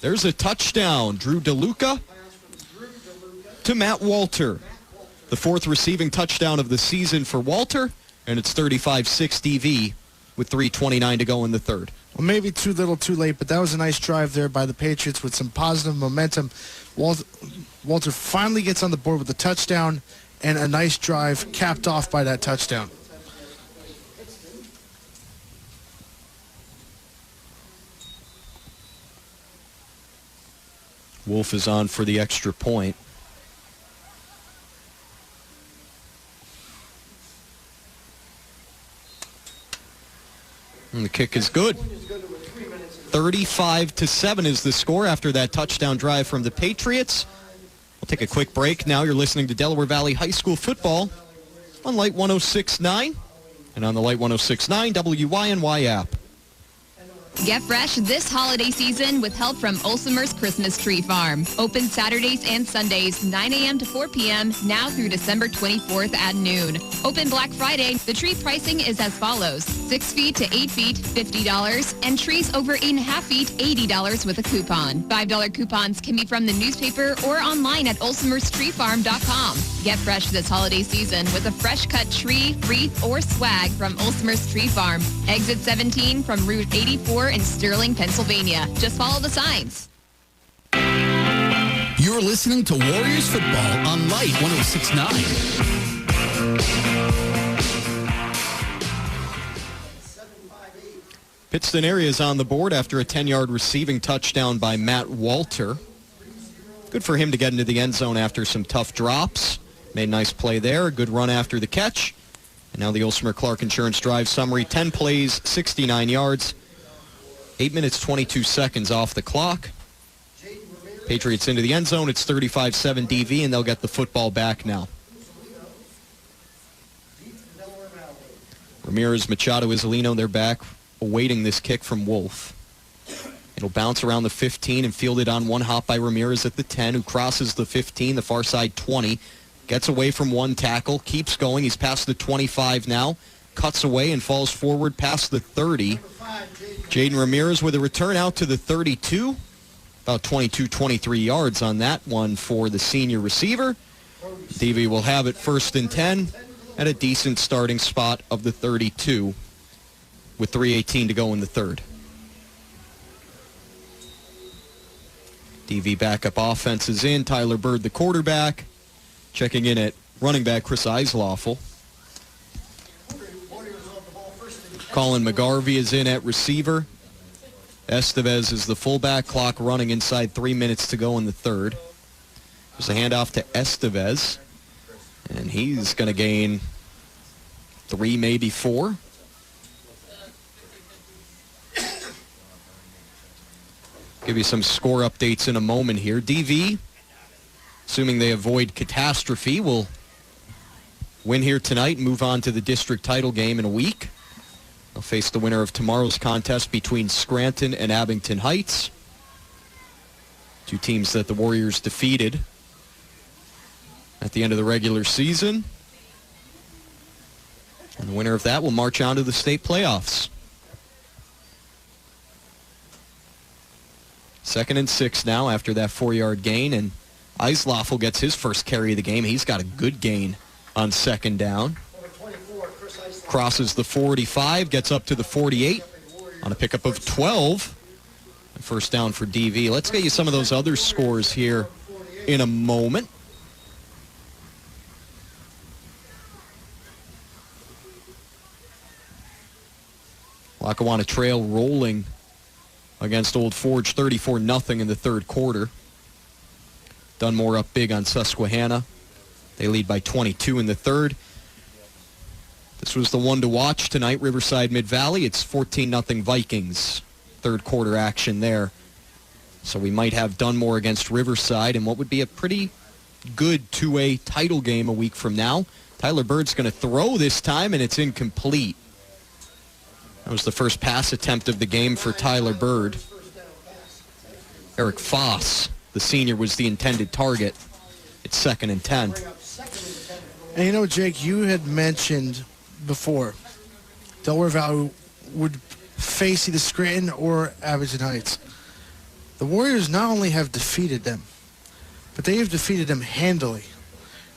Speaker 5: There's a touchdown. Drew DeLuca to Matt Walter. The 4th receiving touchdown of the season for Walter, and it's 35-6 DV with 3:29 to go in the third.
Speaker 6: Well, maybe too little, too late, but that was a nice drive there by the Patriots with some positive momentum. Walter finally gets on the board with a touchdown, and a nice drive capped off by that touchdown.
Speaker 5: Wolf is on for the extra point. And the kick is good. 35-7 is the score after that touchdown drive from the Patriots. We'll take a quick break. Now you're listening to Delaware Valley High School football on Light 106.9 and on the Light 106.9 WYNY app.
Speaker 18: Get fresh this holiday season with help from Olsemer's Christmas Tree Farm. Open Saturdays and Sundays, 9 a.m. to 4 p.m., now through December 24th at noon. Open Black Friday. The tree pricing is as follows. 6 feet to 8 feet, $50, and trees over 8.5 feet, $80 with a coupon. $5 coupons can be from the newspaper or online at olsemerstreefarm.com. Get fresh this holiday season with a fresh-cut tree, wreath, or swag from Olsemer's Tree Farm. Exit 17 from Route 84 in Sterling, Pennsylvania. Just follow the signs.
Speaker 2: You're listening to Warriors football on Light 106.9.
Speaker 5: Pittston Area is on the board after a 10-yard receiving touchdown by Matt Walter. Good for him to get into the end zone after some tough drops. Made a nice play there. A good run after the catch. And now the Olsemer Clark Insurance Drive summary. 10 plays, 69 yards. 8 minutes, 22 seconds off the clock. Patriots into the end zone. It's 35-7 DV, and they'll get the football back now. Ramirez, Machado, Isolino, they're back awaiting this kick from Wolf. It'll bounce around the 15 and fielded on one hop by Ramirez at the 10, who crosses the 15, the far side 20. Gets away from one tackle, keeps going. He's past the 25 now. Cuts away and falls forward past the 30. Jaden Ramirez with a return out to the 32. About 22, 23 yards on that one for the senior receiver. DV will have it 1st and 10 at a decent starting spot of the 32 with 3:18 to go in the third. DV backup offense is in. Tyler Bird, the quarterback. Checking in at running back Chris Eislawfel. Colin McGarvey is in at receiver. Estevez is the fullback. Clock running inside 3 minutes to go in the third. There's a handoff to Estevez. And he's going to gain 3, maybe 4. Give you some score updates in a moment here. DV, assuming they avoid catastrophe, will win here tonight and move on to the district title game in a week. They'll face the winner of tomorrow's contest between Scranton and Abington Heights. Two teams that the Warriors defeated at the end of the regular season. And the winner of that will march on to the state playoffs. 2nd and 6 now after that 4-yard gain, and Eislawfel gets his first carry of the game. He's got a good gain on 2nd down. Crosses the 45, gets up to the 48 on a pickup of 12. And 1st down for DV. Let's get you some of those other scores here in a moment. Lackawanna Trail rolling against Old Forge, 34-0 in the third quarter. Dunmore up big on Susquehanna. They lead by 22 in the third. This was the one to watch tonight, Riverside Mid-Valley. It's 14-0 Vikings. Third quarter action there. So we might have Dunmore against Riverside in what would be a pretty good 2A title game a week from now. Tyler Bird's going to throw this time, and it's incomplete. That was the first pass attempt of the game for Tyler Bird. Eric Foss, the senior, was the intended target. It's 2nd and 10.
Speaker 6: And you know, Jake, you had mentioned before Delaware Valley would face either Scranton or Abington Heights. The Warriors not only have defeated them, but they have defeated them handily.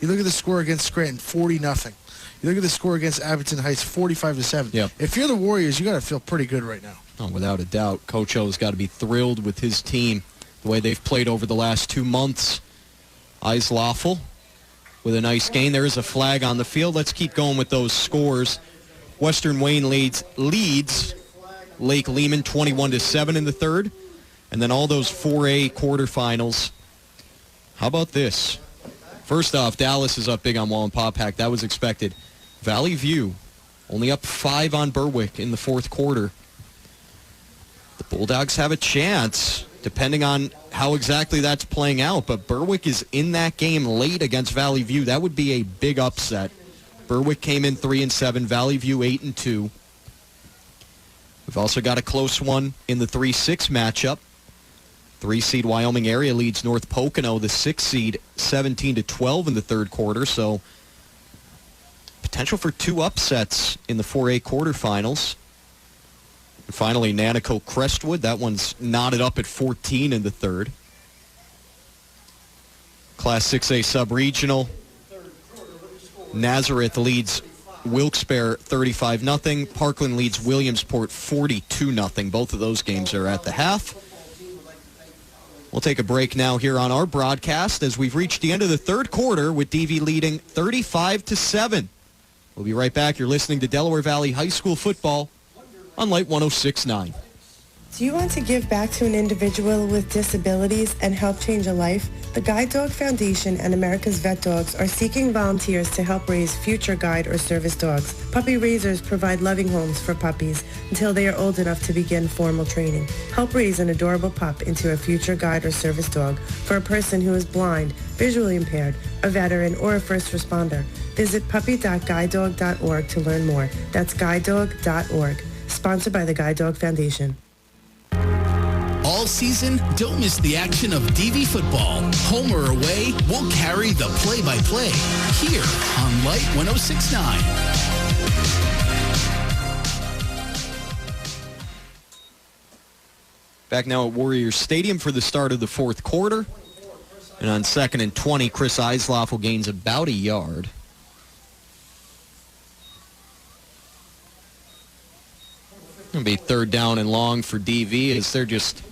Speaker 6: You look at the score against Scranton, 40-0. You look at the score against Abington Heights, 45-7.
Speaker 5: Yep.
Speaker 6: If you're the Warriors, you got to feel pretty good right now.
Speaker 5: Oh, without a doubt. Coach O's got to be thrilled with his team, the way they've played over the last 2 months. Eislawfel with a nice gain. There is a flag on the field. Let's keep going with those scores. Western Wayne leads Lake Lehman 21-7 in the third. And then all those 4A quarterfinals. How about this? First off, Dallas is up big on Wallenpaupack. That was expected. Valley View only up 5 on Berwick in the fourth quarter. The Bulldogs have a chance, depending on how exactly that's playing out. But Berwick is in that game late against Valley View. That would be a big upset. Berwick came in 3-7, Valley View 8-2. We've also got a close one in the 3-6 matchup. 3-seed Wyoming area leads North Pocono, the 6-seed, 17-12 in the third quarter. So potential for 2 upsets in the 4A quarterfinals. And finally, Nanaco Crestwood. That one's knotted up at 14 in the third. Class 6A sub-regional. Nazareth leads Wilkes-Barre 35-0. Parkland leads Williamsport 42-0. Both of those games are at the half. We'll take a break now here on our broadcast as we've reached the end of the third quarter with DV leading 35-7. We'll be right back. You're listening to Delaware Valley High School football on Light 106.9.
Speaker 12: Do you want to give back to an individual with disabilities and help change a life? The Guide Dog Foundation and America's Vet Dogs are seeking volunteers to help raise future guide or service dogs. Puppy raisers provide loving homes for puppies until they are old enough to begin formal training. Help raise an adorable pup into a future guide or service dog for a person who is blind, visually impaired, a veteran, or a first responder. Visit puppy.guidedog.org to learn more. That's guidedog.org. Sponsored by the Guide Dog Foundation.
Speaker 2: All season, don't miss the action of DV football. Home or away, we'll carry the play-by-play here on Light 106.9.
Speaker 5: Back now at Warriors Stadium for the start of the fourth quarter. And on 2nd and 20, Chris Eislaffel gains about a yard. It'll be 3rd down and long for DV as they're just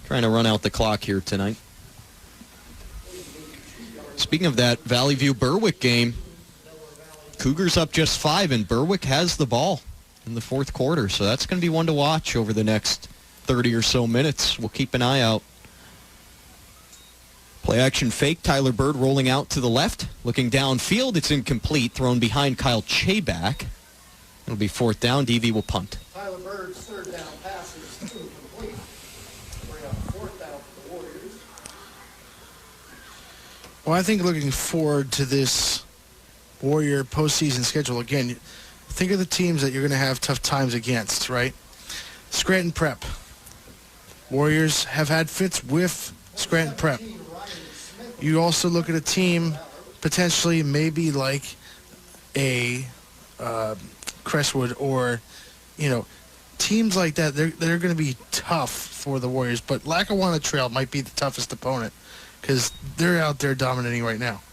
Speaker 5: trying to run out the clock here tonight. Speaking of that Valley View-Berwick game, Cougars up just 5, and Berwick has the ball in the fourth quarter, so that's going to be one to watch over the next 30 or so minutes. We'll keep an eye out. Play action fake, Tyler Bird rolling out to the left, looking downfield. It's incomplete, thrown behind Kyle Chayback. It'll be 4th down. DV will punt.
Speaker 3: Tyler Bird's 3rd down pass is incomplete. Bring up 4th down for the Warriors.
Speaker 6: Well, I think looking forward to this Warrior postseason schedule, again, think of the teams that you're going to have tough times against, right? Scranton Prep. Warriors have had fits with Scranton Prep. You also look at a team potentially maybe like a Crestwood or, teams like that. They're going to be tough for the Warriors, but Lackawanna Trail might be the toughest opponent because they're out there dominating right now.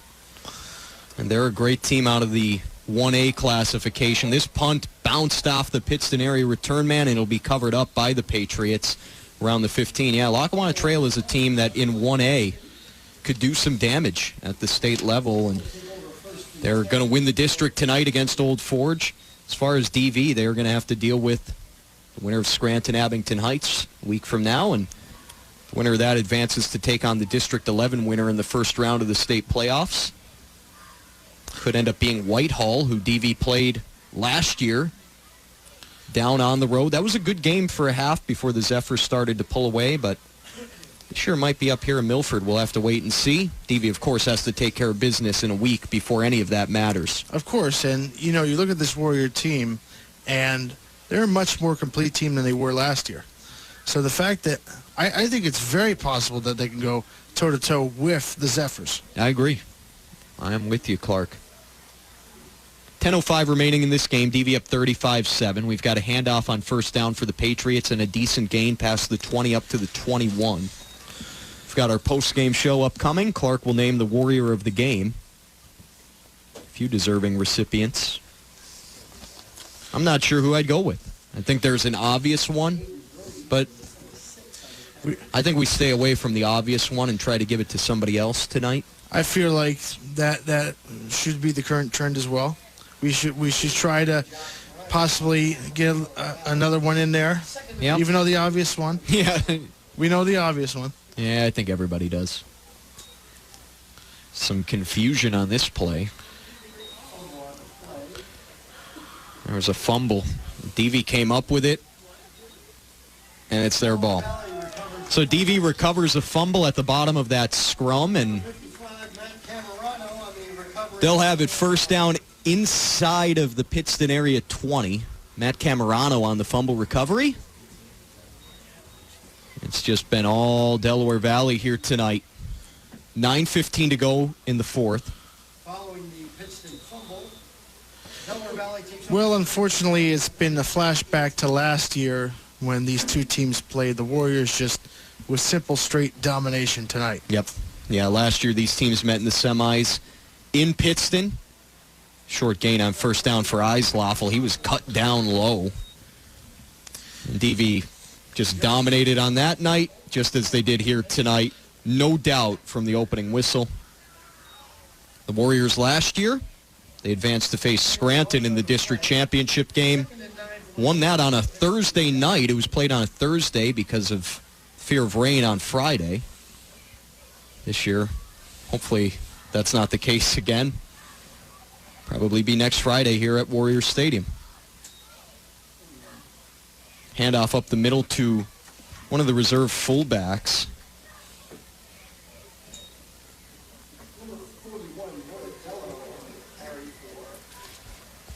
Speaker 5: And they're a great team out of the 1A classification. This punt bounced off the Pittston area return man, and it'll be covered up by the Patriots around the 15. Yeah, Lackawanna Trail is a team that in 1A could do some damage at the state level, and they're going to win the district tonight against Old Forge. As far as DV, they're going to have to deal with the winner of Scranton Abington Heights a week from now, and the winner of that advances to take on the District 11 winner in the first round of the state playoffs. Could end up being Whitehall, who DV played last year down on the road. That was a good game for a half before the Zephyrs started to pull away, but sure might be up here in Milford. We'll have to wait and see. DV, of course, has to take care of business in a week before any of that matters.
Speaker 6: Of course, and, you look at this Warrior team, and they're a much more complete team than they were last year. So the fact that I think it's very possible that they can go toe-to-toe with the Zephyrs.
Speaker 5: I agree. I am with you, Clark. 10:05 remaining in this game. DV up 35-7. We've got a handoff on 1st down for the Patriots and a decent gain past the 20 up to the 21. We've got our post-game show upcoming. Clark will name the Warrior of the game. A few deserving recipients. I'm not sure who I'd go with. I think there's an obvious one, but I think we stay away from the obvious one and try to give it to somebody else tonight.
Speaker 6: I feel like that should be the current trend as well. We should try to possibly get another one in there, even though the obvious one.
Speaker 5: Yeah.
Speaker 6: We know the obvious one.
Speaker 5: Yeah, I think everybody does. Some confusion on this play. There was a fumble. DV came up with it, and it's their ball. So DV recovers a fumble at the bottom of that scrum, and they'll have it 1st down inside of the Pittston area 20. Matt Camerano on the fumble recovery. It's just been all Delaware Valley here tonight. 9:15 to go in the fourth.
Speaker 3: Following the Pittston fumble, Delaware Valley takes...
Speaker 6: Well, unfortunately, it's been a flashback to last year when these two teams played. The Warriors just with simple, straight domination tonight.
Speaker 5: Yep. Yeah, last year these teams met in the semis in Pittston. Short gain on 1st down for Eislaffel. He was cut down low. And DV just dominated on that night, just as they did here tonight. No doubt from the opening whistle. The Warriors last year, they advanced to face Scranton in the district championship game. won that on a Thursday night. It was played on a Thursday because of fear of rain on Friday. This year, hopefully that's not the case again. Probably be next Friday here at Warriors Stadium. Handoff up the middle to one of the reserve fullbacks.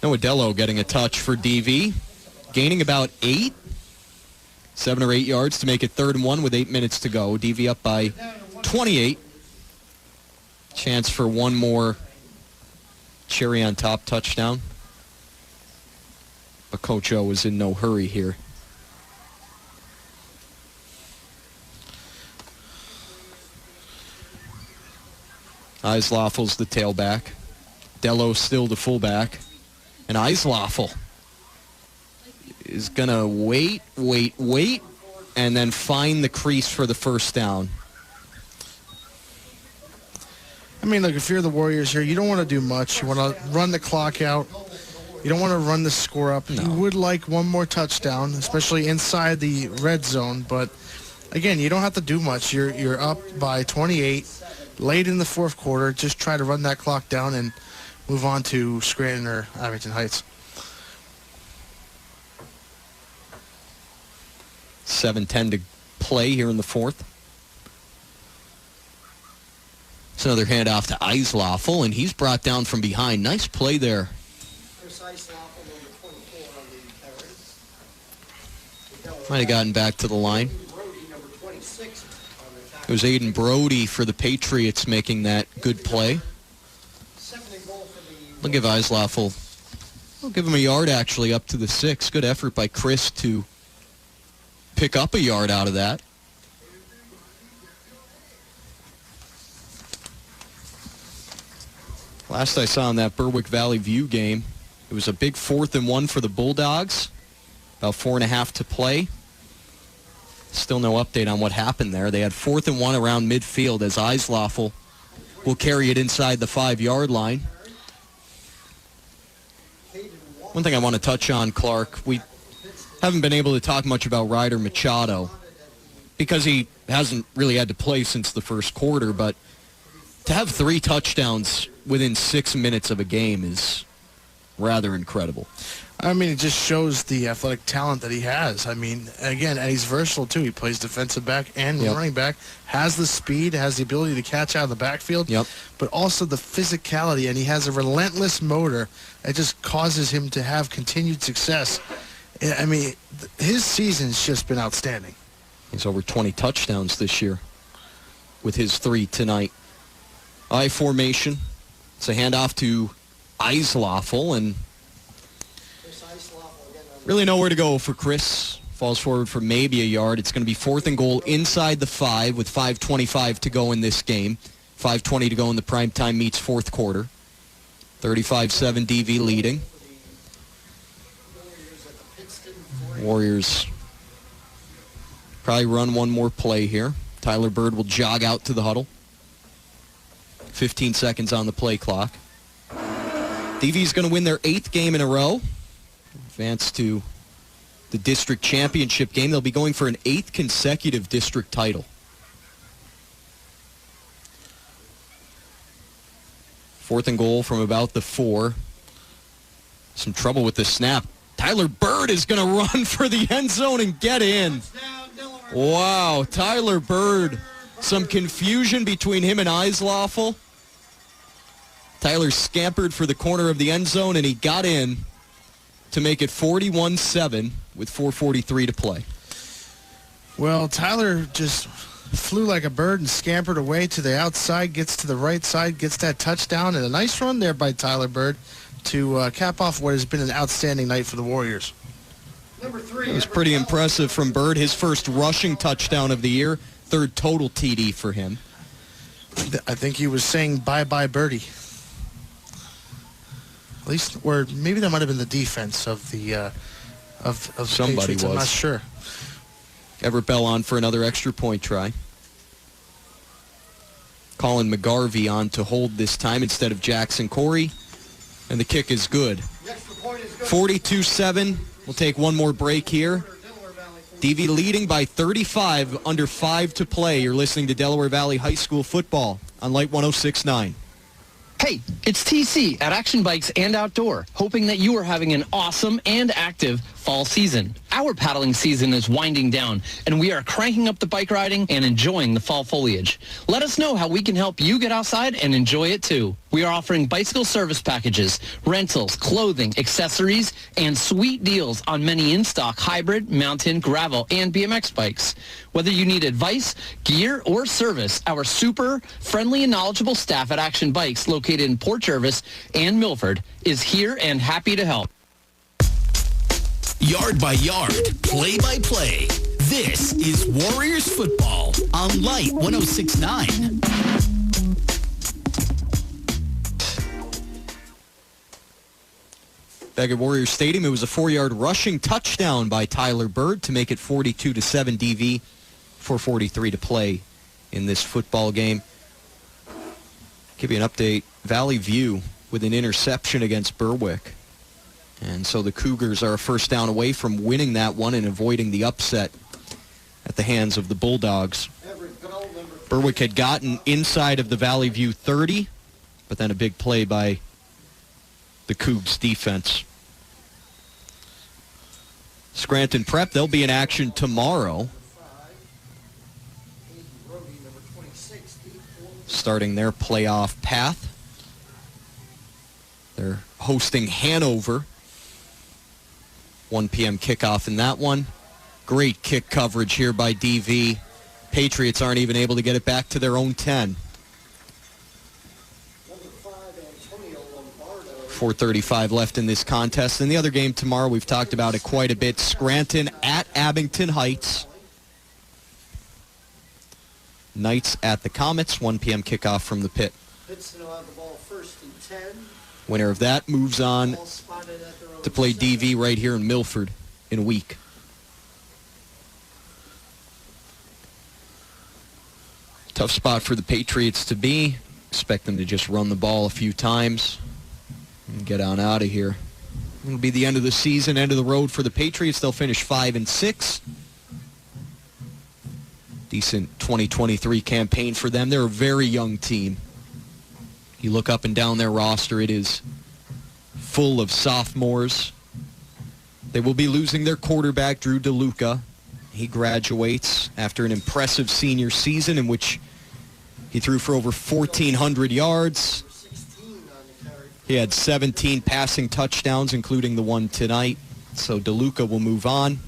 Speaker 5: Noadello getting a touch for DV. Gaining about 7 or 8 yards to make it 3rd and 1 with 8 minutes to go. DV up by 28. Chance for one more cherry on top touchdown. But Coach O is in no hurry here. Eislaffel's the tailback. Dello still the fullback. And Eislaffel is going to wait, and then find the crease for the first down.
Speaker 6: I mean, look, if you're the Warriors here, you don't want to do much. You want to run the clock out. You don't want to run the score up. No. You would like one more touchdown, especially inside the red zone. But, again, you don't have to do much. You're up by 28 late in the fourth quarter. Just try to run that clock down and move on to Scranton or Abington Heights.
Speaker 5: 7:10 to play here in the fourth. It's another handoff to Eislaffel, and he's brought down from behind. Nice play there. Might have gotten back to the line. It was Aiden Brody for the Patriots making that good play. I'll give Eislaffel, I'll give him a yard actually up to the 6. Good effort by Chris to pick up a yard out of that. Last I saw in that Berwick Valley View game, it was a big 4th and 1 for the Bulldogs. About 4.5 to play. Still no update on what happened there. They had 4th and 1 around midfield as Eislaffel will carry it inside the 5-yard line. One thing I want to touch on, Clark, we haven't been able to talk much about Ryder Machado because he hasn't really had to play since the first quarter, but to have 3 touchdowns within 6 minutes of a game is rather incredible.
Speaker 6: I mean, it just shows the athletic talent that he has. I mean, again, and he's versatile, too. He plays defensive back and running back, has the speed, has the ability to catch out of the backfield, but also the physicality, and he has a relentless motor that just causes him to have continued success. I mean, his season's just been outstanding.
Speaker 5: He's over 20 touchdowns this year with his 3 tonight. I formation. It's a handoff to Eislaffel, and really nowhere to go for Chris. Falls forward for maybe a yard. It's going to be 4th and goal inside the 5 with 5:25 to go in this game. 5:20 to go in the primetime meets fourth quarter. 35-7 DV leading. Warriors probably run one more play here. Tyler Bird will jog out to the huddle. 15 seconds on the play clock. DV's going to win their 8th game in a row. Advance to the district championship game. They'll be going for an 8th consecutive district title. 4th and goal from about the 4. Some trouble with the snap. Tyler Bird is going to run for the end zone and get in. Wow, Tyler Bird. Some confusion between him and Eislaffel. Tyler scampered for the corner of the end zone, and he got in to make it 41-7 with 4:43 to play.
Speaker 6: Well, Tyler just flew like a bird and scampered away to the outside, gets to the right side, gets that touchdown, and a nice run there by Tyler Bird to cap off what has been an outstanding night for the Warriors.
Speaker 5: It was pretty impressive from Bird. His first rushing touchdown of the year, 3rd total TD for him.
Speaker 6: I think he was saying bye-bye Birdie. At least, or maybe that might have been the defense of the of
Speaker 5: somebody
Speaker 6: Patriots.
Speaker 5: was.
Speaker 6: I'm not sure.
Speaker 5: Everett Bell on for another extra point try. Colin McGarvey on to hold this time instead of Jackson Corey. And the kick is good. 42-7. We'll take one more break here. DV leading by 35, under 5 to play. You're listening to Delaware Valley High School football on Light 106.9.
Speaker 13: Hey, it's TC at Action Bikes and Outdoor, hoping that you are having an awesome and active fall season. Our paddling season is winding down, and we are cranking up the bike riding and enjoying the fall foliage. Let us know how we can help you get outside and enjoy it too. We are offering bicycle service packages, rentals, clothing, accessories, and sweet deals on many in-stock hybrid, mountain, gravel, and BMX bikes. Whether you need advice, gear, or service, our super friendly and knowledgeable staff at Action Bikes, located in Port Jervis and Milford, is here and happy to help.
Speaker 2: Yard by yard, play by play. This is Warriors football on Light 106.9.
Speaker 5: Back at Warriors Stadium, it was a 4-yard rushing touchdown by Tyler Bird to make it 42-7 DV, 4:43 to play in this football game. Give you an update. Valley View with an interception against Berwick. And so the Cougars are a first down away from winning that one and avoiding the upset at the hands of the Bulldogs. Berwick had gotten inside of the Valley View 30, but then a big play by the Cougs defense. Scranton Prep, they'll be in action tomorrow, starting their playoff path. They're hosting Hanover. 1 p.m. kickoff in that one. Great kick coverage here by DV. Patriots aren't even able to get it back to their own 10. 4:35 left in this contest. And the other game tomorrow, we've talked about it quite a bit. Scranton at Abington Heights. Knights at the Comets. 1 p.m. kickoff from the pit.
Speaker 3: Pittston will have the ball first and 10.
Speaker 5: Winner of that moves on to play DV right here in Milford in a week. Tough spot for the Patriots to be. Expect them to just run the ball a few times and get on out of here. It'll be the end of the season, end of the road for the Patriots. They'll finish 5-6. Decent 2023 campaign for them. They're a very young team. You look up and down their roster, it is full of sophomores. They will be losing their quarterback, Drew DeLuca. He graduates after an impressive senior season in which he threw for over 1,400 yards. He had 17 passing touchdowns, including the one tonight. So DeLuca will move on.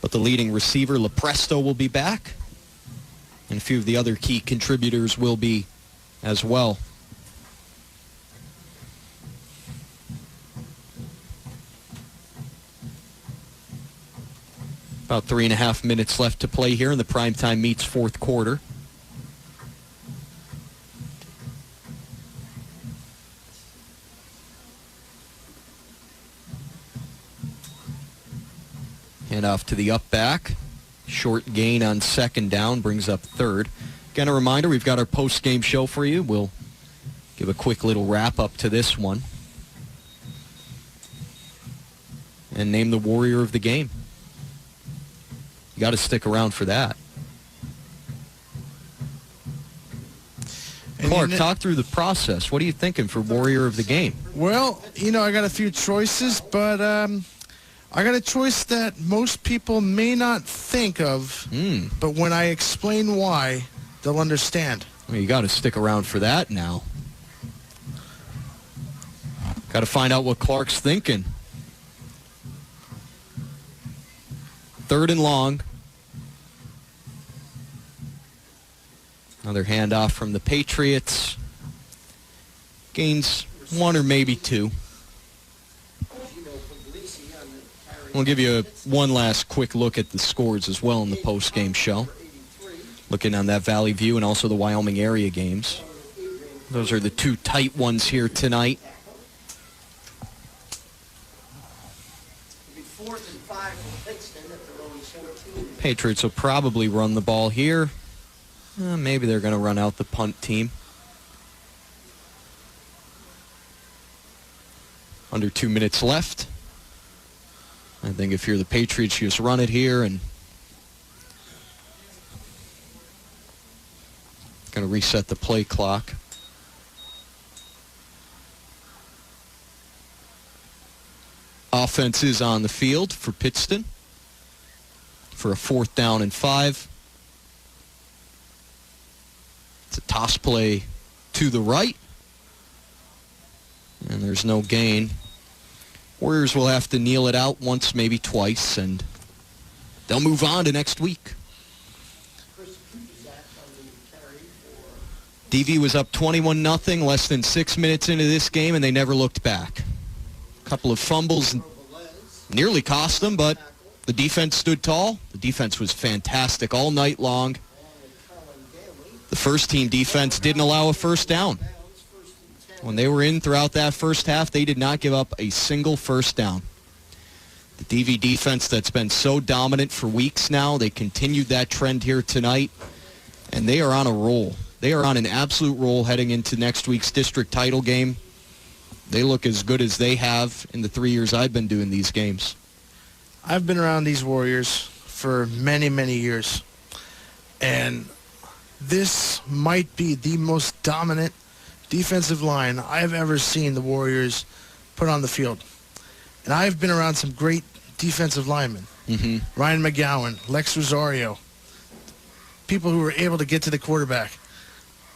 Speaker 5: But the leading receiver, Lepresto, will be back. And a few of the other key contributors will be as well. About 3.5 minutes left to play here in the primetime meets fourth quarter. Hand off to the up back. Short gain on second down, brings up third. Again, a reminder, we've got our post-game show for you. We'll give a quick little wrap-up to this one. And name the Warrior of the game. You got to stick around for that. Clark, talk through the process. What are you thinking for Warrior of the game?
Speaker 6: Well, you know, I got a few choices, but I got a choice that most people may not think of, but when I explain why, they'll understand.
Speaker 5: Well, you got to stick around for that now. Got to find out what Clark's thinking. 3rd and long. Another handoff from the Patriots. Gains 1 or maybe 2. We'll give you one last quick look at the scores as well in the post-game show. Looking on that Valley View and also the Wyoming area games. Those are the 2 tight ones here tonight. Patriots will probably run the ball here. Maybe they're going to run out the punt team. Under 2 minutes left. I think if you're the Patriots, you just run it here and going to reset the play clock. Offense is on the field for Pittston for a 4th down and 5. It's a toss play to the right. And there's no gain. Warriors will have to kneel it out once, maybe twice, and they'll move on to next week. DV was up 21-0 less than 6 minutes into this game, and they never looked back. A couple of fumbles nearly cost them, but the defense stood tall. The defense was fantastic all night long. The first-team defense didn't allow a first down. When they were in throughout that first half, they did not give up a single first down. The DV defense that's been so dominant for weeks now, they continued that trend here tonight, and they are on a roll. They are on an absolute roll heading into next week's district title game. They look as good as they have in the 3 years I've been doing these games.
Speaker 6: I've been around these Warriors for many, many years, and this might be the most dominant defensive line I've ever seen the Warriors put on the field. And I've been around some great defensive linemen. Ryan McGowan, Lex Rosario, people who were able to get to the quarterback.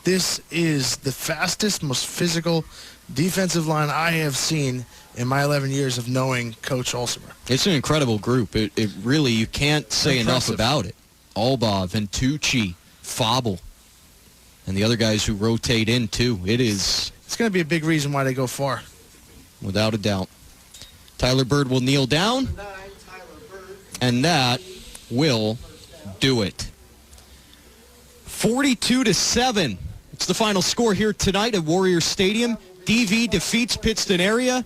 Speaker 6: This is the fastest, most physical defensive line I have seen in my 11 years of knowing Coach Olsemer.
Speaker 5: It's an incredible group. It really, you can't say enough about it. Alba, Ventucci, Fabel, and the other guys who rotate in too. It's
Speaker 6: going to be a big reason why they go far.
Speaker 5: Without a doubt. Tyler Bird will kneel down, and that will do it. 42-7. It's the final score here tonight at Warrior Stadium. DV defeats Pittston Area.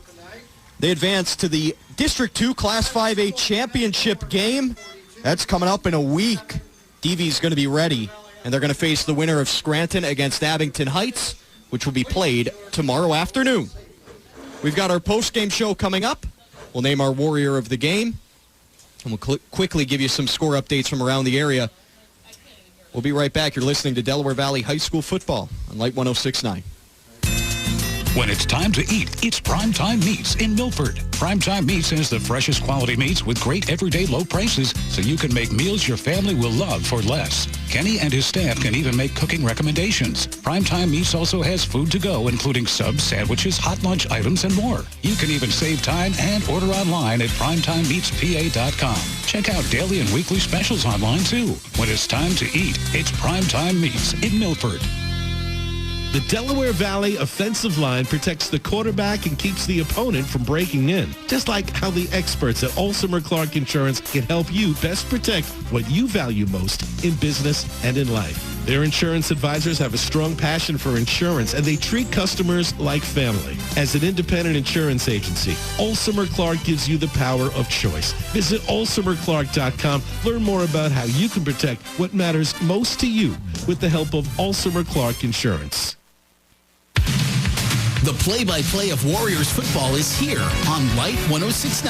Speaker 5: They advance to the District 2 Class 5A championship game. That's coming up in a week. DV's going to be ready, and they're going to face the winner of Scranton against Abington Heights, which will be played tomorrow afternoon. We've got our post-game show coming up. We'll name our Warrior of the game, and we'll quickly give you some score updates from around the area. We'll be right back. You're listening to Delaware Valley High School football on Light 106.9.
Speaker 1: When it's time to eat, it's Primetime Meats in Milford. Primetime Meats has the freshest quality meats with great everyday low prices, so you can make meals your family will love for less. Kenny and his staff can even make cooking recommendations. Primetime Meats also has food to go, including subs, sandwiches, hot lunch items, and more. You can even save time and order online at primetimemeatspa.com. Check out daily and weekly specials online, too. When it's time to eat, it's Primetime Meats in Milford.
Speaker 8: The Delaware Valley offensive line protects the quarterback and keeps the opponent from breaking in. Just like how the experts at Olsemer Clark Insurance can help you best protect what you value most in business and in life. Their insurance advisors have a strong passion for insurance, and they treat customers like family. As an independent insurance agency, Olsemer Clark gives you the power of choice. Visit olsemerclark.com. Learn more about how you can protect what matters most to you with the help of Olsemer Clark Insurance.
Speaker 2: The play-by-play of Warriors football is here on Light 106.9.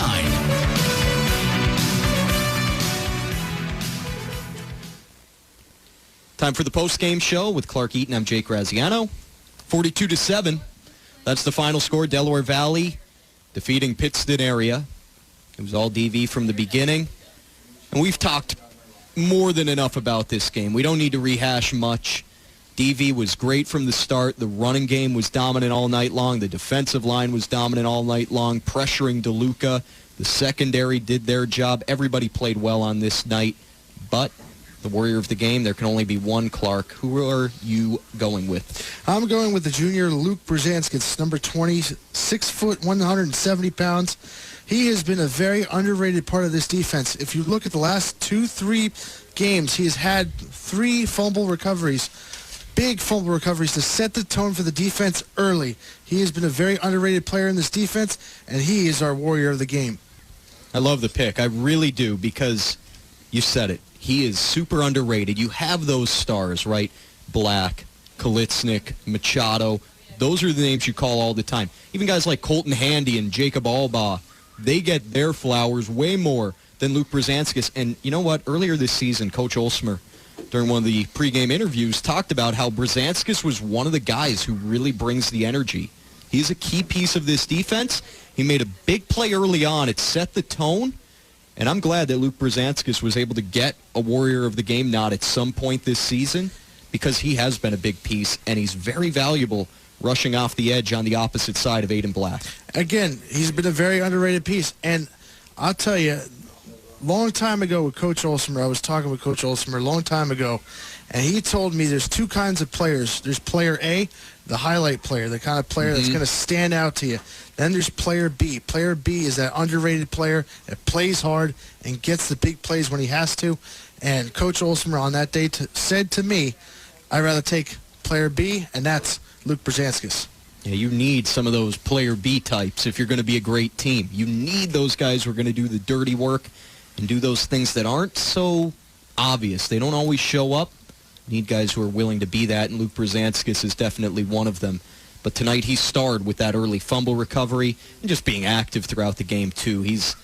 Speaker 5: Time for the post-game show with Clark Eaton. I'm Jake Graziano. 42-7. That's the final score. Delaware Valley defeating Pittston Area. It was all DV from the beginning. And we've talked more than enough about this game. We don't need to rehash much. DV was great from the start. The running game was dominant all night long. The defensive line was dominant all night long, pressuring DeLuca. The secondary did their job. Everybody played well on this night. But the Warrior of the game, there can only be one. Clark, who are you going with?
Speaker 6: I'm going with the junior Luke Brzezinski, number 20, 6 foot, 170 pounds. He has been a very underrated part of this defense. If you look at the last 2-3 games, he has had 3 fumble recoveries. Big fumble recoveries to set the tone for the defense early. He has been a very underrated player in this defense, and he is our Warrior of the game.
Speaker 5: I love the pick. I really do, because you said it. He is super underrated. You have those stars, right? Black, Kalitsnik, Machado. Those are the names you call all the time. Even guys like Colton Handy and Jacob Albaugh, they get their flowers way more than Luke Brzezinskis. And you know what? Earlier this season, Coach Olsmer, during one of the pregame interviews, talked about how Brzezinskis was one of the guys who really brings the energy. He's a key piece of this defense. He made a big play early on. It set the tone. And I'm glad that Luke Brzezinskis was able to get a Warrior of the Game nod at some point this season, because he has been a big piece, and he's very valuable rushing off the edge on the opposite side of Aiden Black.
Speaker 6: Again, he's been a very underrated piece. And I'll tell you, long time ago with Coach Olsmer, I was talking with Coach Olsmer a long time ago, and he told me there's two kinds of players. There's player A, the highlight player, the kind of player that's going to stand out to you. Then there's player B. Player B is that underrated player that plays hard and gets the big plays when he has to. And Coach Olsmer on that day said to me, I'd rather take player B, and that's Luke Brzezinskis.
Speaker 5: Yeah, you need some of those player B types if you're going to be a great team. You need those guys who are going to do the dirty work and do those things that aren't so obvious. They don't always show up. You need guys who are willing to be that, and Luke Brzezinskis is definitely one of them. But tonight he starred with that early fumble recovery and just being active throughout the game, too. He's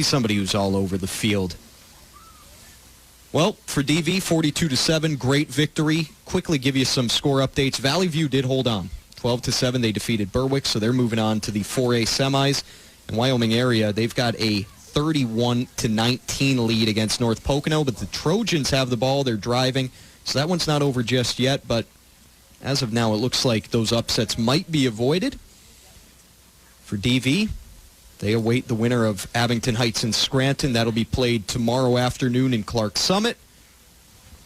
Speaker 5: somebody who's all over the field. Well, for DV, 42-7, great victory. Quickly give you some score updates. Valley View did hold on. 12-7, they defeated Berwick, so they're moving on to the 4A semis. In Wyoming area, they've got a 31-19 lead against North Pocono, but the Trojans have the ball. They're driving, so that one's not over just yet, but as of now, it looks like those upsets might be avoided. For DV, they await the winner of Abington Heights and Scranton. That'll be played tomorrow afternoon in Clark Summit.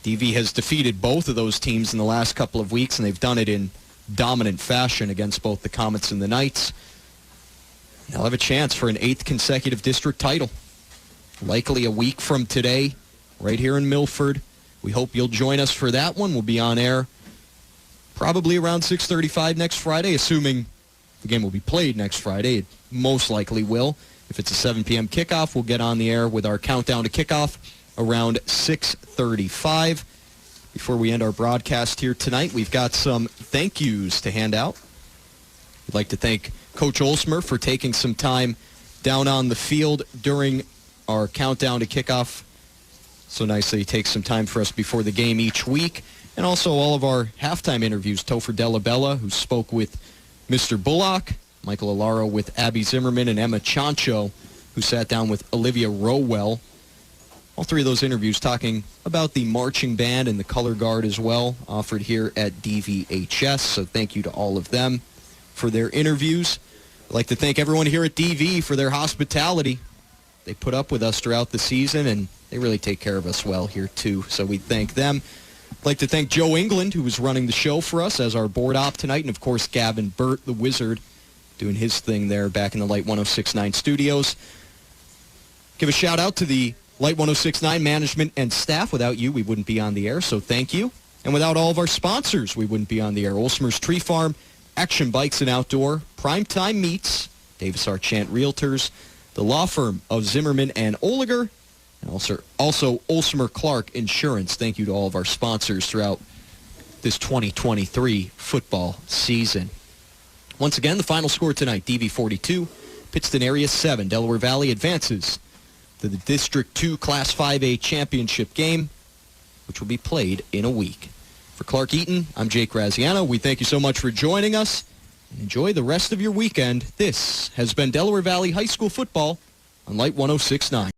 Speaker 5: DV has defeated both of those teams in the last couple of weeks, and they've done it in dominant fashion against both the Comets and the Knights. They'll have a chance for an 8th consecutive district title. Likely a week from today, right here in Milford. We hope you'll join us for that one. We'll be on air probably around 6:35 next Friday, assuming the game will be played next Friday. It most likely will. If it's a 7 p.m. kickoff, we'll get on the air with our countdown to kickoff around 6:35. Before we end our broadcast here tonight, we've got some thank yous to hand out. We'd like to thank Coach Olsmer for taking some time down on the field during our countdown to kickoff. So nice that he takes some time for us before the game each week. And also all of our halftime interviews. Topher Delabella, who spoke with Mr. Bullock, Michael Alaro with Abby Zimmerman, and Emma Chancho, who sat down with Olivia Rowell. All three of those interviews talking about the marching band and the color guard as well, offered here at DVHS. So thank you to all of them for their interviews. I'd like to thank everyone here at DV for their hospitality. They put up with us throughout the season, and they really take care of us well here, too. So we thank them. I'd like to thank Joe England, who was running the show for us as our board op tonight, and, of course, Gavin Burt, the Wizard, doing his thing there back in the Light 106.9 studios. Give a shout-out to the Light 106.9 management and staff. Without you, we wouldn't be on the air, so thank you. And without all of our sponsors, we wouldn't be on the air. Olsmer's Tree Farm, Action Bikes and Outdoor, Primetime Meats, Davis Archant Realtors, the law firm of Zimmerman and Oliger, and also Olsmer Clark Insurance. Thank you to all of our sponsors throughout this 2023 football season. Once again, the final score tonight, DV 42, Pittston Area 7. Delaware Valley advances to the District 2 Class 5A championship game, which will be played in a week. For Clark Eaton, I'm Jake Graziano. We thank you so much for joining us, and enjoy the rest of your weekend. This has been Delaware Valley High School football on Light 106.9.